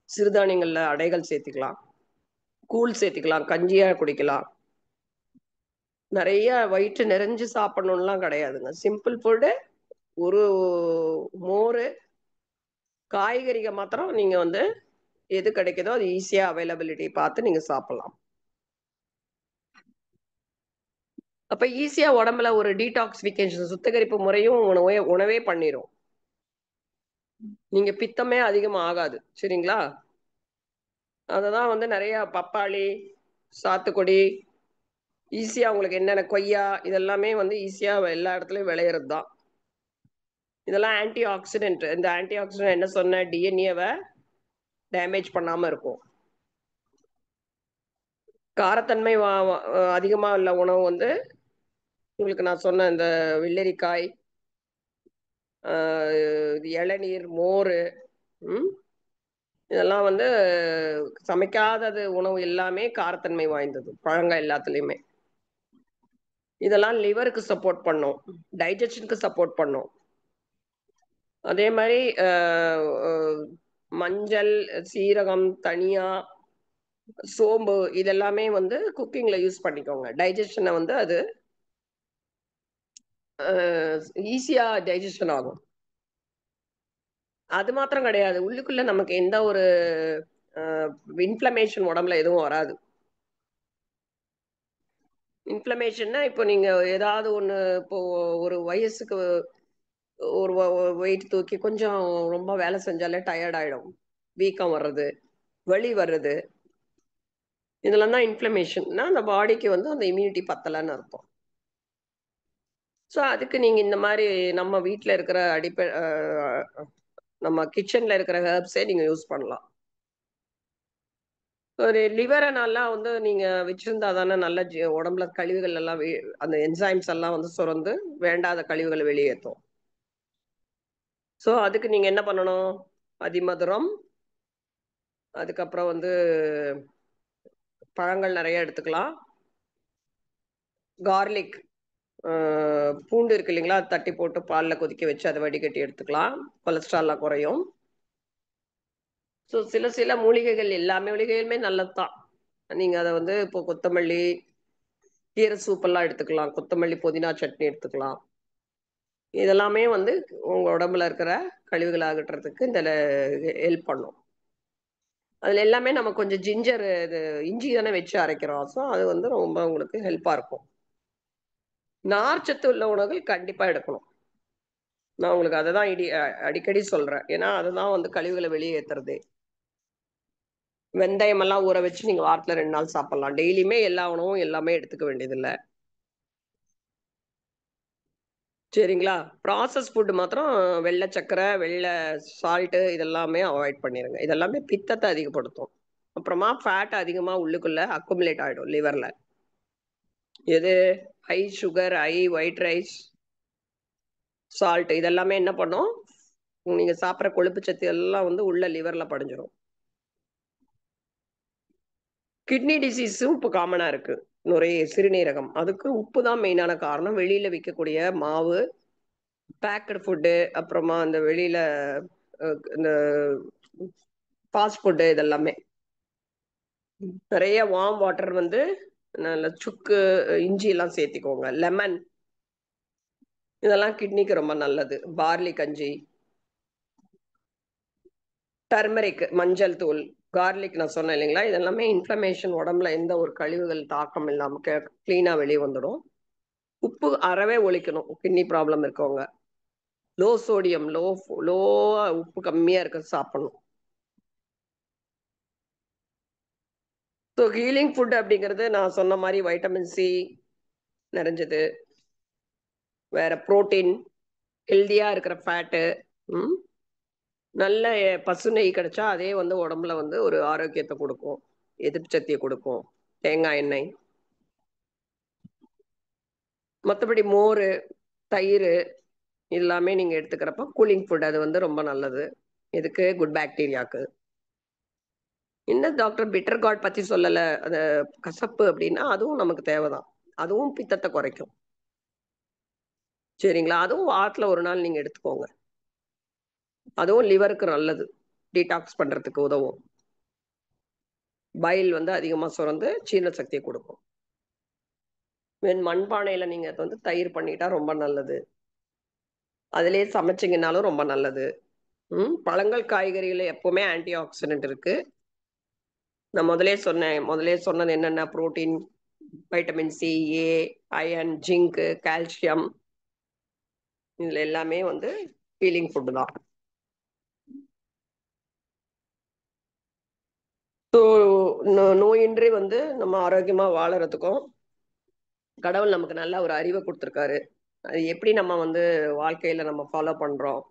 சிறுதானியங்கள்ல அடைகள் சேர்த்துக்கலாம். கூழ் சேர்த்துக்கலாம். கஞ்சியா குடிக்கலாம். நெறைய வயிற்று நெறஞ்சு சாப்பிடணும்லாம் கிடையாதுங்க. சிம்பிள் ஃபுட்டு ஒரு மோரு, காய்கறிக மாத்திரம் நீங்க வந்து எது கிடைக்குதோ அது ஈஸியா அவைலபிலிட்டி பார்த்து நீங்க சாப்பிடலாம். அப்ப ஈஸியா உடம்புல ஒரு டீடாக்சிஃபிகேஷன் சுத்திகரிப்பு முறையும் உணவே பண்ணிரும். நீங்க பித்தமே அதிகமா ஆகாது. சரிங்களா? அததான் வந்து நெறைய பப்பாளி, சாத்துக்குடி, ஈஸியா உங்களுக்கு என்னென்ன கொய்யா இதெல்லாமே வந்து ஈஸியா எல்லா இடத்துலயும் விளையறது தான். இதெல்லாம் ஆன்டி ஆக்ஸிடென்ட். இந்த ஆன்டி ஆக்ஸிடென்ட் என்ன சொன்னேன்? டிஎன்ஏவ டேமேஜ் பண்ணாம இருக்கும். காரத்தன்மை அதிகமா உள்ள உணவு வந்து உங்களுக்கு நான் சொன்ன இந்த வெள்ளரிக்காய், அ இளநீர், மோரு, ம் இதெல்லாம் வந்து சமைக்காதது உணவு எல்லாமே காரத்தன்மை வாய்ந்தது. பழங்கள் எல்லாத்துலயுமே. இதெல்லாம் லிவருக்கு சப்போர்ட் பண்ணும். டைஜஷனுக்கு சப்போர்ட் பண்ணும். அதே மாரி அ அ மஞ்சள், சீரகம், தனியா, சோம்பு இதெல்லாமே வந்து குக்கிங்ல யூஸ் பண்ணிக்கோங்க. டைஜஷன வந்து அது அ ஈஸியா டைஜஷன் ஆகும். அது மாத்திரம் கிடையாது. உள்ளுக்குள்ள நமக்கு எந்த ஒரு அ இன்ஃப்ளமேஷன் உடம்புல எதுவும் வராது. இன்ஃப்ளமேஷன்னா இப்போ நீங்க ஏதாவது ஒண்ணு இப்போ ஒரு வயசுக்கு ஒரு வெயிட் தூக்கி கொஞ்சம் ரொம்ப வேலை செஞ்சாலே டயர்ட் ஆயிடும். வீக்கம் வர்றது, வலி வர்றது. இதெல்லாம் தான் இன்ஃப்ளமேஷன்னா அந்த பாடிக்கு வந்து அந்த இம்யூனிட்டி பத்தலன்னு அர்த்தம். ஸோ அதுக்கு நீங்க இந்த மாரி நம்ம வீட்ல இருக்கிற நம்ம கிச்சன்ல இருக்கிற ஹெர்ப்ஸே நீங்க யூஸ் பண்ணலாம். ஒரு லிவர நல்லா வந்து நீங்க வச்சிருந்தா தானே நல்ல உடம்புல கழிவுகள் எல்லாம் அந்த என்சைம்ஸ் எல்லாம் வந்து சுரந்து வேண்டாத கழிவுகள வெளியேத்தும். ஸோ அதுக்கு நீங்க என்ன பண்ணணும்? அதிமதுரம், அதுக்கப்புறம் வந்து பழங்கள் நெறைய எடுத்துக்கலாம். கார்லிக் அ பூண்டு இருக்கு இல்லைங்களா? அத தட்டி போட்டு பால்ல கொதிக்க வச்சு அத வடிகட்டி எடுத்துக்கலாம். கொலஸ்ட்ரால்லாம் குறையும். ஸோ சில சில மூலிகைகள் எல்லாமே மூலிகைகளுமே நல்லது தான். நீங்க அத வந்து இப்போ கொத்தமல்லி, கீரை சூப்பெல்லாம் எடுத்துக்கலாம். கொத்தமல்லி, புதினா சட்னி எடுத்துக்கலாம். இதெல்லாமே வந்து உங்க உடம்புல இருக்கிற கழிவுகள அகற்றதுக்கு இந்த ஹெல்ப் பண்ணும். அதுல எல்லாமே நம்ம கொஞ்சம் ஜிஞ்சர் இது இஞ்சி தானே வச்சு அரைக்கிறோம். ஸோ அது வந்து ரொம்ப உங்களுக்கு ஹெல்ப்பா இருக்கும். நார்ச்சத்து உள்ள உணவுகள் கண்டிப்பா எடுக்கணும். நான் உங்களுக்கு அததான் அடிக்கடி சொல்றேன். ஏன்னா, அதுதான் வந்து கழிவுகள வெளியேத்துறதே. வெந்தயமெல்லாம் ஊற வச்சு நீங்க வாரத்துல 2 நாள் சாப்பிடலாம். டெய்லியுமே எல்லா உணவும் எல்லாமே எடுத்துக்க வேண்டியதில்ல. சரிங்களா? ப்ராசஸ் ஃபுட் மாத்திரம் வெள்ளை சர்க்கரை, வெள்ளை சால்ட்டு இதெல்லாமே அவாய்ட் பண்ணிருங்க. இதெல்லாமே பித்தத்த அதிகப்படுத்தும். அப்புறமா ஃபேட் அதிகமா உள்ளுக்குள்ள அக்குமுலேட் ஆயிடும் லிவர்ல. எது? High sugar, high white rice, salt இதெல்லாமே என்ன பண்ணும்? நீங்க சாப்பிடுற கொழுப்பு சத்து எல்லாம் வந்து உள்ள லிவர்ல படிஞ்சிரும். கிட்னி டிசீஸும் இப்ப காமனா இருக்கு. சிறுநீரகம். அதுக்கு உப்பு தான் மெயினான காரணம். வெளியில விக்கக்கூடிய மாவு, பேக்டு ஃபுட்டு, அப்புறமா அந்த வெளியில இந்த ஃபாஸ்ட் ஃபுட்டு இதெல்லாமே. நெறைய வார்ம் வாட்டர் வந்து நல்ல சுக்கு, இஞ்சி எல்லாம் சேர்த்திக்கோங்க. லெமன் இதெல்லாம் கிட்னிக்கு ரொம்ப நல்லது. பார்லி கஞ்சி, டர்மெரிக் மஞ்சள் தூள், கார்லிக் நான் சொன்னேன் இல்லைங்களா? இதெல்லாமே இன்ஃப்ளமேஷன் உடம்புல எந்த ஒரு கழிவுகள் தாக்கம் இல்லாம கிளீனா வெளிய வந்துடும். உப்பு அறவே ஒழிக்கணும் கிட்னி ப்ராப்ளம் இருக்கவங்க. லோ சோடியம், லோவா உப்பு கம்மியா இருக்கிறது சாப்பிடணும். ஸோ ஹீலிங் ஃபுட் அப்படிங்கிறது நான் சொன்ன மாதிரி வைட்டமின் சி நிறைஞ்சது, வேற புரோட்டீன், ஹெல்தியா இருக்கிற ஃபேட்டு, நல்ல பசு நெய் கிடைச்சா அதே வந்து உடம்புல வந்து ஒரு ஆரோக்கியத்தை கொடுக்கும், எதிர்ப்பு சக்தியை கொடுக்கும். தேங்காய் எண்ணெய், மற்றபடி மோர், தயிர் எல்லாமே நீங்க எடுத்துக்கிறப்ப கூலிங் ஃபுட் அது வந்து ரொம்ப நல்லது. இதுக்கு குட் பாக்டீரியாக்கு. என்ன டாக்டர் பிட்டர் காட் பத்தி சொல்லல, அந்த கசப்பு அப்படின்னா அதுவும் நமக்கு தேவைதான். அதுவும் பித்தத்தை குறைக்கும். சரிங்களா? அதுவும் வாரத்துல ஒரு நாள் நீங்க எடுத்துக்கோங்க. அதுவும் லிவருக்கு நல்லது, டீடாக்ஸ் பண்றதுக்கு உதவும். பைல் வந்து அதிகமா சுரந்து ஜீரண சக்தியை கொடுக்கும். மண்பானையில நீங்க வந்து தயிர் பண்ணிட்டா ரொம்ப நல்லது. அதுலயே சமைச்சிங்கனாலும் ரொம்ப நல்லது. பழங்கள் காய்கறிகள் எப்பவுமே ஆன்டி ஆக்சிடென்ட் இருக்கு. நான் முதலே சொன்னது என்னென்ன? புரோட்டீன், வைட்டமின் சி, ஏ, அயன், ஜிங்க், கால்சியம், இதுல எல்லாமே வந்து ஹீலிங் ஃபுட் தான். ஸோ நோயின்றி வந்து நம்ம ஆரோக்கியமா வாழறதுக்கும் கடவுள் நமக்கு நல்ல ஒரு அறிவை கொடுத்துருக்காரு. அது எப்படி நம்ம வந்து வாழ்க்கையில நம்ம ஃபாலோ பண்றோம்,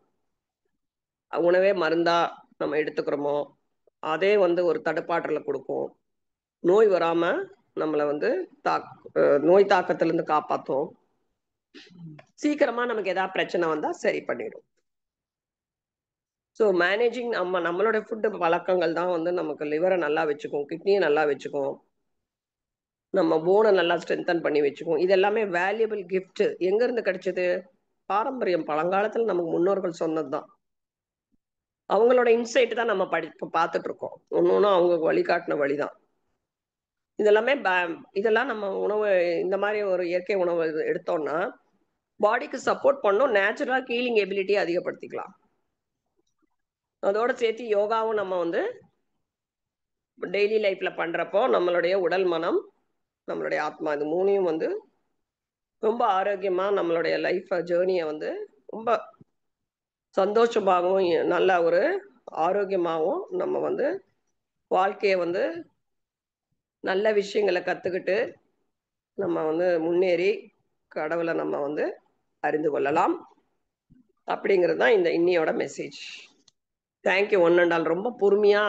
உணவே மருந்தா நம்ம எடுத்துக்கிறோமோ அதே வந்து ஒரு தடுப்பாற்றலை கொடுக்கும். நோய் வராம நம்மளை வந்து நோய் தாக்கத்திலிருந்து காப்பாற்றும். சீக்கிரமா நமக்கு ஏதாவது பிரச்சனை வந்தா சரி பண்ணிடும். ஸோ மேனேஜிங் நம்மளோட ஃபுட்டு பழக்கங்கள் தான் வந்து நமக்கு லிவரை நல்லா வச்சுக்கும், கிட்னியை நல்லா வச்சுக்கும், நம்ம போனை நல்லா ஸ்ட்ரென்தன் பண்ணி வச்சுக்கும். இது எல்லாமே வேல்யூபிள் கிஃப்ட். எங்க இருந்து கிடைச்சது? பாரம்பரியம், பழங்காலத்துல நமக்கு முன்னோர்கள் சொன்னதுதான். அவங்களோட இன்சைட் தான் நம்ம பார்த்துட்டு இருக்கோம். ஒன்னொன்னும் அவங்க வழிகாட்டின வழிதான். இதெல்லாம் நம்ம உணவு இந்த மாதிரி ஒரு இயற்கை உணவு எடுத்தோம்னா பாடிக்கு சப்போர்ட் பண்ணும், நேச்சுரலா ஹீலிங் எபிலிட்டியை அதிகப்படுத்திக்கலாம். அதோட சேர்த்து யோகாவும் நம்ம வந்து டெய்லி லைஃப்ல பண்றப்போ நம்மளுடைய உடல், மனம், நம்மளுடைய ஆத்மா இது மூணையும் வந்து ரொம்ப ஆரோக்கியமா நம்மளுடைய லைஃப் ஜேர்னியை வந்து ரொம்ப சந்தோஷமாகவும் நல்ல ஒரு ஆரோக்கியமாகவும் நம்ம வந்து வாழ்க்கையை வந்து நல்ல விஷயங்களை கத்துக்கிட்டு நம்ம வந்து முன்னேறி கடவுளை நம்ம வந்து அறிந்து கொள்ளலாம். அப்படிங்கிறது தான் இந்த இன்னியோட மெசேஜ். தேங்க்யூ. ஒன்னண்டால் ரொம்ப பொறுமையா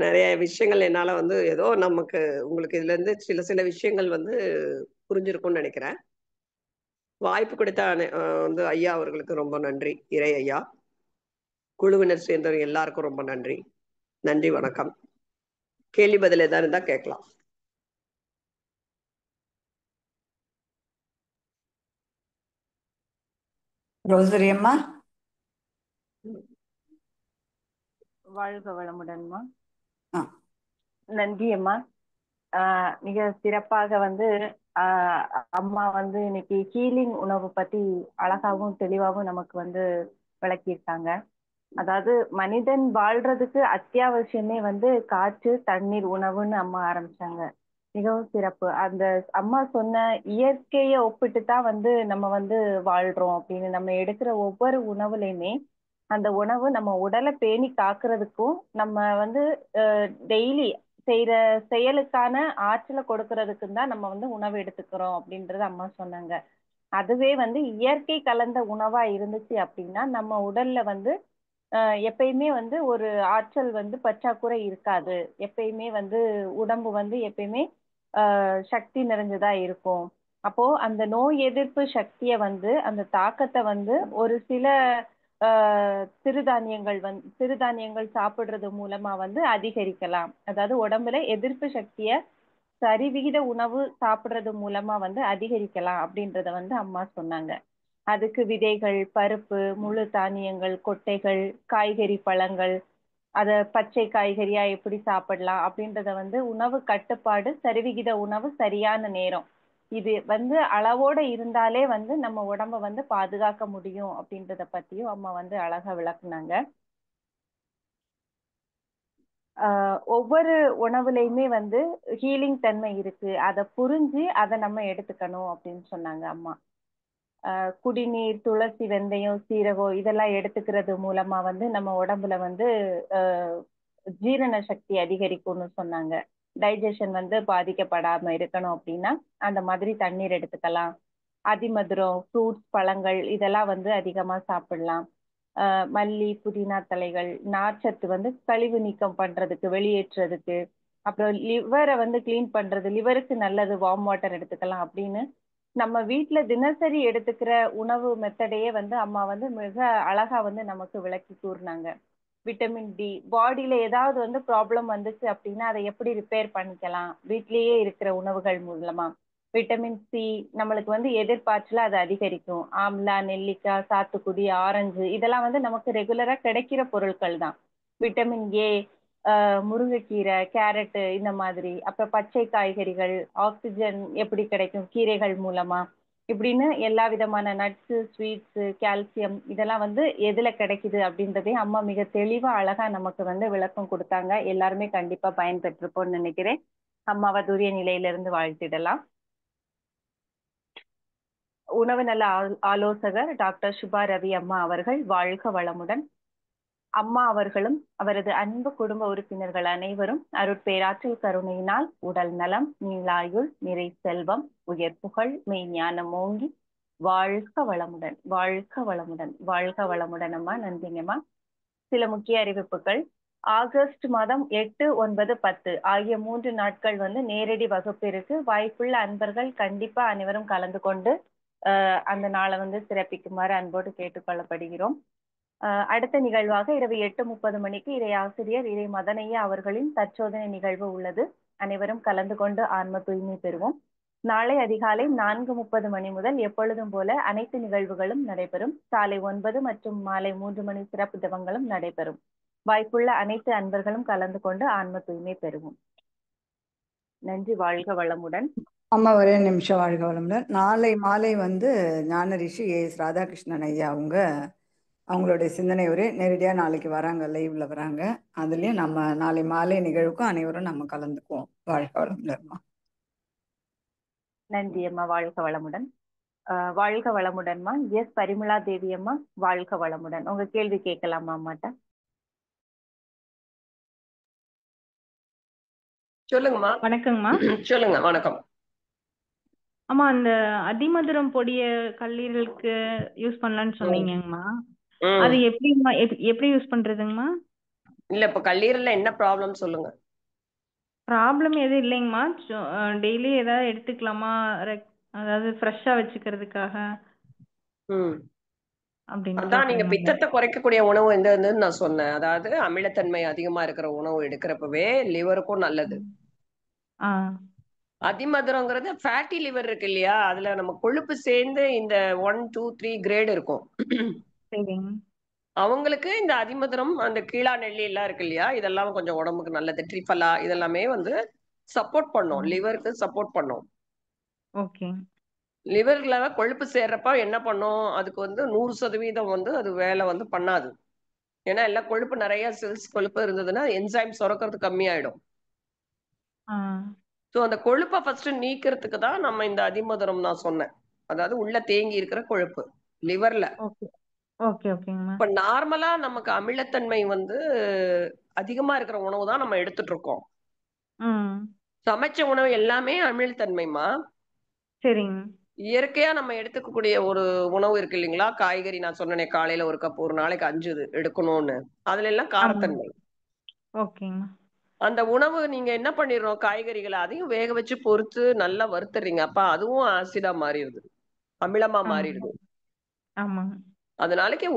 நிறைய விஷயங்கள் என்னால வந்து ஏதோ நமக்கு உங்களுக்கு இதுல இருந்து சில விஷயங்கள் வந்து புரிஞ்சிருக்கும்னு நினைக்கிறேன். வாய்ப்பு கொடுத்த வந்து ஐயா அவர்களுக்கு ரொம்ப நன்றி. இறை ஐயா, குழுவினர் சேர்ந்தவங்க எல்லாருக்கும் ரொம்ப நன்றி. நன்றி, வணக்கம். கேள்வி பதில் ஏதாவது இருந்தா கேட்கலாம். ரோசரி அம்மா. வாழ்க வளமுடன்மா. நன்றி அம்மா. மிக சிறப்பாக வந்து அம்மா வந்து இன்னைக்கு ஹீலிங் உணவு பத்தி அழகாகவும் தெளிவாகவும் நமக்கு வந்து விளக்கியிருக்காங்க. அதாவது மனிதன் வாழ்றதுக்கு அத்தியாவசியமே வந்து காற்று, தண்ணீர், உணவுன்னு அம்மா ஆரம்பிச்சாங்க. மிகவும் சிறப்பு. அந்த அம்மா சொன்ன இயற்கையை ஒப்பிட்டு தான் வந்து நம்ம வந்து வாழ்றோம் அப்படின்னு. நம்ம எடுக்கிற ஒவ்வொரு உணவுலையுமே அந்த உணவு நம்ம உடலை பேணி காக்குறதுக்கும் நம்ம வந்து டெய்லி செய்யற செயலுக்கான ஆற்றலை கொடுக்கறதுக்கும் தான் நம்ம வந்து உணவு எடுத்துக்கிறோம் அப்படின்றத அம்மா சொன்னாங்க. அதுவே வந்து இயற்கை கலந்த உணவா இருந்துச்சு அப்படின்னா நம்ம உடல்ல வந்து எப்பயுமே வந்து ஒரு ஆற்றல் வந்து பற்றாக்குறை இருக்காது. எப்பயுமே வந்து உடம்பு வந்து எப்பயுமே சக்தி நிறைஞ்சதா இருக்கும். அப்போ அந்த நோய் எதிர்ப்பு சக்தியை வந்து அந்த தாக்கத்தை வந்து ஒரு சில சிறுதானியங்கள் சாப்பிடுறது மூலமா வந்து அதிகரிக்கலாம். அதாவது உடம்புல எதிர்ப்பு சக்தியை சரிவிகித உணவு சாப்பிடுறது மூலமா வந்து அதிகரிக்கலாம் அப்படின்றத வந்து அம்மா சொன்னாங்க. அதுக்கு விதைகள், பருப்பு, முழு தானியங்கள், கொட்டைகள், காய்கறி, பழங்கள், அத பச்சை காய்கறியா எப்படி சாப்பிடலாம் அப்படின்றத வந்து உணவு கட்டுப்பாடு, சரிவிகித உணவு, சரியான நேரம். இது வந்து அளவோட இருந்தாலே வந்து நம்ம உடம்ப வந்து பாதுகாக்க முடியும் அப்படின்றத பத்தியும் அம்மா வந்து அழகா விளக்குனாங்க. ஒவ்வொரு உணவுலையுமே வந்து ஹீலிங் தன்மை இருக்கு. அதை புரிஞ்சு அதை நம்ம எடுத்துக்கணும் அப்படின்னு சொன்னாங்க அம்மா. குடிநீர், துளசி, வெந்தயம், சீரகம் இதெல்லாம் எடுத்துக்கிறது மூலமா வந்து நம்ம உடம்புல வந்து ஜீரண சக்தி அதிகரிக்கும்னு சொன்னாங்க. டைஜஷன் வந்து பாதிக்கப்படாம இருக்கணும் அப்படின்னா அந்த மாதிரி தண்ணீர் எடுத்துக்கலாம். அதிமதுரம், ஃப்ரூட்ஸ், பழங்கள் இதெல்லாம் வந்து அதிகமா சாப்பிடலாம். மல்லி, புதினா தலைகள், நார்ச்சத்து வந்து கழிவு நீக்கம் பண்றதுக்கு, வெளியேற்றுறதுக்கு, அப்புறம் லிவரை வந்து கிளீன் பண்றது, லிவருக்கு நல்லது, வார்ம் வாட்டர் எடுத்துக்கலாம் அப்படின்னு நம்ம வீட்டுல தினசரி எடுத்துக்கிற உணவு மெத்தடையே வந்து அம்மா வந்து மிக அழகா வந்து நமக்கு விளக்கி கூறினாங்க. விட்டமின் டி, பாடியில ஏதாவது வந்து ப்ராப்ளம் வந்துச்சு அப்படின்னா அதை எப்படி ரிப்பேர் பண்ணிக்கலாம் வீட்லயே இருக்கிற உணவுகள் மூலமா. விட்டமின் சி நம்மளுக்கு வந்து எதிர்பார்ச்சுல அது அதிகரிக்கும். ஆம்லா, நெல்லிக்காய், சாத்துக்குடி, ஆரஞ்சு இதெல்லாம் வந்து நமக்கு ரெகுலரா கிடைக்கிற பொருட்கள் தான். விட்டமின் ஏ, முருங்கைக்கீரை, கேரட்டு இந்த மாதிரி. அப்புறம் பச்சை காய்கறிகள், ஆக்சிஜன் எப்படி கிடைக்கும் கீரைகள் மூலமா, இப்படின்னு எல்லா விதமான நட்ஸு, ஸ்வீட்ஸு, கால்சியம் இதெல்லாம் வந்து எதுல கிடைக்குது அப்படின்றதையும் அம்மா மிக தெளிவா அழகா நமக்கு வந்து விளக்கம் கொடுத்தாங்க. எல்லாருமே கண்டிப்பா பயன்பெற்றிருப்போம்னு நினைக்கிறேன். அம்மாவை துரிய நிலையிலிருந்து வாழ்த்திடலாம். உணவு நல ஆலோசகர் டாக்டர் சுபா ரவி அம்மா அவர்கள் வாழ்க வளமுடன். அம்மா அவர்களும் அவரது அன்பு குடும்ப உறுப்பினர்கள் அனைவரும் அருட்பேராற்றல் கருணையினால் உடல் நலம், நீளாயுள், நிறை செல்வம், உயர் புகழ், மெய்ஞானம் ஓங்கி வாழ்க வளமுடன், வாழ்க வளமுடன், வாழ்க வளமுடன். அம்மா நன்றிங்கம்மா. சில முக்கிய அறிவிப்புகள். ஆகஸ்ட் மாதம் 8, 9, 10 ஆகிய 3 நாட்கள் வந்து நேரடி வகுப்பு இருக்கு. வாய்ப்புள்ள அன்பர்கள் கண்டிப்பா அனைவரும் கலந்து கொண்டு அந்த நாளை வந்து சிறப்பிக்குமாறு அன்போடு கேட்டுக்கொள்ளப்படுகிறோம். அடுத்த நிகழ்வாக இரவு 8:30 மணிக்கு இறை ஆசிரியர் இறை மதனையா அவர்களின் தற்சோதனை நிகழ்வு உள்ளது. அனைவரும் கலந்து கொண்டு ஆன்ம தூய்மை பெறுவோம். நாளை அதிகாலை 4:30 மணி முதல் எப்பொழுதும் போல அனைத்து நிகழ்வுகளும் நடைபெறும். காலை 9 மற்றும் மாலை 3 மணி சிறப்பு ஜபங்களும் நடைபெறும். வாய்ப்புள்ள அனைத்து அன்பர்களும் கலந்து கொண்டு ஆன்ம தூய்மை பெறுவோம். நன்றி. வாழ்க வளமுடன். அம்மா ஒரே நிமிஷம். வாழ்க வளமுடன். நாளை மாலை வந்து ஞான ரிஷி எஸ் ராதாகிருஷ்ணன் ஐயா அவங்களுடைய சிந்தனை உரை நேரடியாக நாளைக்கு வராங்க, லைவ்ல வராங்க. அதுலயும் நம்ம நாளை மாலை நிகழ்வுக்கும் அனைவரும் நம்ம கலந்துக்குவோம். வாழ்க வளமுடன். நன்றி அம்மா. வாழ்க வளமுடன். வாழ்க வளமுடன்மா. எஸ் பரிமளா தேவி அம்மா வாழ்க வளமுடன். உங்க கேள்வி கேட்கலாமா அம்மாட்ட? சொல்லுங்கம்மா. வணக்கங்கம்மா. சொல்லுங்க. வணக்கம் அம்மா. அந்த அதிமதுரம் பொடிய கல்லீரலுக்கு யூஸ் பண்ணலாம்னு சொன்னீங்கம்மா. அது எப்படிம்மா எப்படி யூஸ் பண்றதுங்கம்மா? இல்ல இப்ப கல்லீரல்ல என்ன ப்ராப்ளம் சொல்லுங்க. ப்ராப்ளம் எதுவும் இல்லைங்கம்மா. டெய்லி ஏதாவது எடுத்துக்கலாமா? அதாவது ஃப்ரெஷ்ஷா வச்சுக்கிறதுக்காக அப்படின்னு அதான் நீங்க பித்தத்தை குறைக்கக்கூடிய உணவு எந்தன்னு நான் சொன்னேன். அதாவது அமிலத்தன்மை அதிகமா இருக்கிற உணவு எடுக்கிறப்பவே லிவருக்கும் நல்லது. அதிமதுரங்கிறது ஃபேட்டி லிவர் இருக்கு இல்லையா, அதுல நம்ம கொழுப்பு சேர்ந்து இந்த 1, 2, 3 கிரேட் இருக்கும். அவங்களுக்கு இந்த அதிமதுரம், அந்த கீழா நெல்லி எல்லாம் இருக்கு இல்லையா, இதெல்லாம் கொஞ்சம் உடம்புக்கு நல்லது. ட்ரிஃபலா இதெல்லாமே வந்து சப்போர்ட் பண்ணும், லிவருக்கு சப்போர்ட் பண்ணும். ஓகே. லிவர்ல கொழுப்பு சேர்றப்ப என்ன பண்ணும், அதுக்கு வந்து 100% வந்து அது வேலை வந்து பண்ணாது. ஏன்னா எல்லாம் கொழுப்பு நிறைய செல்ஸ் கொழுப்பு இருந்ததுன்னா என்சைம் சுரக்கிறது கம்மியாயிடும். ஸோ அந்த கொழுப்பை ஃபர்ஸ்ட் நீக்கிறதுக்கு தான் நம்ம இந்த அதிமதுரம் நான் சொன்னேன். அதாவது உள்ள தேங்கி இருக்கிற கொழுப்பு லிவர்ல. இப்ப நார்மலா நமக்கு அமிலத்தன்மை வந்து அதிகமா இருக்கிற உணவு தான் நம்ம எடுத்துட்டு இருக்கோம். சமைச்ச உணவு எல்லாமே அமிலத்தன்மைமா. சரிங்க. இயற்கையா நம்ம எடுத்துக்கக்கூடிய ஒரு உணவு இருக்கு இல்லைங்களா? காய்கறி நான் சொன்னேனே காலையில 1 கப், ஒரு நாளைக்கு 5 இது எடுக்கணும்னு. அதுல எல்லாம் ஆமா. காரத்தன்மை. ஓகேங்கம்மா. அந்த உணவு நீங்க என்ன பண்ணிடுறோம், காய்கறிகள அதையும் வேக வச்சு பொறுத்து நல்லா வறுத்துறீங்க. அப்ப அதுவும் ஆசிடா மாறிடுது. அமிலமா ஆமாங்க. மாறிடுது. ஆமாங்க.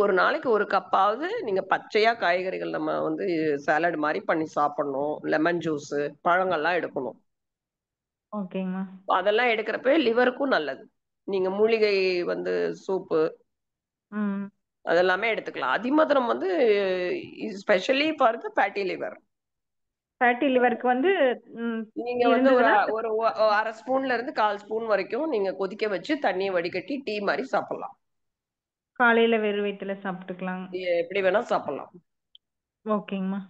ஒரு நாளைக்கு 1 கப்பாவது நீங்க பச்சையா காய்கறிகள் நம்ம வந்து சாலட் மாரி பண்ணி சாப்பிடணும். லெமன் ஜூஸு, பழங்கள்லாம் எடுக்கணும். ஓகேங்கம்மா. அதெல்லாம் எடுக்கிறப்ப லிவருக்கும் நல்லது. நீங்க மூலிகை வந்து சூப்பு ம். அதெல்லாமே எடுத்துக்கலாம். அதிமதுரம் வந்து specially for the fatty liver. Fatty லிவருக்கு வந்து ம் நீங்க வந்து ஒரு இருந்ததுன்னா ஒரு 1/2 ஸ்பூன்ல இருந்து 1/4 ஸ்பூன் வரைக்கும் நீங்க கொதிக்க வச்சு தண்ணிய வடிகட்டி டீ மாரி சாப்பிடலாம். காலையில வெறும் வயித்துல சாப்பிட்டுக்கலாம். எப்படி வேணா சாப்பிடலாம். ஓகேங்கம்மா.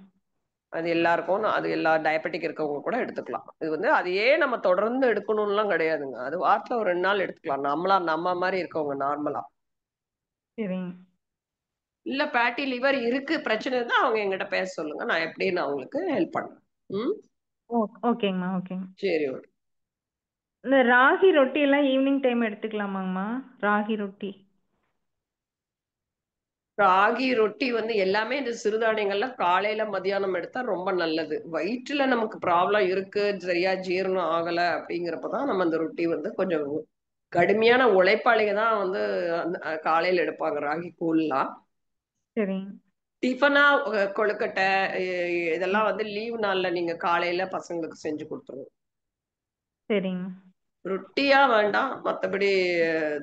அது எல்லாருக்கும் அது எல்லா டயபெட்டிக் இருக்கவங்க கூட எடுத்துக்கலாம். இது வந்து அதையே நம்ம தொடர்ந்து எடுக்கணும்லாம் கிடையாதுங்க. அது வாரத்துல ஒரு 2 நாள் எடுத்துக்கலாம். நம்ம மாரி இருக்கவங்க நார்மலா. சரிங்க. இல்ல ஃபேட்டி லிவர் இருக்கு பிரச்சனை இருந்தா அவங்க என்கிட்ட பேச சொல்லுங்க. நான் எப்படின்னு அவங்களுக்கு ஹெல்ப் பண்றேன். ம். ஓ ஓகேங்கம்மா, ஓகேங்க. சரி. ஓகே. இந்த ராகி ரொட்டி எல்லாம் ஈவினிங் டைம் எடுத்துக்கலாமாங்கம்மா? ராகி ரொட்டி. ராகி ரொட்டி வந்து எல்லாமே இந்த சிறுதானியங்கள்ல காலையில, மதியானம் எடுத்தா ரொம்ப நல்லது. வயிற்றுல நமக்கு ப்ராப்ளம் இருக்கு, சரியா ஜீரணம் ஆகல அப்படிங்கிறப்ப தான் நம்ம அந்த ரொட்டி வந்து கொஞ்சம் கடுமையான உழைப்பாளிங்க தான் வந்து அந்த காலையில எடுப்பாங்க ராகி கூழ்லாம். சரிங்க. டிஃபனா கொழுக்கட்டை ம். இதெல்லாம் வந்து லீவ் நாள்ல நீங்க காலையில பசங்களுக்கு செஞ்சு குடுத்துருங்க. சரிங்கம்மா. ரொட்டியா வேண்டாம். மத்தபடி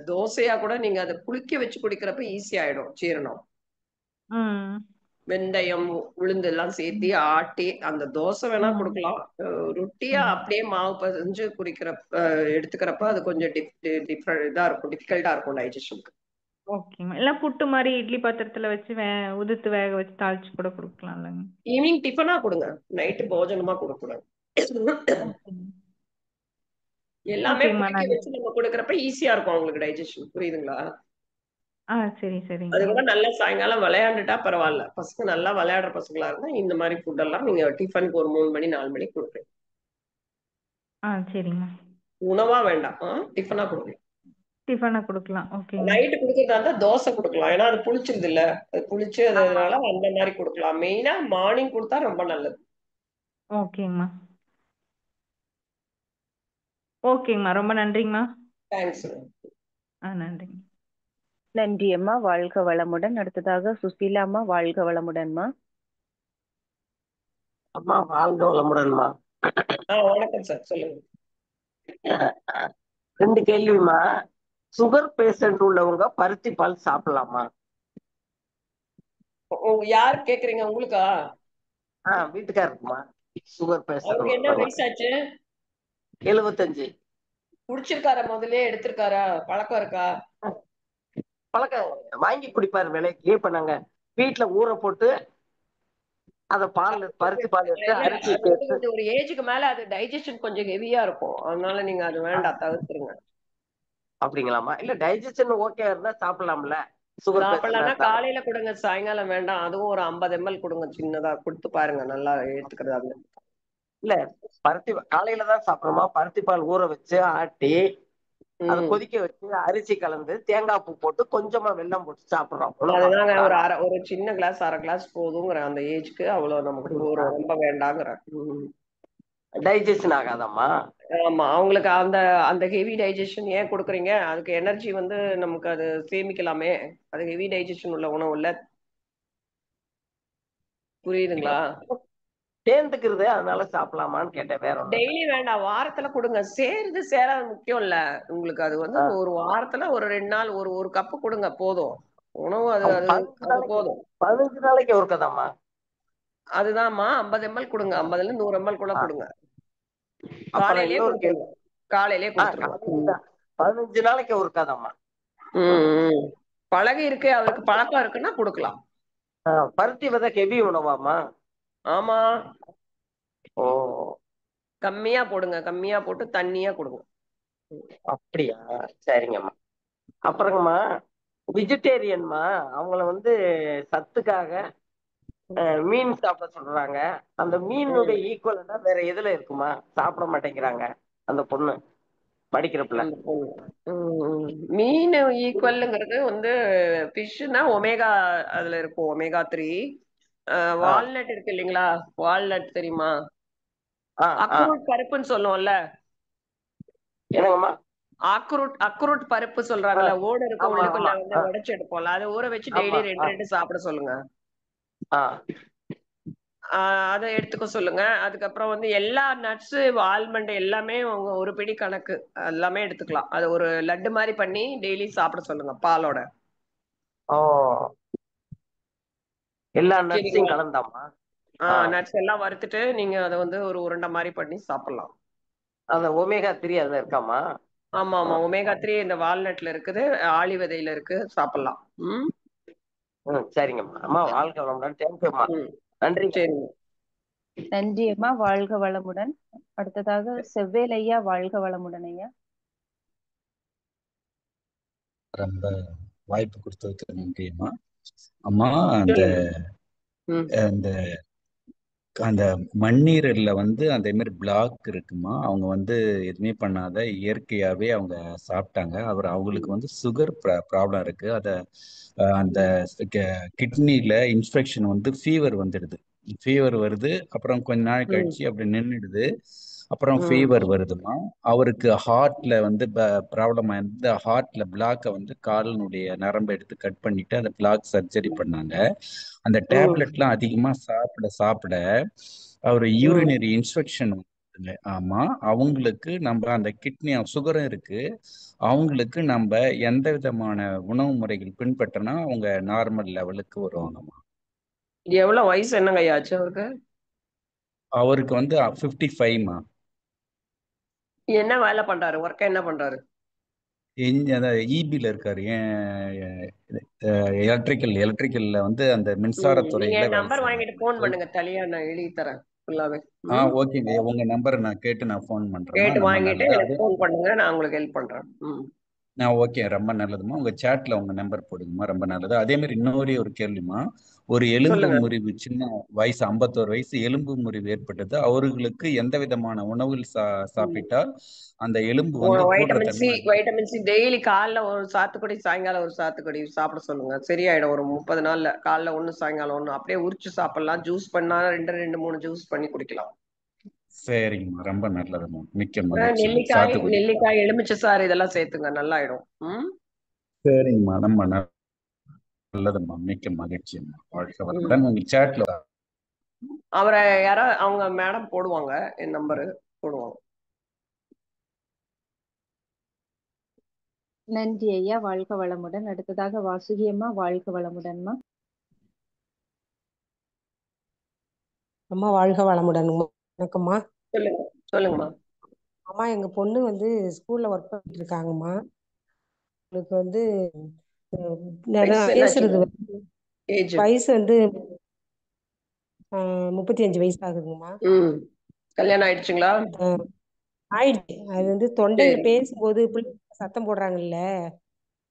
தோசையா கூட நீங்க அத புளிக்க வச்சு குடிக்கிறப்ப ஈஸி ஆயிடும் ஜீரணம். ம். வெந்தயம், உளுந்து எல்லாம் சேர்த்தி ம். ஆட்டி அந்த தோசை வேணா ம். குடுக்கலாம். ரொட்டியா ம். அப்படியே மாவு பெசஞ்சு எடுத்துக்கிறப்ப அது கொஞ்சம் இதா இருக்கும். டிஃபிகல்ட்டா இருக்கும் டைஜஷனுக்கு. ஓகேம்மா. இல்ல புட்டு மாரி இட்லி பாத்திரத்துல வச்சு உதுத்து வேக வச்சு தாளிச்சு கூட குடுக்கலாம்லங்க. ஈவினிங் டிஃபனா குடுங்க. நைட்டு போஜனமா குடுக்கக்கூடாது. ஓகேங்க. எல்லாமே ஓகேங்கம்மா. புளிக்க நான் வச்சு நம்ம குடுக்குறப்ப ஈஸியா இருக்கும் அவங்களுக்கு டைஜஷன். புரியுதுங்களா? சரி, அது சரிங்கம்மா. கூட நல்லா சாயங்காலம் விளையாண்டுட்டா பரவால்ல. பசங்க நல்லா விளையாடுற பசங்களா இருந்தா இந்த மாரி ஃபுட் எல்லாம் நீங்க டிஃபனுக்கு ஒரு 3 மணி, 4 மணிக்கு குடுக்குறீங்க. சரிங்கம்மா. உணவா வேண்டாம். டிஃபனா குடுங்க. டிஃபனா குடுக்கலாம். ஓகேங்க. நைட்டு குடுக்கறதா இருந்தா தோசை குடுக்கலாம். ஏன்னா அது புளிச்சிருதுல்ல. அது புளிச்சு ஆமாங்க. அதனால அந்த மாரி குடுக்கலாம். மெயினா மார்னிங் குடுத்தா ரொம்ப நல்லது. ஓகேங்கம்மா. ஓகேங்கம்மா. ரொம்ப நன்றிங்கம்மா. தேங்க்ஸ். நன்றிங்க. நன்றி அம்மா. வாழ்க வளமுடன். அடுத்ததாக சுசீலா அம்மா. வாழ்க வளமுடன்மா. அம்மா வாழ்க வளமுடன்மா. வணக்கம் சார். சொல்லுங்க. 2 கேள்விமா. சுகர் பேஷண்ட் உள்ளவங்க பருத்தி பால் சாப்பிடலாமா? யாரு கேக்குறீங்க? உங்களுக்கா? வீட்டுக்காரருக்குமா. சுகர் பேஷண்ட் அவருக்கு என்ன உள்ளவங்க. வயசாச்சு? 75. குடிச்சிருக்காரா? முதல்லயே எடுத்திருக்காரா? பழக்கம் இருக்கா? பழக்கம் வாங்கி குடிப்பாரு விலைக்கு. இப்ப நாங்க வீட்டுல ஊற போட்டு அத பருத்தி பால் எடுத்து இல்ல, அரிசி அது வந்து சேர்த்து. கொஞ்சம் ஒரு ஏஜுக்கு மேல அது டைஜஷன் கொஞ்சம் ஹெவியா இருக்கும். அதனால நீங்க அது வேண்டாம், தவிர்த்துருங்க. அப்படிங்களாமா? இல்ல டைஜஷன் ஓகே இருந்தா சாப்பிடலாம்ல? சுகர் பேஷண்டா சாப்பிடலாம்னா இருந்தாலும். காலையில கொடுங்க, சாயங்காலம் வேண்டாம். அதுவும் ஒரு 50 ml கொடுங்க, சின்னதா கொடுத்து பாருங்க, நல்லா எடுத்துக்கிறது. இல்ல பருத்தி காலையில தான் சாப்பிடணுமா? பருத்தி பால் ஊற வச்சு ஆட்டி அதை ம். கொதிக்க வச்சு அரிசி கலந்து தேங்காய் பூ போட்டு கொஞ்சமா வெல்லம் போட்டு சாப்பிடுறோம். அதுதாங்க, ஒரு குணமாகும். ஒரு சின்ன கிளாஸ், அரை கிளாஸ் போதுங்கிற அந்த ஏஜ்க்கு. அவ்வளவு நமக்கு போறோம், ரொம்ப வேண்டாங்கிற. டைஜஷன் ஆகாதம்மா? ஆமா, அவங்களுக்கு அந்த அந்த ஹெவி டைஜஷன் ஏன் கொடுக்குறீங்க? அதுக்கு எனர்ஜி வந்து நமக்கு அது சேமிக்கலாமே. அது ஹெவி டைஜஷன் உள்ள உணவு இல்ல. புரியுதுங்களா? சேர்ந்துக்கிறது அதனால சாப்பிடலாமான்னு கேட்டேன், வேற ஒண்ணு. டெய்லி வேண்டாம், வாரத்துல கொடுங்க. சேருது சேராது முக்கியம் இல்ல. உங்களுக்கு அது வந்து ஒரு வாரத்துல ஒரு 2 நாள் ஒரு ஒரு கப்பு கொடுங்க போதும். உணவு அது அது 15 அது நாளைக்கு போதும். 15 நாளைக்கு ஒரு கதாம்மா. அதுதான்மா, 50 ml கொடுங்க. 50ல இருந்து 100 ml கூட கொடுங்க. அப்புறம் காலையிலேயே இன்னொரு கேள்வி. கொடுத்துருங்க. காலையிலேயே கொடுத்துருங்க. 15 நாளைக்கு ஒரு கதாம்மா. பழகி இருக்கு, அவருக்கு பழக்கம் இருக்குன்னா கொடுக்கலாம். பருத்தி விதை ஹெவி உணவாமா? ஆமா, ஓ, கம்மியா போடுங்க. கம்மியா போட்டு தண்ணியா கொடுங்க. அப்படியா? சரிங்கம்மா. அப்புறங்கம்மா, வெஜிடேரியன்மா, அவங்கள வந்து சத்துக்காக மீன் சாப்பிட சொல்றாங்க. அந்த மீனுடைய ஈக்குவலண்டா வேற எதுல இருக்குமா? சாப்பிட மாட்டேங்கிறாங்க அந்த பொண்ணு. படிக்கிற பிள்ளை. அந்த பொண்ணு. மீன் ஈக்குவல்ங்கிறது வந்து ஃபிஷ்னா ஒமேகா அதுல இருக்கும், ஒமேகா 3. வால்நட் இருக்கு இல்லைங்களா? வால்நட் தெரியுமா? அக்ரூட் பருப்புன்னு சொல்லுவோம்ல. என்னங்கம்மா? அக்ரூட் பருப்பு சொல்றாங்கல்ல, ஓடு இருக்கும், ஆமா உள்ளுக்குள்ள ஆமா. வந்து உடைச்சு எடுப்போம்ல, அதை ஊற வச்சு டெய்லி ஆமா. 2 சாப்பிட சொல்லுங்க. அதை எடுத்துக்க சொல்லுங்க. அதுக்கப்புறம் வந்து எல்லா நட்ஸ், ஆல்மண்ட் எல்லாமே உங்க ஒரு பிடி கணக்கு எல்லாமே எடுத்துக்கலாம். அது ஒரு லட்டு மாதிரி பண்ணி டெய்லி சாப்பிட சொல்லுங்க பாலோட. ஓ, எல்லா நட்ஸையும் சரிங்களா? கலந்தாமா? நட்ஸ் எல்லாம் வறுத்துட்டு நீங்க அதை வந்து ஒரு உருண்டை மாதிரி பண்ணி சாப்பிடலாம். அந்த ஒமேகா 3 அதுல இருக்காமா? ஆமா ஆமா, ஒமேகா 3 இந்த வால்நட்ல இருக்குது, ஆளி விதையில இருக்கு, சாப்பிடலாம். சரிங்கம்மா. அம்மா வாழ்க வளமுடன். தேங்க்யூம்மா. நன்றி. சரிங்க. நன்றி அம்மா, வாழ்க வளமுடன். அடுத்ததாக செவ்வேல் ஐயா, வாழ்க வளமுடன் ஐயா. ரொம்ப வாய்ப்பு கொடுத்ததுக்கு நன்றி அம்மா. அம்மா, அந்த அந்த அந்த மண்ணீரல்ல வந்து அதே மாதிரி பிளாக் இருக்குமா, அவங்க வந்து எதுவுமே பண்ணாத இயற்கையாவே அவங்க சாப்பிட்டாங்க. அவங்களுக்கு வந்து சுகர் ப்ராப்ளம் இருக்கு. அந்த கிட்னில இன்ஃபெக்ஷன் வந்து ஃபீவர் வந்துடுது. ஃபீவர் வருது, அப்புறம் கொஞ்ச நாள் கழிச்சு அப்படி நின்றுடுது, அப்புறம் ஃபீவர் வருதுமா. அவருக்கு ஹார்ட்ல வந்து ப்ராப்ளம் ஆயிருந்து. ஹார்ட்ல பிளாக்கை வந்து காலினுடைய நரம்பை எடுத்து கட் பண்ணிட்டு அந்த பிளாக் சர்ஜரி பண்ணாங்க. அந்த டேப்லெட்லாம் அதிகமா சாப்பிட சாப்பிட அவர் யூரினரி இன்ஃபெக்ஷன். ஆமா, அவங்களுக்கு நம்ம அந்த கிட்னி சுகரும் இருக்கு. அவங்களுக்கு நம்ம எந்த விதமான உணவு முறைகள் பின்பற்றினா அவங்க நார்மல் லெவலுக்கு வருவாங்கம்மா. எவ்வளவு வயசு என்னங்க ஆச்சு அவருக்கு? அவருக்கு வந்து 55மா. என்ன வேலை பண்றாரு? ஒர்க் என்ன பண்றாரு? இபில இருக்காரு. எலக்ட்ரிக்கல்ல வந்து அந்த நீங்க மின்சாரத்துறையில வேலை நம்பர் வாங்கிட்டு போன் செய்யறாரு. பண்ணுங்க, தலியா நான் எழுதி தரேன் ஃபுல்லாவே. ஓகேங்க, உங்க நம்பரை நான் கேட்டு ஃபோன் பண்றேம்மா. கேட்டு ரொம்ப வாங்கிட்டு நல்லது. எனக்கு போன் பண்ணுங்க, நான் உங்களுக்கு ஹெல்ப் பண்றேன். ஓகே, ரொம்ப நல்லதுமா. உங்க சேட்ல உங்க நம்பர் போடுங்கம்மா, ரொம்ப நல்லது. அதே மாதிரி இன்னொரு ஒரு கேள்விமா. ஒரு எலும்பு முறிவு, சின்ன வயசு 51 வயசு எலும்பு முறிவு ஏற்பட்டது. அவர்களுக்கு எந்த விதமான உணவுகள் சாப்பிட்டால் அந்த எலும்பு வந்து கூடுற தன்மை? வைட்டமின் சி டெய்லி காலைல ஒரு சாத்துக்குடி, சாயங்காலம் ஒரு சாத்துக்குடி சாப்பிட சொல்லுங்க. சரியாயிடும். ஒரு 30 நாள்ல காலைல 1, சாயங்காலம் 1. அப்படியே உரிச்சு சாப்பிடலாம். ஜூஸ் பண்ணா 2, 3 ஜூஸ் பண்ணி குடிக்கலாம். சரிங்கம்மா, ரொம்ப நல்லதும்மா. மிக்க மகிழ்ச்சி. சாத்துக்குடி, நெல்லிக்காய், எலுமிச்சை சாறு இதெல்லாம் சேர்த்துங்க, நல்லா ஆயிடும். சரிங்கம்மா, ரொம்ப நல்லதும்மா. மிக்க மகிழ்ச்சிம்மா. வாழ்க்கை வளமுடன். உங்க சேட்ல அவரை யாரோ அவங்க மேடம் போடுவாங்க, என் நம்பரு போடுவாங்க. நன்றி ஐயா, வாழ்க வளமுடன். அடுத்ததாக வாசுகி அம்மா, வாழ்க வளமுடன்மா. அம்மா வாழ்க வளமுடன். வணக்கம்மா. சொல்லுங்கம்மா. அம்மா, எங்க பொண்ணு வந்து ஸ்கூல்ல ஒர்க் பண்ணிட்டு இருக்காங்கம்மா. அவங்களுக்கு வந்து பேசுறது வயசு வந்து 35 வயசு ஆகுதுங்கம்மா. கல்யாணம் ஆயிடுச்சுங்களா? ஆயிடுச்சு. அது வந்து தொண்டையில பேசும்போது சத்தம் போடுறாங்கல்ல,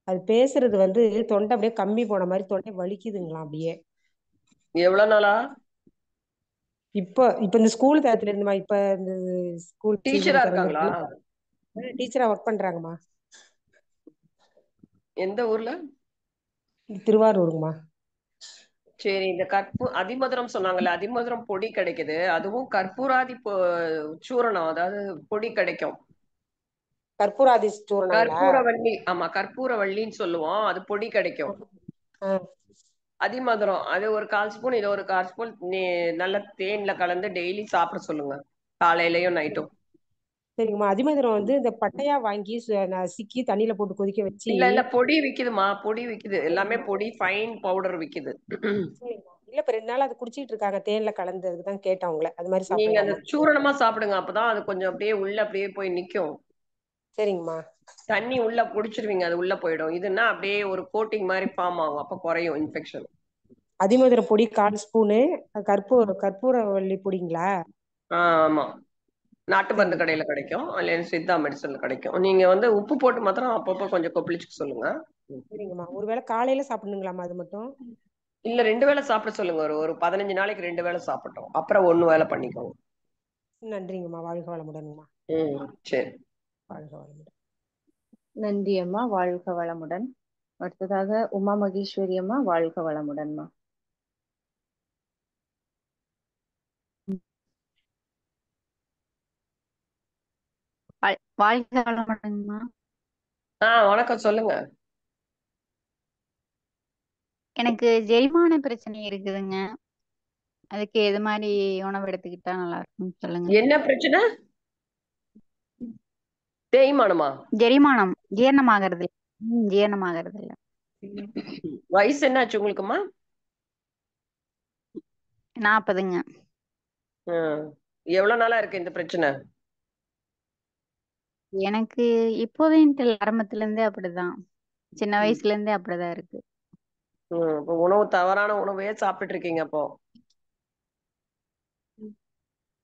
அது பேசுறது வந்து தொண்டை அப்படியே கம்மி போன மாதிரி தொண்டை வலிக்குதுங்களா அப்படியே. எவ்வளவு நாளா? இப்ப இந்த ஸ்கூல் தரத்துல இருந்துமா, இப்ப இந்த ஸ்கூல் டீச்சரா இருக்காங்களா? டீச்சரா ஒர்க் பண்றாங்கம்மா. எந்த ஊர்ல? திருவாரூருங்கம்மா. சரி, இந்த அதிமதுரம் சொன்னாங்கல்ல, அதிமதுரம் பொடி கிடைக்குது. அதுவும் கற்பூராதி சூரணம், அதாவது பொடி கிடைக்கும். கற்பூராதி சூரணம், கற்பூரவள்ளி. ஆமா, கற்பூரவள்ளின்னு சொல்லுவோம். அது பொடி கிடைக்கும். அதிமதுரம் அது ஒரு 1/4 ஸ்பூன், இது ஒரு 1/4 ஸ்பூன் நல்ல தேன்ல கலந்து டெய்லி சாப்பிட சொல்லுங்க, காலையிலயும் நைட்டும். சரிங்கம்மா. அதிமதுரம் வந்து இந்த பட்டையா வாங்கி சிக்கி தண்ணியில போட்டு கொதிக்க வச்சு. இல்ல பொடி விக்குதுமா, பொடி விக்குது. எல்லாமே பொடி, ஃபைன் பவுடர் விக்குது. இல்ல, இப்ப 2 நாள் அது குடிச்சிட்டு இருக்காங்க, தேன்ல கலந்ததுக்கு தான் கேட்டேன் உங்களை. அது மாதிரி நீங்க அந்த சாப்பிடலாமா? சூரணமா சாப்பிடுங்க, அப்பதான் அது கொஞ்சம் அப்படியே உள்ள அப்படியே போய் நிக்கும். சரிங்கம்மா. தண்ணி உள்ள குடிச்சிருவீங்க, அது உள்ள போயிடும். இதுன்னா அப்படியே ஒரு கோட்டிங் மாதிரி ஃபார்ம் ஆகும், அப்ப குறையும் இன்ஃபெக்ஷன். அதிமதுர பொடி 1/4 ஸ்பூனு. கற்பூரவள்ளி பொடிங்களா? ஆமா, நாட்டு மருந்து கடையில கிடைக்கும், இல்ல சித்தா மெடிசன்ல கிடைக்கும். நீங்க வந்து உப்பு போட்டு மாத்திரம் அப்பப்போ கொஞ்சம் கொப்பளிச்சுக்க சொல்லுங்க. சரிங்கம்மா. ஒருவேளை காலையில சாப்பிடணுங்களாமா அது மட்டும்? இல்ல 2 வேளை சாப்பிட சொல்லுங்க. ஒரு 15 நாளைக்கு 2 வேளை சாப்பிட்டோம், அப்புறம் 1 வேளை பண்ணிக்கோங்க. நன்றிங்கம்மா. வாழ்க வளமுடன்ங்கம்மா. சரி. வாழ்க வளமுடன். நன்றி அம்மா, வாழ்க வளமுடன். அடுத்ததாக உமா மகேஸ்வரி அம்மா, வாழ்க வளமுடன்மா. வாழ்க வளமுடன்மா. வணக்கம், சொல்லுங்க. எனக்கு ஜெரிமான பிரச்சனை இருக்குதுங்க. அதுக்கு எது மாதிரி உணவு எடுத்துக்கிட்டா நல்லா இருக்கும் சொல்லுங்க. என்ன பிரச்சனை? தேய்மானமா? ஜெரிமானம், ஜீரணமாகிறது ஜீரணமாகிறது இல்ல. வயசு என்னாச்சு உங்களுக்குமா? 40ங்க. எவ்வளவு நாளா இருக்கு இந்த பிரச்சனை? எனக்கு இப்போதைன்ட்டு ஆரம்பத்துல இருந்தே அப்படிதான், சின்ன வயசுல இருந்தே அப்படிதான் இருக்கு. இப்ப உணவு தவறான உணவையே சாப்பிட்டு இருக்கீங்க அப்போ.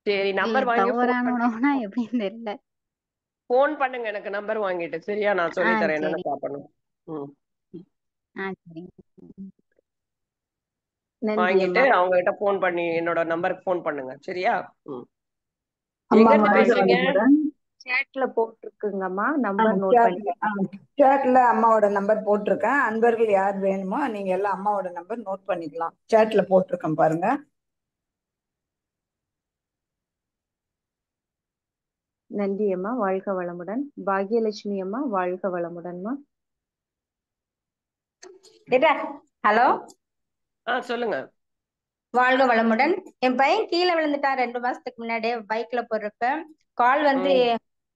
சரி, நம்பர் வாங்கி தவறான உணவுனா எப்படின்னு தெரியல. போன் பண்ணுங்க எனக்கு, நம்பர் வாங்கிட்டு. சரியா, நான் சொல்லி தரேன் என்னென்ன சாப்பிடணும். வாங்கிட்டு அவங்க கிட்ட போன் பண்ணி என்னோட நம்பருக்கு போன் பண்ணுங்க. சரியா? எங்க இருந்து பேசுறீங்க? சேட்ல போட்டிருக்குங்கம்மா, நம்பர் நோட் பண்ணி. சேட்ல அம்மாவோட நம்பர் போட்டிருக்கேன். அன்பர்கள் யார் வேணுமோ நீங்க எல்லாம் அம்மாவோட நம்பர் நோட் பண்ணிக்கலாம். சேட்ல போட்டிருக்கேன் பாருங்க. நன்றி அம்மா, வாழ்க வளமுடன். பாக்யலட்சுமி அம்மா, வாழ்க வளமுடன்மா. ஹலோ, சொல்லுங்க. வாழ்க வளமுடன். என் பையன் கீழே விழுந்துட்டான் 2 மாசத்துக்கு முன்னாடி பைக்ல போறப்ப. கால் வந்து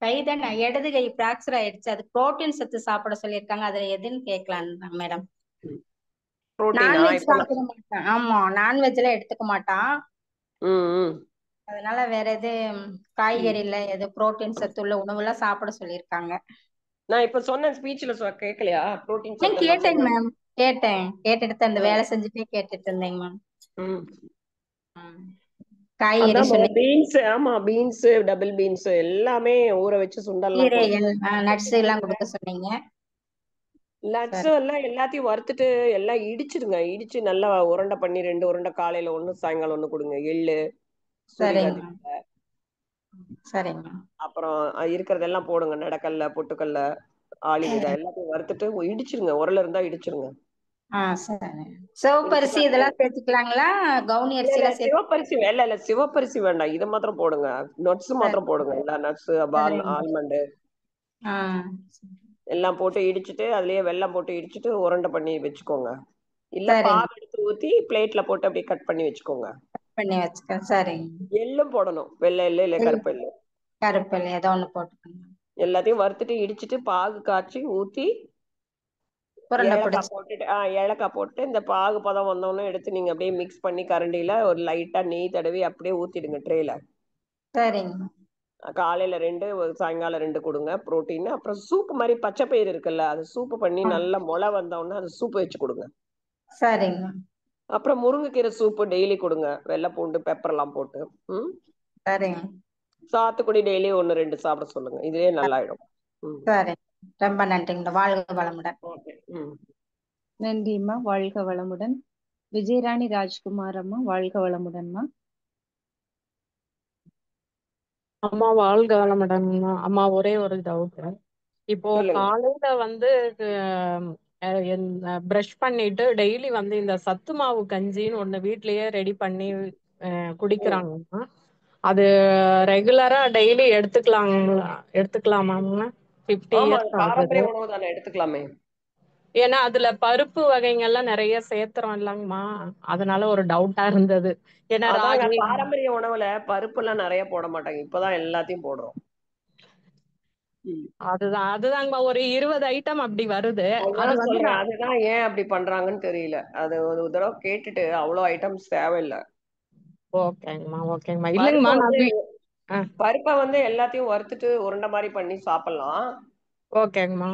கைதான் இடது கை பிராக்சர் ஆயிடுச்சு. அது புரோட்டீன் சத்து சாப்பிட சொல்லியிருக்காங்க. அதுல எதுன்னு கேட்கலாம் மேடம். நான்வெஜ் சாப்பிட மாட்டான். ஆமா, நான்வெஜ்ல எடுத்துக்க மாட்டான். அதனால வேற எது காய்கறில எது புரோட்டீன் சத்து உள்ள உணவுலாம் சாப்பிட சொல்லியிருக்காங்க. நான் இப்ப சொன்ன ஸ்பீச்ல கேட்கலையா? புரோட்டீன் சத்து கேட்டேங்க மேம், கேட்டுட்டு அந்த வேலை செஞ்சுட்டே கேட்டுட்டு இருந்தேங்க மேம். காய்கறி சொல்லி பீன்ஸ், ஆமா பீன்ஸ், டபுள் பீன்ஸ் எல்லாமே ஊற வச்சு சுண்டல்லாம், நட்ஸ் எல்லாம் கொடுக்க சொன்னீங்க. நட்ஸ் எல்லாம் எல்லாத்தையும் வறுத்துட்டு எல்லாம் இடிச்சிடுங்க. இடிச்சு நல்லா உருண்டை பண்ணி 2 உருண்டை காலையில 1 சாயங்காலம் 1 கொடுங்க. எள்ளு, சரிங்க. அப்புறம் இருக்கிறதெல்லாம் போடுங்க. நடக்கல்ல, பொட்டுக்கல்ல, ஆளிவிதை எல்லாத்தையும் வறுத்துட்டு இடிச்சிருங்க. உரல இருந்தா இடிச்சிருங்க. சிவப்பரிசி இதெல்லாம் சேர்த்துக்கலாங்களா? கவுனி அரிசி எல்லாம் சிவப்பரிசி இல்ல, சிவப்பரிசி வேண்டாம். இது மாத்திரம் போடுங்க. நட்ஸ் மாத்திரம் போடுங்க. எல்லா நட்ஸ், ஆல்மண்ட் எல்லாம் போட்டு இடிச்சிட்டு அதுலயே வெல்லம் போட்டு இடிச்சிட்டு உருண்டை பண்ணி வச்சுக்கோங்க. இல்ல பால் எடுத்து ஊத்தி பிளேட்ல போட்டு அப்படியே கட் பண்ணி வச்சுக்கோங்க. எள்ளும் போடணும். வெள்ளை எள்ளு இல்ல கருப்பு எள்ளு. கருப்பு எள்ளு ஏதோ ஒண்ணு போட்டுக்கோங்க. எல்லாத்தையும் வறுத்துட்டு இடிச்சிட்டு பாகு காய்ச்சி ஊத்தி ஏலக்காய் போட்டுட்டு ஏலக்காய் போட்டு இந்த பாகு பதம் வந்தோன்னு எடுத்து நீங்க அப்படியே மிக்ஸ் பண்ணி கரண்டியில ஒரு லைட்டா நெய் தடவி அப்படியே ஊத்திடுங்க ட்ரேல. சரிங்க. காலையில 2, சாயங்காலம் 2 கொடுங்க புரோட்டீன். அப்புறம் சூப் மாதிரி பச்சை பயிர் இருக்குல்ல, அது சூப்பு பண்ணி நல்லா முளை வந்தோன்னா அது சூப் வச்சு கொடுங்க. சரிங்க. அப்புறம் முருங்கைக்கீரை சூப்பு டெய்லி கொடுங்க. வெள்ளை பூண்டு பெப்பர் எல்லாம் போட்டு. சரிங்க. சாத்துக்குடி டெய்லி 1, 2 சாப்பிட சொல்லுங்க. இதுவே நல்லாயிடும். சரி, ரொம்ப நன்றிங்க. வாழ்க வளமுடன். நன்றிம்மா, வாழ்க வளமுடன். விஜயராணி ராஜ்குமார் அம்மா, வாழ்க வளமுடன்மா. அம்மா வாழ்க வளமுடன். அம்மா ஒரே ஒரு டவுட். இப்போ காலையில வந்து பிரஷ் பண்ணிட்டு டெய்லி வந்து இந்த சத்து மாவு கஞ்சின்னு ஒண்ணு வீட்லயே ரெடி பண்ணி குடிக்கிறாங்கம்மா. அது ரெகுலரா டெய்லி எடுத்துக்கலாமாங்க? 50 இயர்ஸ் ஆகுது. எடுத்துக்கலாமே. ஏன்னா அதுல பருப்பு வகைகள்லாம் நிறைய சேர்த்துறோம் இல்லங்கம்மா, அதனால ஒரு டவுட்டா இருந்தது. ஏன்னா பாரம்பரிய உணவுல பருப்பு எல்லாம் நிறைய போட மாட்டாங்க. இப்பதான் எல்லாத்தையும் போடுறோம். அதுதாங்கம்மா ஒரு 20 ஐட்டம் அப்படி வருது. அதுதான் ஏன் அப்படி பண்றாங்கன்னு தெரியல. அது ஒரு தடவை கேட்டுட்டு அவ்வளவு ஐட்டம்ஸ் தேவையில்லை. ஓகேங்கம்மா, ஓகேங்கம்மா. இல்லங்கம்மா, பருப்பை வந்து எல்லாத்தையும் வறுத்துட்டு உருண்டை மாதிரி பண்ணி சாப்பிடலாம். ஓகேங்கம்மா.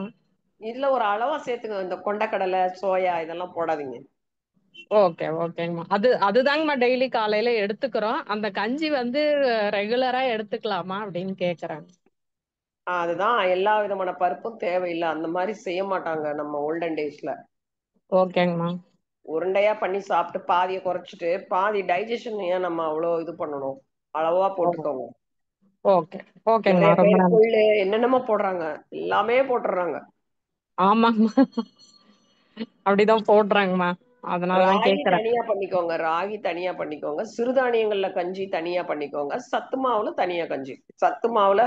இதுல ஒரு அளவா சேர்த்துங்க. இந்த கொண்டைக்கடலை, சோயா இதெல்லாம் போடாதீங்க. ஓகே, ஓகேங்கம்மா. அதுதாங்கம்மா டெய்லி காலையில எடுத்துக்கிறோம். அந்த கஞ்சி வந்து ரெகுலரா எடுத்துக்கலாமா அப்படின்னு கேக்குறாங்க. அதுதான் எல்லா விதமான பருப்பும் தேவையில்லை. அந்த மாதிரி செய்ய மாட்டாங்க நம்ம ஓல்டன் டேஸ்ல. ஓகேங்கம்மா. உருண்டையா பண்ணி சாப்பிட்டு பாதியை குறைச்சிட்டு பாதி டைஜஷன் ஏன் நம்ம அவ்வளோ இது பண்ணணும்? அளவா போட்டுக்கோங்க. ஓகே ஓகேங்கம்மா, நிறைய ரொம்ப பேர் நன்றி. கொள்ளு என்னென்னமோ போடுறாங்க, எல்லாமே போட்டுடுறாங்க. ஆமாங்கம்மா, அப்படிதான் போடுறாங்கம்மா. அதனாலதான் ராகி கேக்குறேன். தனியா பண்ணிக்கோங்க, ராகி தனியா பண்ணிக்கோங்க, சிறுதானியங்கள்ல கஞ்சி தனியா பண்ணிக்கோங்க, சத்து மாவுல தனியா கஞ்சி. சத்து மாவுல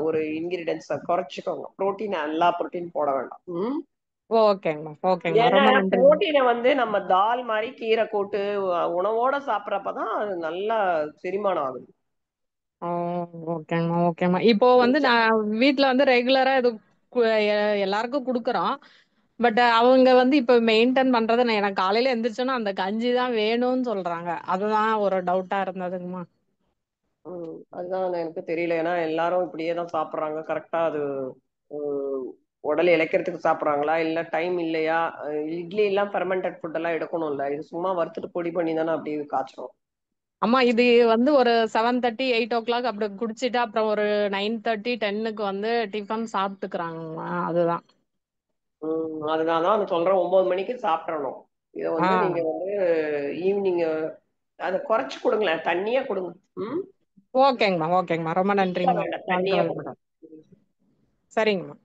ஒரு இன்கிரிடியன்ஸ் குறைச்சிக்கோங்க, புரோட்டீன் எல்லா புரோட்டீன் போட வேண்டாம். ஓகேங்கம்மா, ஓகேங்கம்மா, ஏன்னா ரொம்ப நன்றி. புரோட்டீனை வந்து நம்ம தால் மாதிரி கீரை கூட்டு உணவோட சாப்பிட்றப்பதான் அது நல்லா செரிமானம் ஆகுது. ஓகேங்கம்மா, ஓகேம்மா. இப்போ வந்து நான் வீட்ல வந்து ரெகுலரா இது எல்லாருக்கும் குடுக்குறோம். பட் அவங்க வந்து இப்ப மெயின்டைன் பண்றது எனக்கு காலையில எந்திரிச்சோன்னா அந்த கஞ்சி தான் வேணும்னு சொல்றாங்க. அதுதான் ஒரு டவுட்டா இருந்ததுங்கம்மா. அதுதான் எனக்கு தெரியல. ஏன்னா எல்லாரும் இப்படியே தான் சாப்பிடுறாங்க. கரெக்டா அது உம், உடல் இளைக்கிறதுக்கு சாப்பிடுறாங்களா இல்ல டைம் இல்லையா? இட்லி எல்லாம் ஃபெர்மெண்டட் ஃபுட் எல்லாம் எடுக்கணும்ல, இது சும்மா வறுத்துட்டு பொடி பண்ணி தானே அப்படி காய்ச்சணும். அம்மா இது வந்து ஒரு 7:30 8 o'clock அப்படி குடிச்சிட்டு அப்புறம் ஒரு 9:30 10க்கு வந்து டிஃபன் சாப்பிட்டுக்கிறாங்கம்மா. அதுதான். அதனாலதான் சொல்றேன், 9 மணிக்கு சாப்பிடணும். இதை வந்து நீங்க வந்து ஈவினிங் அதை குறைச்சு கொடுங்களேன், தண்ணியா கொடுங்க. ஓகேங்கம்மா, ஓகேங்கம்மா, ரொம்ப நன்றிங்கம்மா. வேண்டாம், வாழ்க தண்ணியா வளமுடன். சரிங்கம்மா.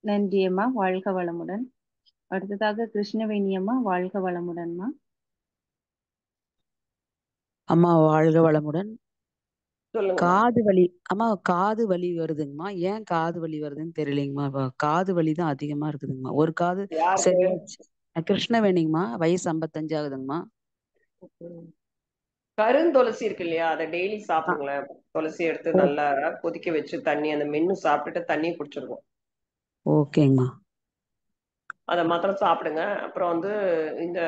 நன்றி அம்மா, வாழ்க வளமுடன். அடுத்ததாக கிருஷ்ணவேணி அம்மா, வாழ்க வளமுடன்மா. அம்மா வாழ்க வளமுடன். சொல்லுங்க. காது வலி அம்மா, காது வலி வருதுங்கம்மா. ஏன் காது வலி வருதுன்னு தெரியலைங்கம்மா. இப்ப காது வலி தான் அதிகமா இருக்குதுங்கம்மா. ஒரு காது சரியாச்சு. கிருஷ்ணவேணிங்கம்மா, வயசு 55 ஆகுதுங்கம்மா. கருந்துளசி இருக்கு இல்லையா, அதை டெய்லி சாப்பிடுங்களேன். துளசி எடுத்து நல்லா கொதிக்க வச்சு தண்ணி அந்த மென்னு சாப்பிட்டுட்டு தண்ணி குடிச்சிருக்கும். ஓகேங்கம்மா. அதை மாத்திரம் சாப்பிடுங்க. அப்புறம் வந்து இந்த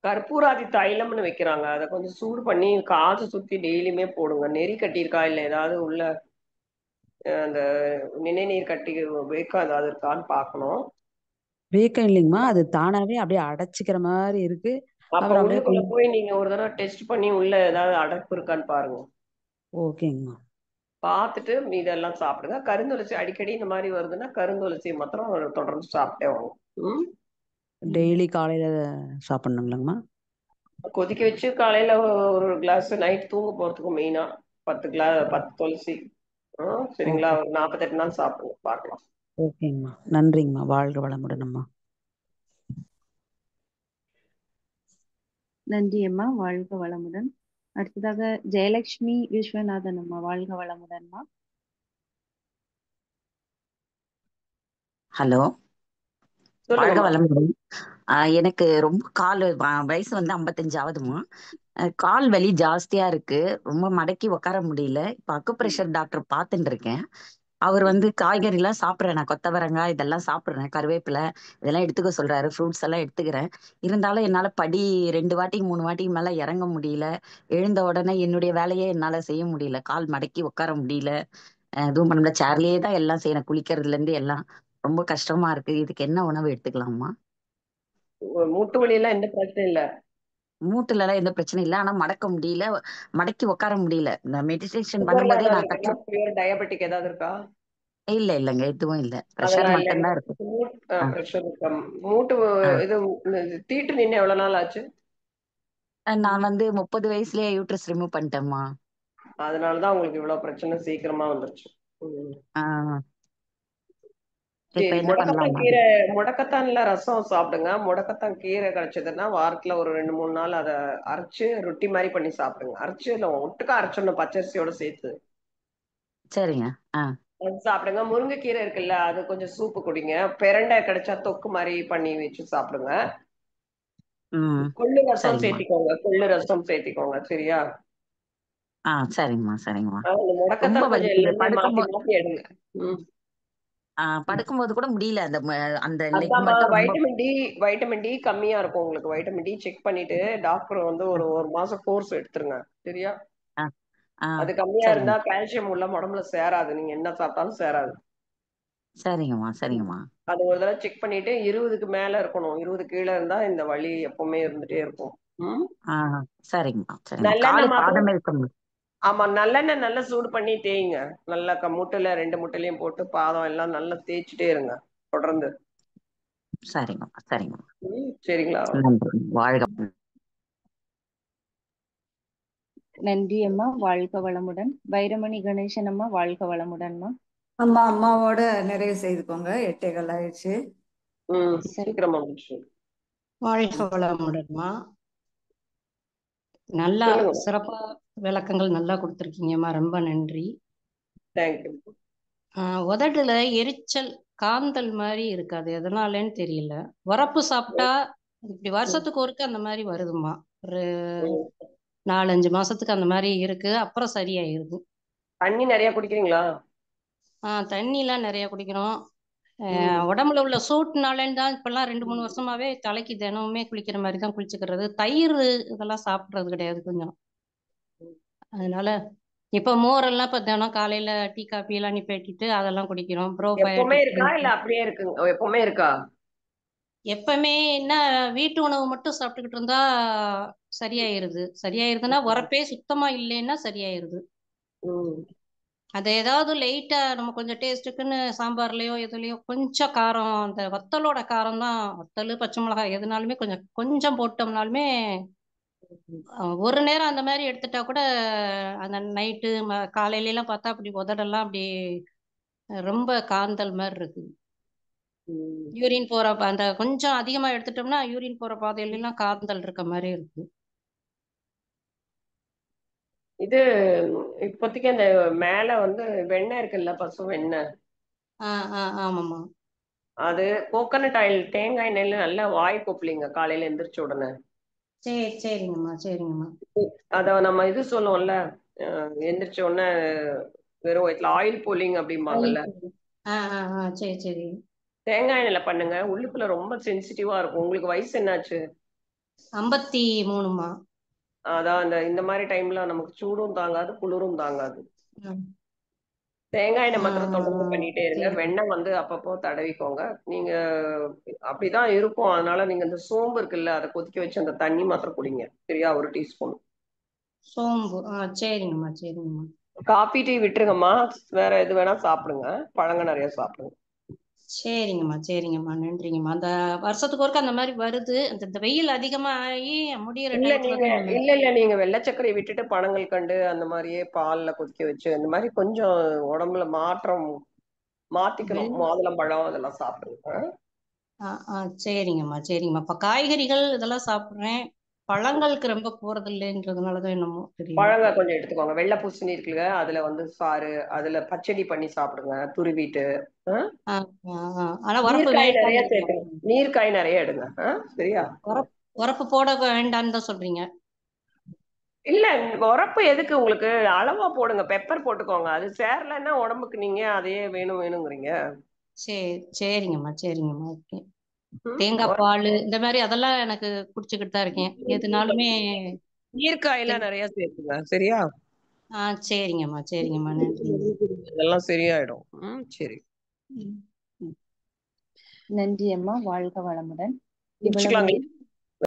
கற்பூராதி தைலம்னு வைக்கிறாங்க, அதை கொஞ்சம் சூடு பண்ணி காது சுத்தி டெய்லியுமே போடுங்க. நெறி கட்டியிருக்கா இல்ல ஏதாவது உள்ள அந்த நிணநீர் கட்டி வேக்கம் ஏதாவது இருக்கான்னு பார்க்கணும். வீக்கம் இல்லைங்கம்மா, அது தானாவே அப்படியே அடைச்சிக்கிற மாதிரி இருக்கு. அப்ப அப்புறம் அப்படியே உள்ளுக்குள்ள போய் நீங்க ஒரு தடவை டெஸ்ட் பண்ணி உள்ள ஏதாவது அடைப்பு இருக்கான்னு பாருங்க. ஓகேங்கம்மா. பார்த்துட்டு இதெல்லாம் சாப்பிடுங்க. கருந்துளசி அடிக்கடி இந்த மாதிரி வருதுன்னா கருந்துளசி மாத்திரம் தொடர்ந்து சாப்பிட்டே வரும். டெய்லி காலையில சாப்பிடணுங்களாங்கம்மா? கொதிக்க வச்சு காலையில ஒரு கிளாஸ், நைட் தூங்க போறதுக்கு மெயினா 10 துளசி. சரிங்களா, ஒரு 48 நாள் சாப்பிடுங்க, பார்க்கலாம். ஓகேங்கம்மா, நன்றிங்கம்மா. வாழ்க வளமுடன் அம்மா. நன்றி அம்மா, வாழ்க வளமுடன். அடுத்ததாக ஜெயலட்சுமி விஸ்வநாதன் அம்மா, வாழ்க வளமுடன்மா. ஹலோ, வாழ்க சொல்லுங்கம்மா. வளமுடன். எனக்கு ரொம்ப வயசு வந்து 55 ஆகுதுமா. கால் வலி ஜாஸ்தியா இருக்கு, ரொம்ப மடக்கி உட்கார முடியல. இப்ப அக்குப்ரெஷர் டாக்டர் பார்த்துட்டு இருக்கேன். அவர் வந்து காய்கறி எல்லாம் சாப்பிட்றேன், நான் கொத்தவரங்காய் இதெல்லாம் சாப்பிட்றேன், கருவேப்பிலை இதெல்லாம் எடுத்துக்க சொல்றாரு, ஃப்ரூட்ஸ் எல்லாம் எடுத்துக்கிறேன். இருந்தாலும் என்னால படி 2 வாட்டிக்கு 3 வாட்டிக்கு மேல இறங்க முடியல. எழுந்த உடனே என்னுடைய வேலையே என்னால செய்ய முடியல, கால் மடக்கி உட்கார முடியல. எதுவும் பண்ண முடியல, சேர்லயே தான் எல்லாம் செய்யணும், குளிக்கிறதுல இருந்து எல்லாம். ரொம்ப கஷ்டமா இருக்கு. இதுக்கு என்ன உணவு எடுத்துக்கலாமா? மூட்டு வலி எல்லாம் எந்த பிரச்சனையும் இல்ல? மூட்டுல எல்லாம் எந்த பிரச்சனையும் இல்லை, ஆனா மடக்க முடியல, மடக்கி உட்கார முடியல. இந்த மெடிடேஷன் சுகர்ல பண்ணும்போதே ஏதாவது நான் இருக்குங்களா? சுகர், டயபெட்டிக் ஏதாவது இருக்கா? இல்லைங்க, எதுவும் இல்லை, ப்ரெஷர் அதெல்லாம் இல்ல. மட்டும்தான் இருக்கு. பிரஷர் இருக்கா? மூட்டு இது தீட்டு நின்று எவ்வளவு நாள் ஆச்சு? நான் வந்து 30 வயசுலயே யூட்ரஸ் ரிமூவ் பண்ணிட்டேம்மா. அதனாலதான் உங்களுக்கு இவ்வளவு பிரச்சனை சீக்கிரமா வந்துருச்சு. இப்ப சரி, என்ன முடக்கத்தான் பண்ணலாமா? கீரை, முடக்கத்தான்ல ரசம் சாப்பிடுங்க. முடக்கத்தான் கீரை கிடைச்சதுன்னா வாரத்துல ஒரு 2-3 நாள் அதை அரைச்சு ரொட்டி மாதிரி பண்ணி சாப்பிடுங்க. அரைச்சு இல்ல ஒட்டுக்கா அரைச்சிடணும், பச்சரிசியோட சேர்த்து. சரிங்க. அது சாப்பிடுங்க. முருங்கைக்கீரை இருக்குல்ல, அது கொஞ்சம் சூப்பு குடிங்க. பிரண்டை கிடைச்சா தொக்கு மாதிரி பண்ணி வச்சு சாப்பிடுங்க. கொள்ளு ரசம் சரிங்கம்மா. சேர்த்திக்கோங்க, கொள்ளு ரசம் சேர்த்திக்கோங்க. சரியா? சரிங்கம்மா, சரிங்கம்மா. இந்த ரொம்ப முடக்கத்தான் கொஞ்சம் வலிக்குது, எல்லாமே மாத்தி மாத்தி எடுங்க. படுக்கும்போது கூட முடியல. அந்த லெக் அதாம்மா, மட்டும் ரொம்ப. வைட்டமின் டி கம்மியா இருக்கும் உங்களுக்கு. வைட்டமின் டி செக் பண்ணிட்டு டாக்டர் வந்து ஒரு மாசம் கோர்ஸ் எடுத்துருங்க. சரியா? அது கம்மியா இருந்தா கால்சியம் உள்ள உடம்புல சேராது, நீங்க என்ன சாப்பிட்டாலும் சேராது. சரிங்கம்மா, சரிங்கம்மா. அது ஒரு தடவை செக் பண்ணிட்டு 20க்கு மேல இருக்கணும். 20 கீழே இருந்தா இந்த வலி எப்பவுமே இருந்துட்டே இருக்கும். சரிங்கம்மா, சரிங்கம்மா. நல்லெண்ணெய் காலு மாத்திரம். பாதமே இருக்கணும். ஆமா, நல்லெண்ணெய் நல்லா சூடு பண்ணி தேய்ங்க. நல்லா மூட்டுல 2 முட்டையிலையும் போட்டு பாதம் எல்லாம் நல்லா தேய்ச்சிட்டே இருங்க தொடர்ந்து. சரிங்கம்மா, சரிங்கம்மா. சரிங்களா? நன்றி, வாழ்க. நன்றி அம்மா, வாழ்க வளமுடன். வைரமணி கணேசன் அம்மா, வாழ்க வளமுடன்மா. அம்மா அம்மாவோட நிறைவு செய்துக்கோங்க, 8:15 ஆயிடுச்சு. சீக்கிரமா முடிச்சு. வாழ்க வளமுடன்மா. நல்லா சிறப்பா விளக்கங்கள் நல்லா கொடுத்துருக்கீங்கம்மா, ரொம்ப நன்றி. தேங்க்யூ. உதடுல எரிச்சல் காந்தல் மாதிரி இருக்காது, எதனாலன்னு தெரியல. உரப்பு சாப்பிட்டா இப்படி வருஷத்துக்கு ஒருக்க அந்த மாதிரி வருதுமா, ஒரு 4-5 மாசத்துக்கு அந்த மாதிரி இருக்கு, அப்புறம் சரியாயிருது. தண்ணி நிறைய குடிக்கிறீங்களா? தண்ணி எல்லாம் நிறைய குடிக்கிறோம். உடம்புல உள்ள சூட்டுனாலேன்னு தான் இப்பெல்லாம் 2-3 வருஷமாவே தலைக்கு தினமுமே குளிக்கிற மாதிரி தான் குளிச்சுக்கிறது. தயிர் இதெல்லாம் சாப்பிட்றது கிடையாது கொஞ்சம். அதனால இப்ப மோரெல்லாம் இப்ப தினம் காலையில டீ காபி எல்லாம் நிப்பாட்டிட்டு அதெல்லாம் குடிக்கிறோம். எப்பவுமே இருக்கா இல்ல அப்படியே இருக்குங்க? எப்பவுமே இருக்கா? எப்பவுமே என்ன, வீட்டு உணவு மட்டும் சாப்பிட்டுக்கிட்டு இருந்தா சரியாயிருதுன்னா உரப்பே சுத்தமா இல்லைன்னா சரியாயிருது. அது ஏதாவது லைட்டா நம்ம கொஞ்சம் டேஸ்ட்டுக்குன்னு சாம்பார்லயோ எதுலயோ கொஞ்சம் காரம், அந்த வத்தலோட காரம் தான், வத்தல் பச்சை மிளகாய் எதுனாலுமே கொஞ்சம் கொஞ்சம் போட்டோம்னாலுமே ஒரு நேரம் அந்த மாதிரி எடுத்துட்டா கூட அந்த நைட்டு காலையில எல்லாம் பார்த்தா அப்படி உதடெல்லாம் அப்படி ரொம்ப காந்தல் மாதிரி இருக்கு. யூரின் போற அந்த கொஞ்சம் அதிகமா எடுத்துட்டோம்னா யூரின் போற பாதையில எல்லாம் காந்தல் இருக்க மாதிரி இருக்கு. இது இப்போதைக்கு அந்த மேல வந்து வெண்ணெய் இருக்குல்ல, பசு வெண்ணெய். ஆமாமா. அது கோகனட் ஆயில், தேங்காய் எண்ணெயில நல்லா வாய் கொப்பளிங்க காலையில எந்திரிச்ச உடனே. சரிங்கம்மா. அத நம்ம இது சொல்லுவோம்ல, எந்திரிச்ச உடனே வெறும் வயிற்றுல ஆயில் போலிங் அப்படிம்பாங்கல்ல. சரி. தேங்காய் எண்ணெயில பண்ணுங்க. உள்ளுக்குள்ள ரொம்ப சென்சிட்டிவா இருக்கும். உங்களுக்கு வயசு என்னாச்சு? 53மா. அதான் இந்த மாதிரி டைம்ல நமக்கு சூடும் தாங்காது, குளிரும் தாங்காது. தேங்காய் எண்ணெய் மாத்திரம் தொடர்ந்து பண்ணிட்டே இருங்க. வெண்ணெய் வந்து அப்பப்போ தடவிக்கோங்க. நீங்க அப்படிதான் இருக்கும். அதனால நீங்க இந்த சோம்பு இருக்குல்ல, அதை கொதிக்க வச்சு அந்த தண்ணி மாத்திரம் குடிங்க, சரியா? 1 டீஸ்பூன் சோம்பு. சரிங்கம்மா. காபி டீ விட்டுருங்கம்மா. வேற எது வேணா சாப்பிடுங்க, பழங்க நிறைய சாப்பிடுங்க. சரிங்கம்மா. நன்றிங்கம்மா. அந்த வருஷத்துக்கு ஒருக்க அந்த மாதிரி வருது. அந்த வெயில் அதிகமா ஆகி முடியற இல்ல டயத்துல நீங்க வெள்ளை சர்க்கரையை விட்டுட்டு பனங்கள் கண்டு அந்த மாதிரியே பால்ல கொதிக்க வச்சு அந்த மாதிரி கொஞ்சம் உடம்புல மாற்றம் மாத்திக்கணும். மாதுளம்பழம் அதெல்லாம் சாப்பிடுங்க. சரிங்கம்மா. இப்ப காய்கறிகள் இதெல்லாம் சாப்பிடுறேன், பழங்களுக்கு ரொம்ப போறது இல்லைன்றதுனாலதான் என்னமோ தெரியும். பழங்க கொஞ்சம் எடுத்துக்கோங்க. வெள்ளை பூசணி இருக்குல்ல, அதுல வந்து சாறு, அதுல பச்சடி பண்ணி சாப்பிடுங்க துருவிட்டு. நீர்க்காய் நிறைய சேர்க்கணும். நீர்க்காய் நிறைய எடுங்க, சரியா? உரப்பு போட வேண்டாம்னு தான் சொல்றீங்க? இல்ல, உரப்பு எதுக்கு உங்களுக்கு? அளவா போடுங்க. பெப்பர் போட்டுக்கோங்க. அது சேரலன்னா உடம்புக்கு நீங்க அதையே வேணுங்கிறீங்க. சரிங்கம்மா. ஓகே. தேங்காய் பால் இந்த மாதிரி அதெல்லாம் எனக்கு குடிச்சுக்கிட்டு தான் இருக்கேன். எதுனாலுமே நீர்க்காயெல்லாம் நிறைய சேர்த்துங்க, சரியா? சரிங்கம்மா. நன்றி. இதெல்லாம் சரியாயிடும். சரி. நன்றி அம்மா, வாழ்க வளமுடன். முடிச்சுக்கலாங்களா?